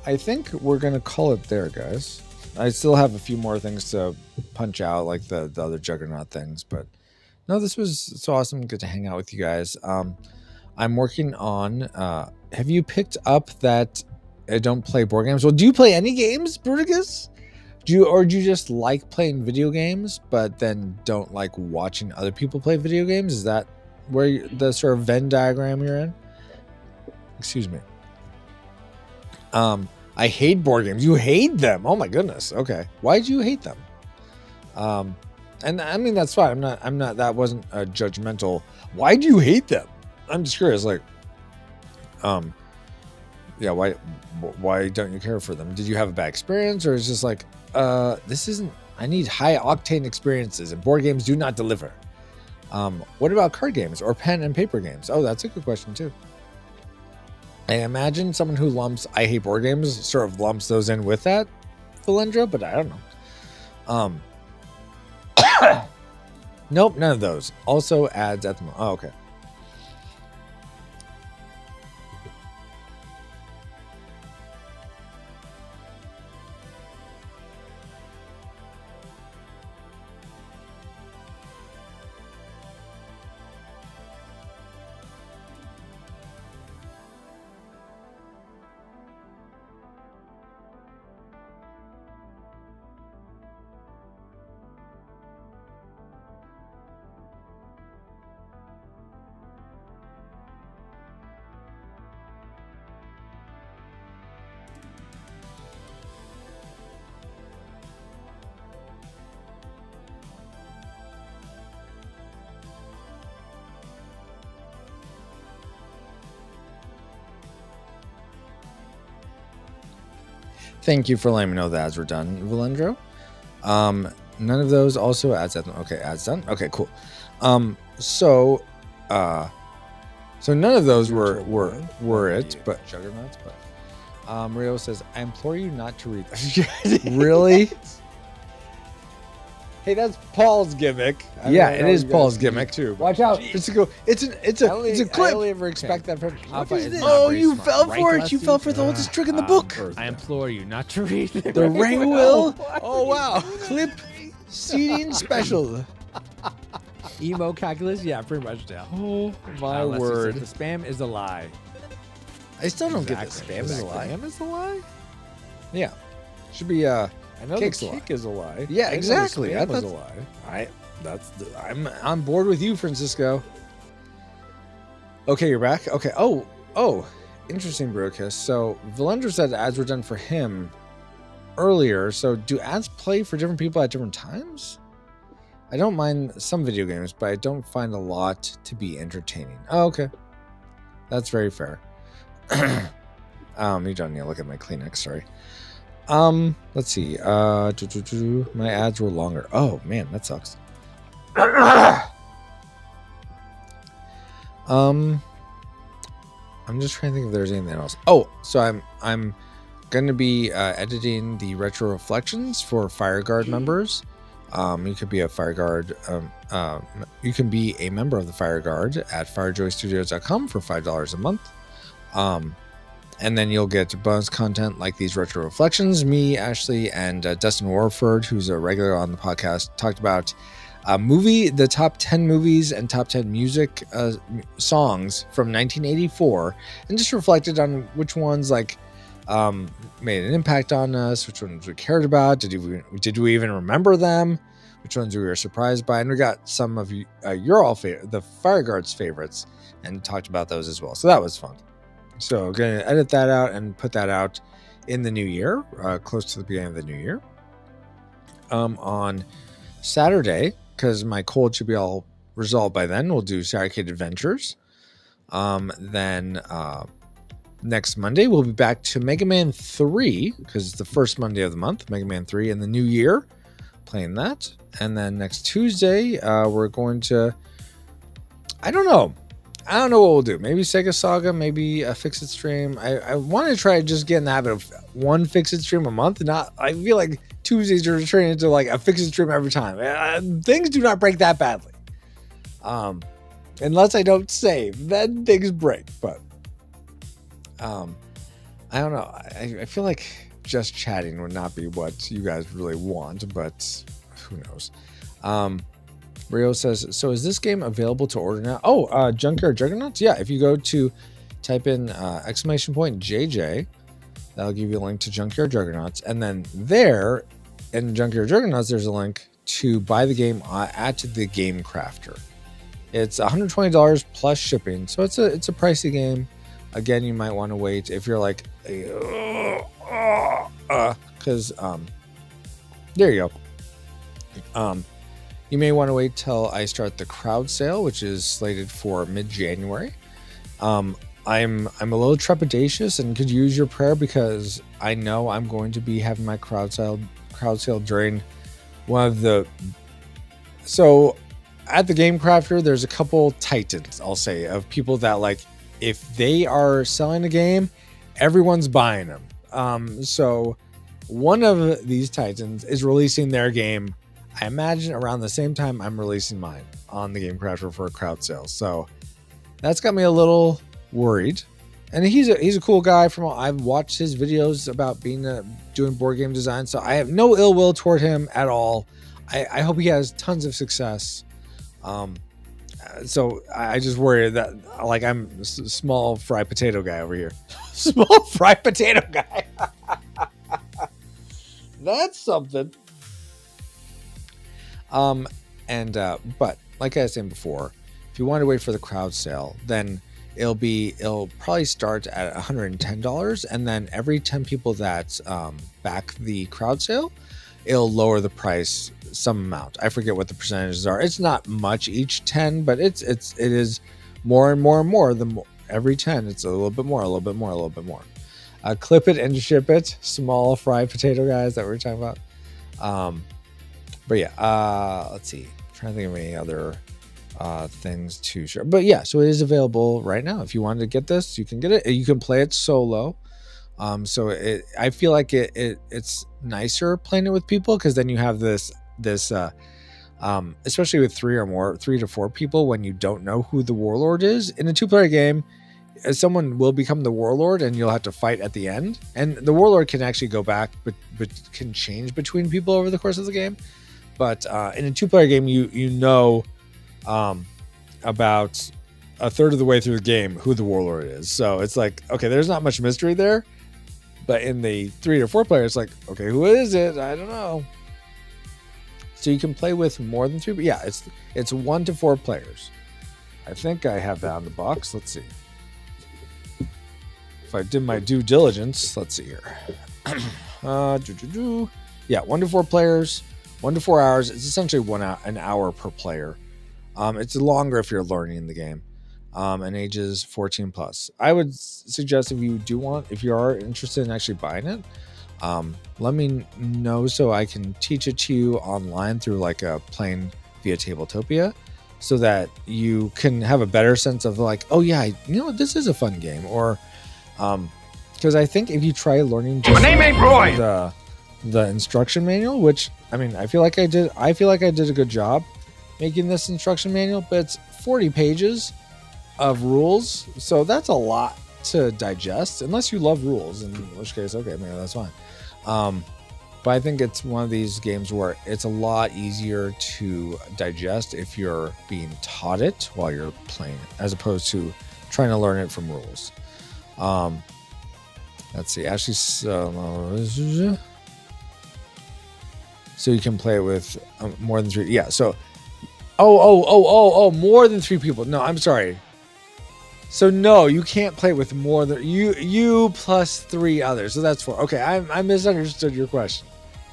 [SPEAKER 1] I think we're going to call it there, guys. I still have a few more things to punch out, like the other Juggernaut things, but no, this was so awesome. Good to hang out with you guys. I'm working on... have you picked up that I don't play board games? Well, do you play any games, Bruticus? Do you just like playing video games, but then don't like watching other people play video games? Is that the sort of Venn diagram you're in. Excuse me. I hate board games. You hate them. Oh my goodness. Okay. Why do you hate them? And I mean, that's fine. I'm not, that wasn't a judgmental. Why do you hate them? I'm just curious. Like, yeah, why don't you care for them? Did you have a bad experience, or is just like, this isn't, I need high octane experiences and board games do not deliver. What about card games or pen and paper games? Oh, that's a good question too. I imagine someone who lumps I hate board games sort of lumps those in with that, Valendra, but I don't know. Nope, none of those. Also adds at the moment. Oh, okay. Thank you for letting me know the ads were done, Valendro. None of those also ads. Okay, ads done. Okay, cool. So none of those were it, but Juggernauts. But Rio says, I implore you not to read this. Really? Hey, that's Paul's gimmick. Yeah, it is Paul's gimmick too. Watch out! It's a clip. I only ever expect that from. Oh, you fell for it! You fell for the oldest trick in the book.
[SPEAKER 11] I implore you not to read
[SPEAKER 1] the ring will. Oh wow! Clip seeding special.
[SPEAKER 11] Emo calculus? Yeah, pretty much. Yeah.
[SPEAKER 1] Oh my word!
[SPEAKER 11] The spam is a lie.
[SPEAKER 1] I still don't get the spam is a lie.
[SPEAKER 11] Spam is a lie?
[SPEAKER 1] Yeah, should be
[SPEAKER 11] I know
[SPEAKER 1] Kick's
[SPEAKER 11] the kick is a lie.
[SPEAKER 1] Yeah, exactly.
[SPEAKER 11] That was a lie.
[SPEAKER 1] I'm on board with you, Francisco. Okay, you're back. Okay. Oh, interesting, Brokiss. So Valendra said ads were done for him earlier. So do ads play for different people at different times? I don't mind some video games, but I don't find a lot to be entertaining. Oh, okay. That's very fair. You don't need to look at my Kleenex, sorry. Let's see. My ads were longer. Oh man, that sucks. I'm just trying to think if there's anything else. Oh, so I'm gonna be editing the retro reflections for FireGuard members. You could be a FireGuard. You can be a member of the FireGuard at firejoystudios.com for $5 a month. And then you'll get bonus content like these retro reflections. Me, Ashley, and Dustin Warford, who's a regular on the podcast, talked about the top 10 movies and top 10 music songs from 1984, and just reflected on which ones made an impact on us, which ones we cared about, did we even remember them, which ones we were surprised by, and we got some of the FireGuard's favorites and talked about those as well. So that was fun. So I'm going to edit that out and put that out in the new year, close to the beginning of the new year. On Saturday, because my cold should be all resolved by then, we'll do Saricade Adventures. Then next Monday, we'll be back to Mega Man 3, because it's the first Monday of the month, Mega Man 3 in the new year, playing that. And then next Tuesday, we're going to, I don't know what we'll do. Maybe Sega Saga, maybe a Fix-It stream. I want to try just getting the habit of one Fix-It stream a month. I feel like Tuesdays are turning into like a Fix-It stream every time. Things do not break that badly. Unless I don't save, then things break. But I don't know. I feel like just chatting would not be what you guys really want, but who knows? Rio says, so is this game available to order now? Oh, Junkyard Juggernauts? Yeah, if you go to type in !JJ, that'll give you a link to Junkyard Juggernauts. And then there, in Junkyard Juggernauts, there's a link to buy the game at the Game Crafter. It's $120 plus shipping, so it's a pricey game. Again, you might want to wait if you're like, because there you go. You may want to wait till I start the crowd sale, which is slated for mid-January. I'm a little trepidatious and could use your prayer because I know I'm going to be having my crowd sale during one of the. So at the Game Crafter, there's a couple titans, I'll say, of people that like if they are selling a game, everyone's buying them. So one of these titans is releasing their game. I imagine around the same time I'm releasing mine on the Game Crafter for a crowd sale. So that's got me a little worried. And he's a cool guy. I've watched his videos about doing board game design, so I have no ill will toward him at all. I hope he has tons of success. So I just worry that like I'm a small fried potato guy over here. Small fried potato guy. That's something. But like I was saying before, if you want to wait for the crowd sale, then it'll probably start at $110, and then every 10 people that back the crowd sale, it'll lower the price some amount. I forget what the percentages are. It's not much each 10, but it is more and more and more. Every 10, it's a little bit more, a little bit more, a little bit more. Clip it and ship it. Small fried potato guys that we're talking about. But yeah, let's see. I'm trying to think of any other things to share. But yeah, so it is available right now. If you wanted to get this, you can get it. You can play it solo. So I feel like it's nicer playing it with people because then you have this especially with 3 to 4 people, when you don't know who the warlord is in a 2-player game. Someone will become the warlord and you'll have to fight at the end, and the warlord can actually go back but can change between people over the course of the game. But in a 2-player game, you know about a third of the way through the game who the warlord is. So it's like, okay, there's not much mystery there. But in the 3 to 4 players, it's like, okay, who is it? I don't know. So you can play with more than 3. But yeah, it's 1 to 4 players. I think I have that on the box. Let's see. If I did my due diligence, let's see here. Yeah, 1 to 4 players, 1 to 4 hours. It's essentially an hour per player. It's longer if you're learning the game. And ages 14 plus. I would suggest if you are interested in actually buying it, let me know so I can teach it to you online through like a playing via Tabletopia, so that you can have a better sense of like, oh yeah, this is a fun game. Or because I think if you try learning just the instruction manual, which I mean, I feel like I did a good job making this instruction manual, but it's 40 pages of rules, so that's a lot to digest unless you love rules, in which case, okay, maybe that's fine. But I think it's one of these games where it's a lot easier to digest if you're being taught it while you're playing it, as opposed to trying to learn it from rules. Let's see, Ashley, so you can play it with more than 3. Yeah, so more than 3 people. No, I'm sorry. So no, you can't play with more than you plus 3 others. So that's 4. Okay, I misunderstood your question.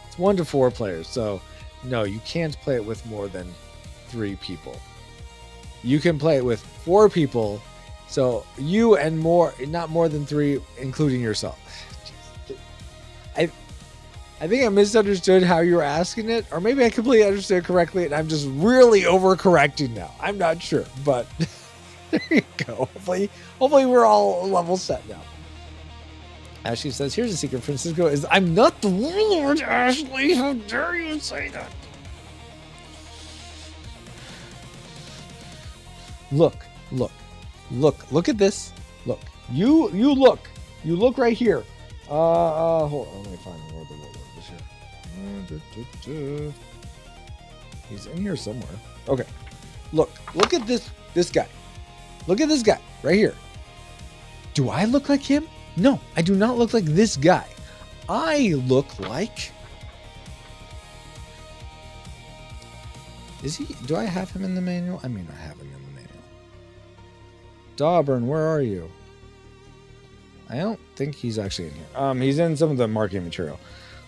[SPEAKER 1] It's 1 to 4 players. So no, you can't play it with more than 3 people. You can play it with 4 people. So you and more, not more than 3, including yourself. I think I misunderstood how you were asking it, or maybe I completely understood correctly, and I'm just really overcorrecting now. I'm not sure, but there you go. Hopefully we're all level set now. Ashley says, here's a secret, Francisco, is I'm not the warlord, Ashley. How dare you say that? Look at this. Look. You look right here. Hold on, let me find where the warlord is here. He's in here somewhere. Okay. Look at this guy. Look at this guy right here. Do I look like him? No, I do not look like this guy. I look like... Is he... Do I have him in the manual? I may not have him in the Dawburn, where are you? I don't think he's actually in here. He's in some of the marketing material.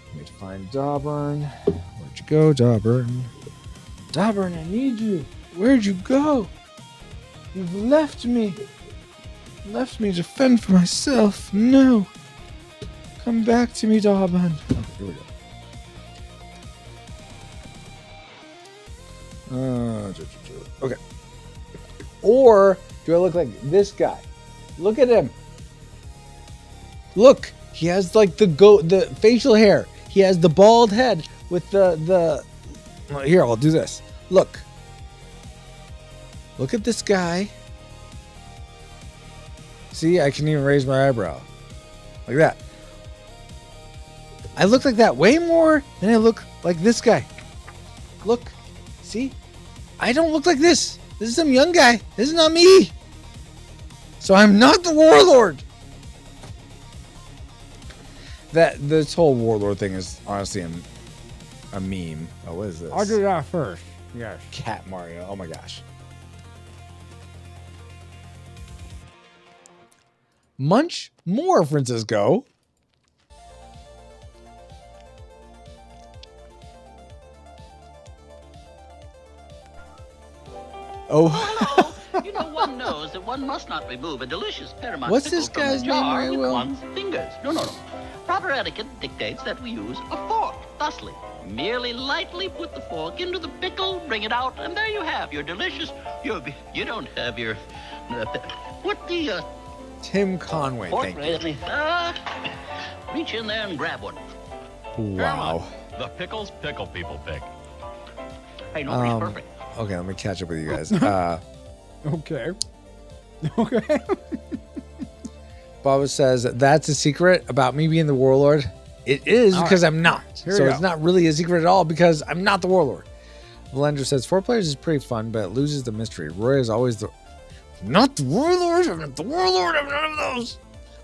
[SPEAKER 1] Let me find Dawburn. Where'd you go, Dawburn? Dawburn, I need you. Where'd you go? You've left me. Left me to fend for myself. No. Come back to me, Dawburn. Okay, here we go. Okay. Or do I look like this guy? Look at him. Look, he has like the facial hair. He has the bald head with the. Well, here, I'll do this. Look. Look at this guy. See, I can even raise my eyebrow. Like that. I look like that way more than I look like this guy. Look. See? I don't look like this. This is some young guy. This is not me. So I'm not the warlord. This whole warlord thing is honestly a meme. Oh, what is this?
[SPEAKER 11] I'll do that first. Yes.
[SPEAKER 1] Cat Mario. Oh my gosh. Munch more, Francisco. Oh.
[SPEAKER 12] You know, one knows that one must not remove a delicious paramount
[SPEAKER 1] What's
[SPEAKER 12] pickle
[SPEAKER 1] this
[SPEAKER 12] from
[SPEAKER 1] guy's
[SPEAKER 12] the jar
[SPEAKER 1] name,
[SPEAKER 12] with
[SPEAKER 1] Will?
[SPEAKER 12] one's fingers. No. Proper etiquette dictates that we use a fork. Thusly, merely lightly put the fork into the pickle, bring it out, and there you have your delicious. You don't have your. What the?
[SPEAKER 1] Tim Conway,
[SPEAKER 12] Fork,
[SPEAKER 1] thank you.
[SPEAKER 12] really? Reach in there and grab one.
[SPEAKER 1] Wow.
[SPEAKER 13] The pickles pickle people pick.
[SPEAKER 12] Hey, nobody's perfect.
[SPEAKER 1] Okay, let me catch up with you guys.
[SPEAKER 11] Okay. Okay.
[SPEAKER 1] Baba says, that's a secret about me being the warlord. It is
[SPEAKER 11] All
[SPEAKER 1] because
[SPEAKER 11] right.
[SPEAKER 1] I'm not.
[SPEAKER 11] Here we
[SPEAKER 1] So
[SPEAKER 11] go.
[SPEAKER 1] it's not really a secret at all because I'm not the warlord. Valendra says, 4 players is pretty fun, but it loses the mystery. Roy is always the... Not the warlord. I'm not the warlord. I'm none of those.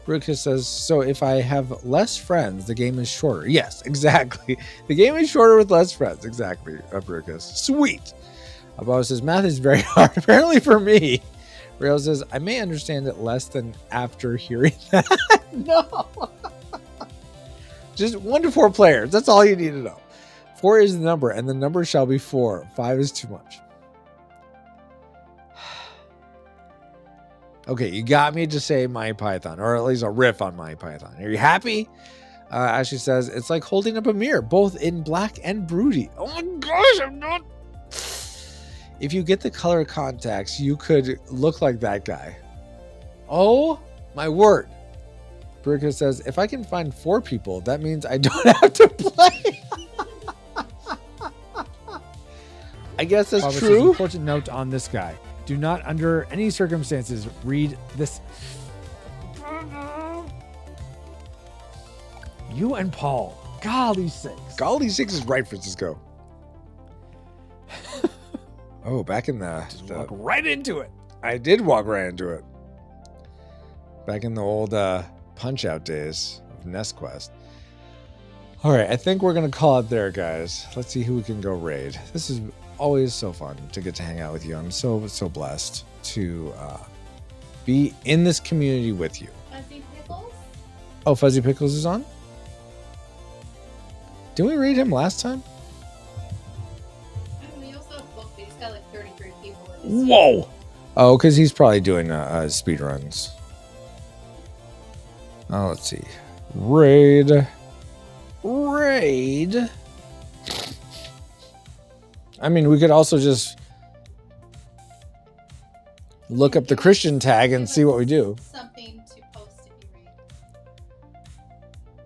[SPEAKER 1] Brucus says, so if I have less friends, the game is shorter. Yes, exactly. The game is shorter with less friends. Exactly, Brucus. Sweet. Baba says, math is very hard, apparently for me. Rail says, I may understand it less than after hearing that. No. Just 1 to 4 players. That's all you need to know. 4 is the number, and the number shall be 4. 5 is too much. Okay, you got me to say MyPython, or at least a riff on MyPython. Are you happy? Ashley says, it's like holding up a mirror, both in black and broody. Oh my gosh, I'm not... If you get the color contacts, you could look like that guy. Oh my word. Brika says, if I can find 4 people, that means I don't have to play. I guess that's
[SPEAKER 11] Baba says,
[SPEAKER 1] true.
[SPEAKER 11] important note on this guy. Do not, under any circumstances, read this. You and Paul. Golly sakes.
[SPEAKER 1] Golly sakes is right, Francisco. Oh, back in the...
[SPEAKER 11] Walk right into it.
[SPEAKER 1] I did walk right into it. Back in the old Punch-Out days of NestQuest. All right, I think we're going to call it there, guys. Let's see who we can go raid. This is always so fun to get to hang out with you. I'm so blessed to be in this community with you.
[SPEAKER 2] Fuzzy Pickles?
[SPEAKER 1] Oh, Fuzzy Pickles is on? Didn't we raid him last time?
[SPEAKER 2] We also have book, but he's got like 33 people in his
[SPEAKER 1] Whoa! Oh, because he's probably doing speed runs. Oh, let's see. Raid. I mean, we could also just look up the Christian tag and see what we do.
[SPEAKER 2] Something to post if you read.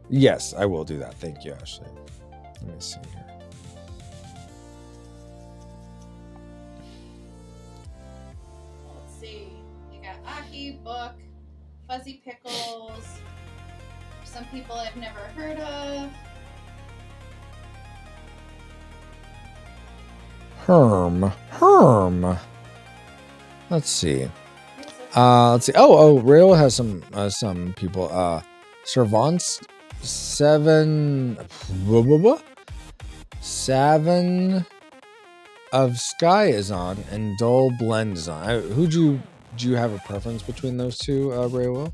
[SPEAKER 1] Yes, I will do that. Thank you, Ashley. Let me see here.
[SPEAKER 2] Let's see. You got Aki, Book, Fuzzy Pickles. Some people I've never heard of.
[SPEAKER 1] Herm. Let's see. Let's see. Oh, Rail has some people. Servants 7 of Sky is on and Dull Blend is on. Who'd you do you have a preference between those two, Ray Will?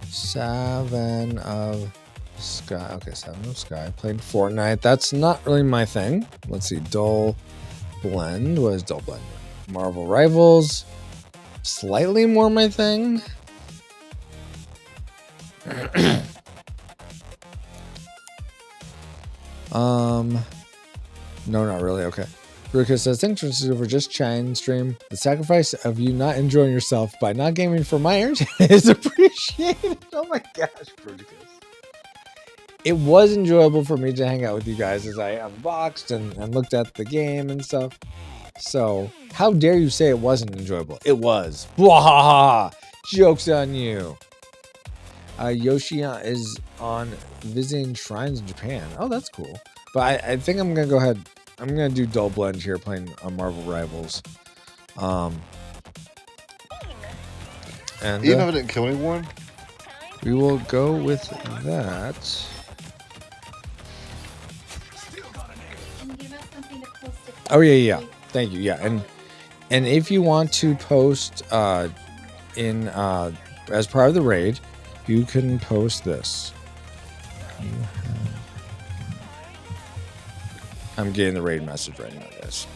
[SPEAKER 1] 7 of Sky. Okay, 7 of Sky. Played Fortnite. That's not really my thing. Let's see. Dull Blend. What is Dull Blend? Marvel Rivals. Slightly more my thing. No, not really. Okay. Ruka says, thanks for just chatting stream. The sacrifice of you not enjoying yourself by not gaming for my entertainment is appreciated. Oh my gosh, Bruticus. It was enjoyable for me to hang out with you guys as I unboxed and looked at the game and stuff. So, how dare you say it wasn't enjoyable? It was. Bwahaha! Joke's on you. Yoshi is on visiting shrines in Japan. Oh, that's cool. But I think I'm going to go ahead. I'm going to do Dull Blend here, playing Marvel Rivals. And
[SPEAKER 14] even if I didn't kill anyone?
[SPEAKER 1] We will go with that. Oh, yeah. Thank you. Yeah. And if you want to post in as part of the raid, you can post this. I'm getting the raid message right now, guys.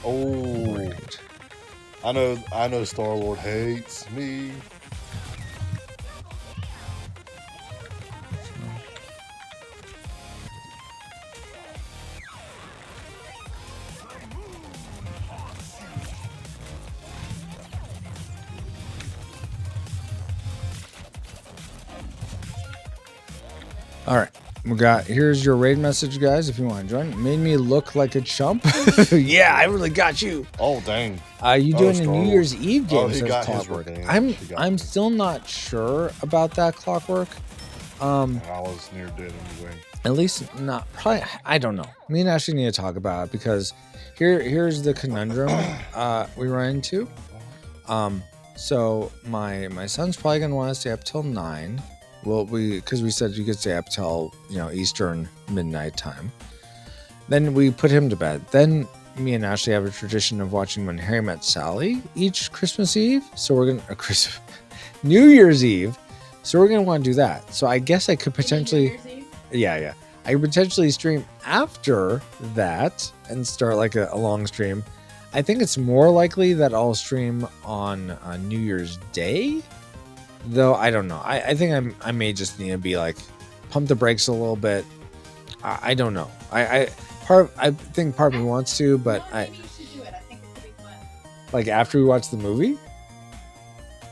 [SPEAKER 14] Oh, right. I know Star-Lord hates me.
[SPEAKER 1] All right, here's your raid message, guys. If you want to join, it made me look like a chump. Yeah, I really got you.
[SPEAKER 14] Oh dang!
[SPEAKER 1] You doing a New Year's Eve game?
[SPEAKER 14] He
[SPEAKER 1] says
[SPEAKER 14] got
[SPEAKER 1] Clockwork.
[SPEAKER 14] his
[SPEAKER 1] I'm still not sure about that, Clockwork.
[SPEAKER 14] I was near dead anyway.
[SPEAKER 1] At least not probably. I don't know. Me and Ashley need to talk about it because here's the conundrum we run into. So my son's probably gonna want to stay up till 9. Well, because we said you could stay up till Eastern midnight time. Then we put him to bed. Then me and Ashley have a tradition of watching When Harry Met Sally each Christmas Eve. So we're gonna New Year's Eve. So we're gonna want to do that. So I guess I could potentially, yeah. I could potentially stream after that and start like a long stream. I think it's more likely that I'll stream on New Year's Day. Though I don't know. I think I may just need to be like pump the brakes a little bit. I don't know. I think part of me wants to, but I
[SPEAKER 2] think you should do it. I think it could be fun.
[SPEAKER 1] Like after we watch the movie.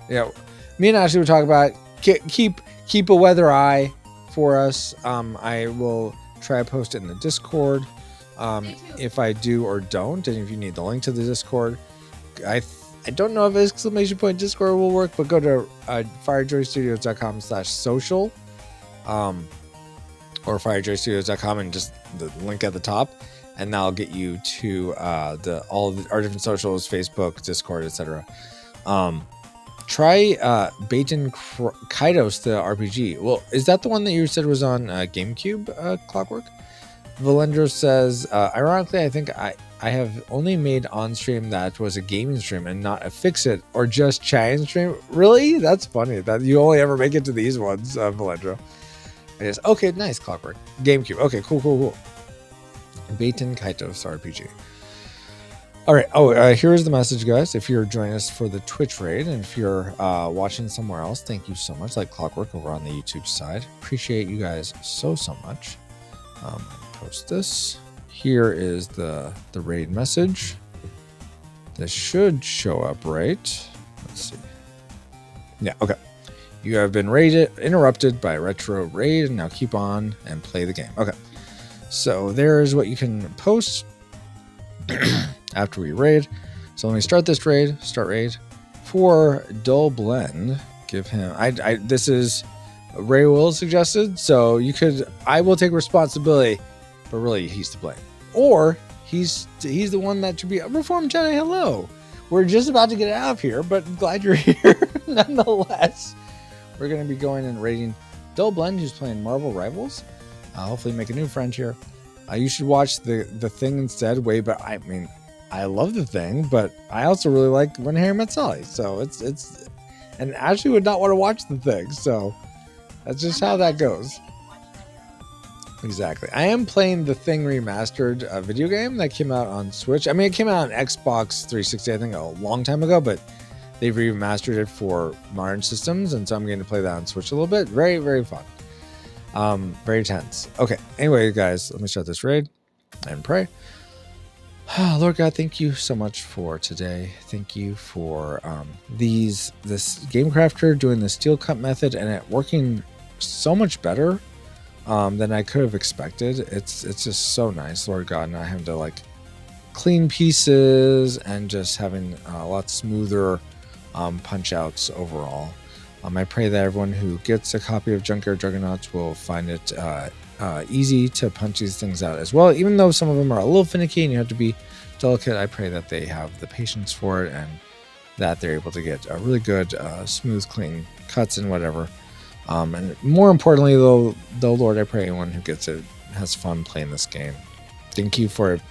[SPEAKER 1] Yeah, me and Ashley were talking about keep a weather eye for us. I will try to post it in the Discord. If I do or don't, and if you need the link to the Discord, I don't know if !Discord will work, but go to firejoystudios.com/social or firejoystudios.com and just the link at the top, and that'll get you to all of our different socials, Facebook, Discord, etc. Try Baton Kaitos, the RPG. Well, is that the one that you said was on GameCube, Clockwork? Valendro says, ironically, I think I have only made on stream that was a gaming stream and not a fix-it or just chatting stream. Really? That's funny that you only ever make it to these ones, Valendro. I guess. Okay, nice, Clockwork. GameCube. Okay, cool. Baton Kaitos RPG. All right. Here's the message, guys. If you're joining us for the Twitch raid, and if you're watching somewhere else, thank you so much. Like Clockwork over on the YouTube side. Appreciate you guys so much. Post this. Here is the raid message. This should show up right. Let's see. Yeah, okay. You have been interrupted by retro raid, and now keep on and play the game. Okay. So there's what you can post after we raid. So let me start this raid. Start raid. For Dull Blend, give him this is Ray Will suggested, so I will take responsibility, but really he's to blame. Or he's the one that should be Reformed Jedi. Hello. We're just about to get out of here, but glad you're here. nonetheless, we're going to be going and raiding Dullblend, who's playing Marvel Rivals. Hopefully make a new friend here. You should watch the Thing instead. But I mean, I love the Thing, but I also really like When Harry Met Sally. So it's and Ashley would not want to watch the Thing. So that's just how that goes. Exactly. I am playing the Thing remastered video game that came out on Switch. I mean, it came out on Xbox 360, I think, a long time ago, but they've remastered it for modern systems, and so I'm going to play that on Switch a little bit. Very, very fun. Very tense. Okay. Anyway, guys, let me start this raid and pray. Lord God, thank you so much for today. Thank you for this Game Crafter doing the steel cut method and it working so much better than I could have expected. It's just so nice, Lord God, not having to like clean pieces and just having a lot smoother punch outs overall. I pray that everyone who gets a copy of Junkyard Juggernauts will find it easy to punch these things out as well, even though some of them are a little finicky and you have to be delicate. I pray that they have the patience for it and that they're able to get a really good smooth clean cuts and whatever. And more importantly, though, Lord, I pray anyone who gets it has fun playing this game. Thank you for it.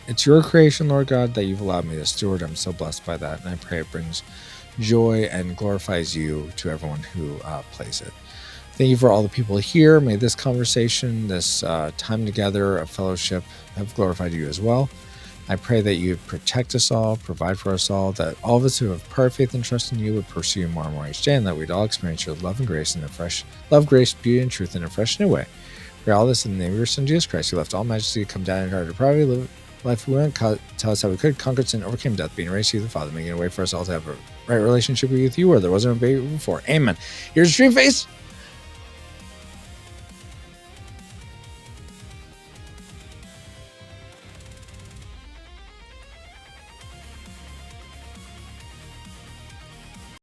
[SPEAKER 1] It's your creation, Lord God, that you've allowed me to steward. I'm so blessed by that, and I pray it brings joy and glorifies you to everyone who plays it. Thank you for all the people here. May this conversation, this time together of fellowship have glorified you as well. I pray that you protect us all, provide for us all, that all of us who have perfect faith and trust in you would pursue you more and more each day, and that we'd all experience your love and grace in a fresh love, grace, beauty, and truth in a fresh new way. Pray all this in the name of your Son, Jesus Christ, who left all majesty to come down into our depravity, live life we went, tell us how we could, conquered sin, overcame death, being raised to you, the Father, making a way for us all to have a right relationship with you where there wasn't a baby before. Amen. Here's your stream face.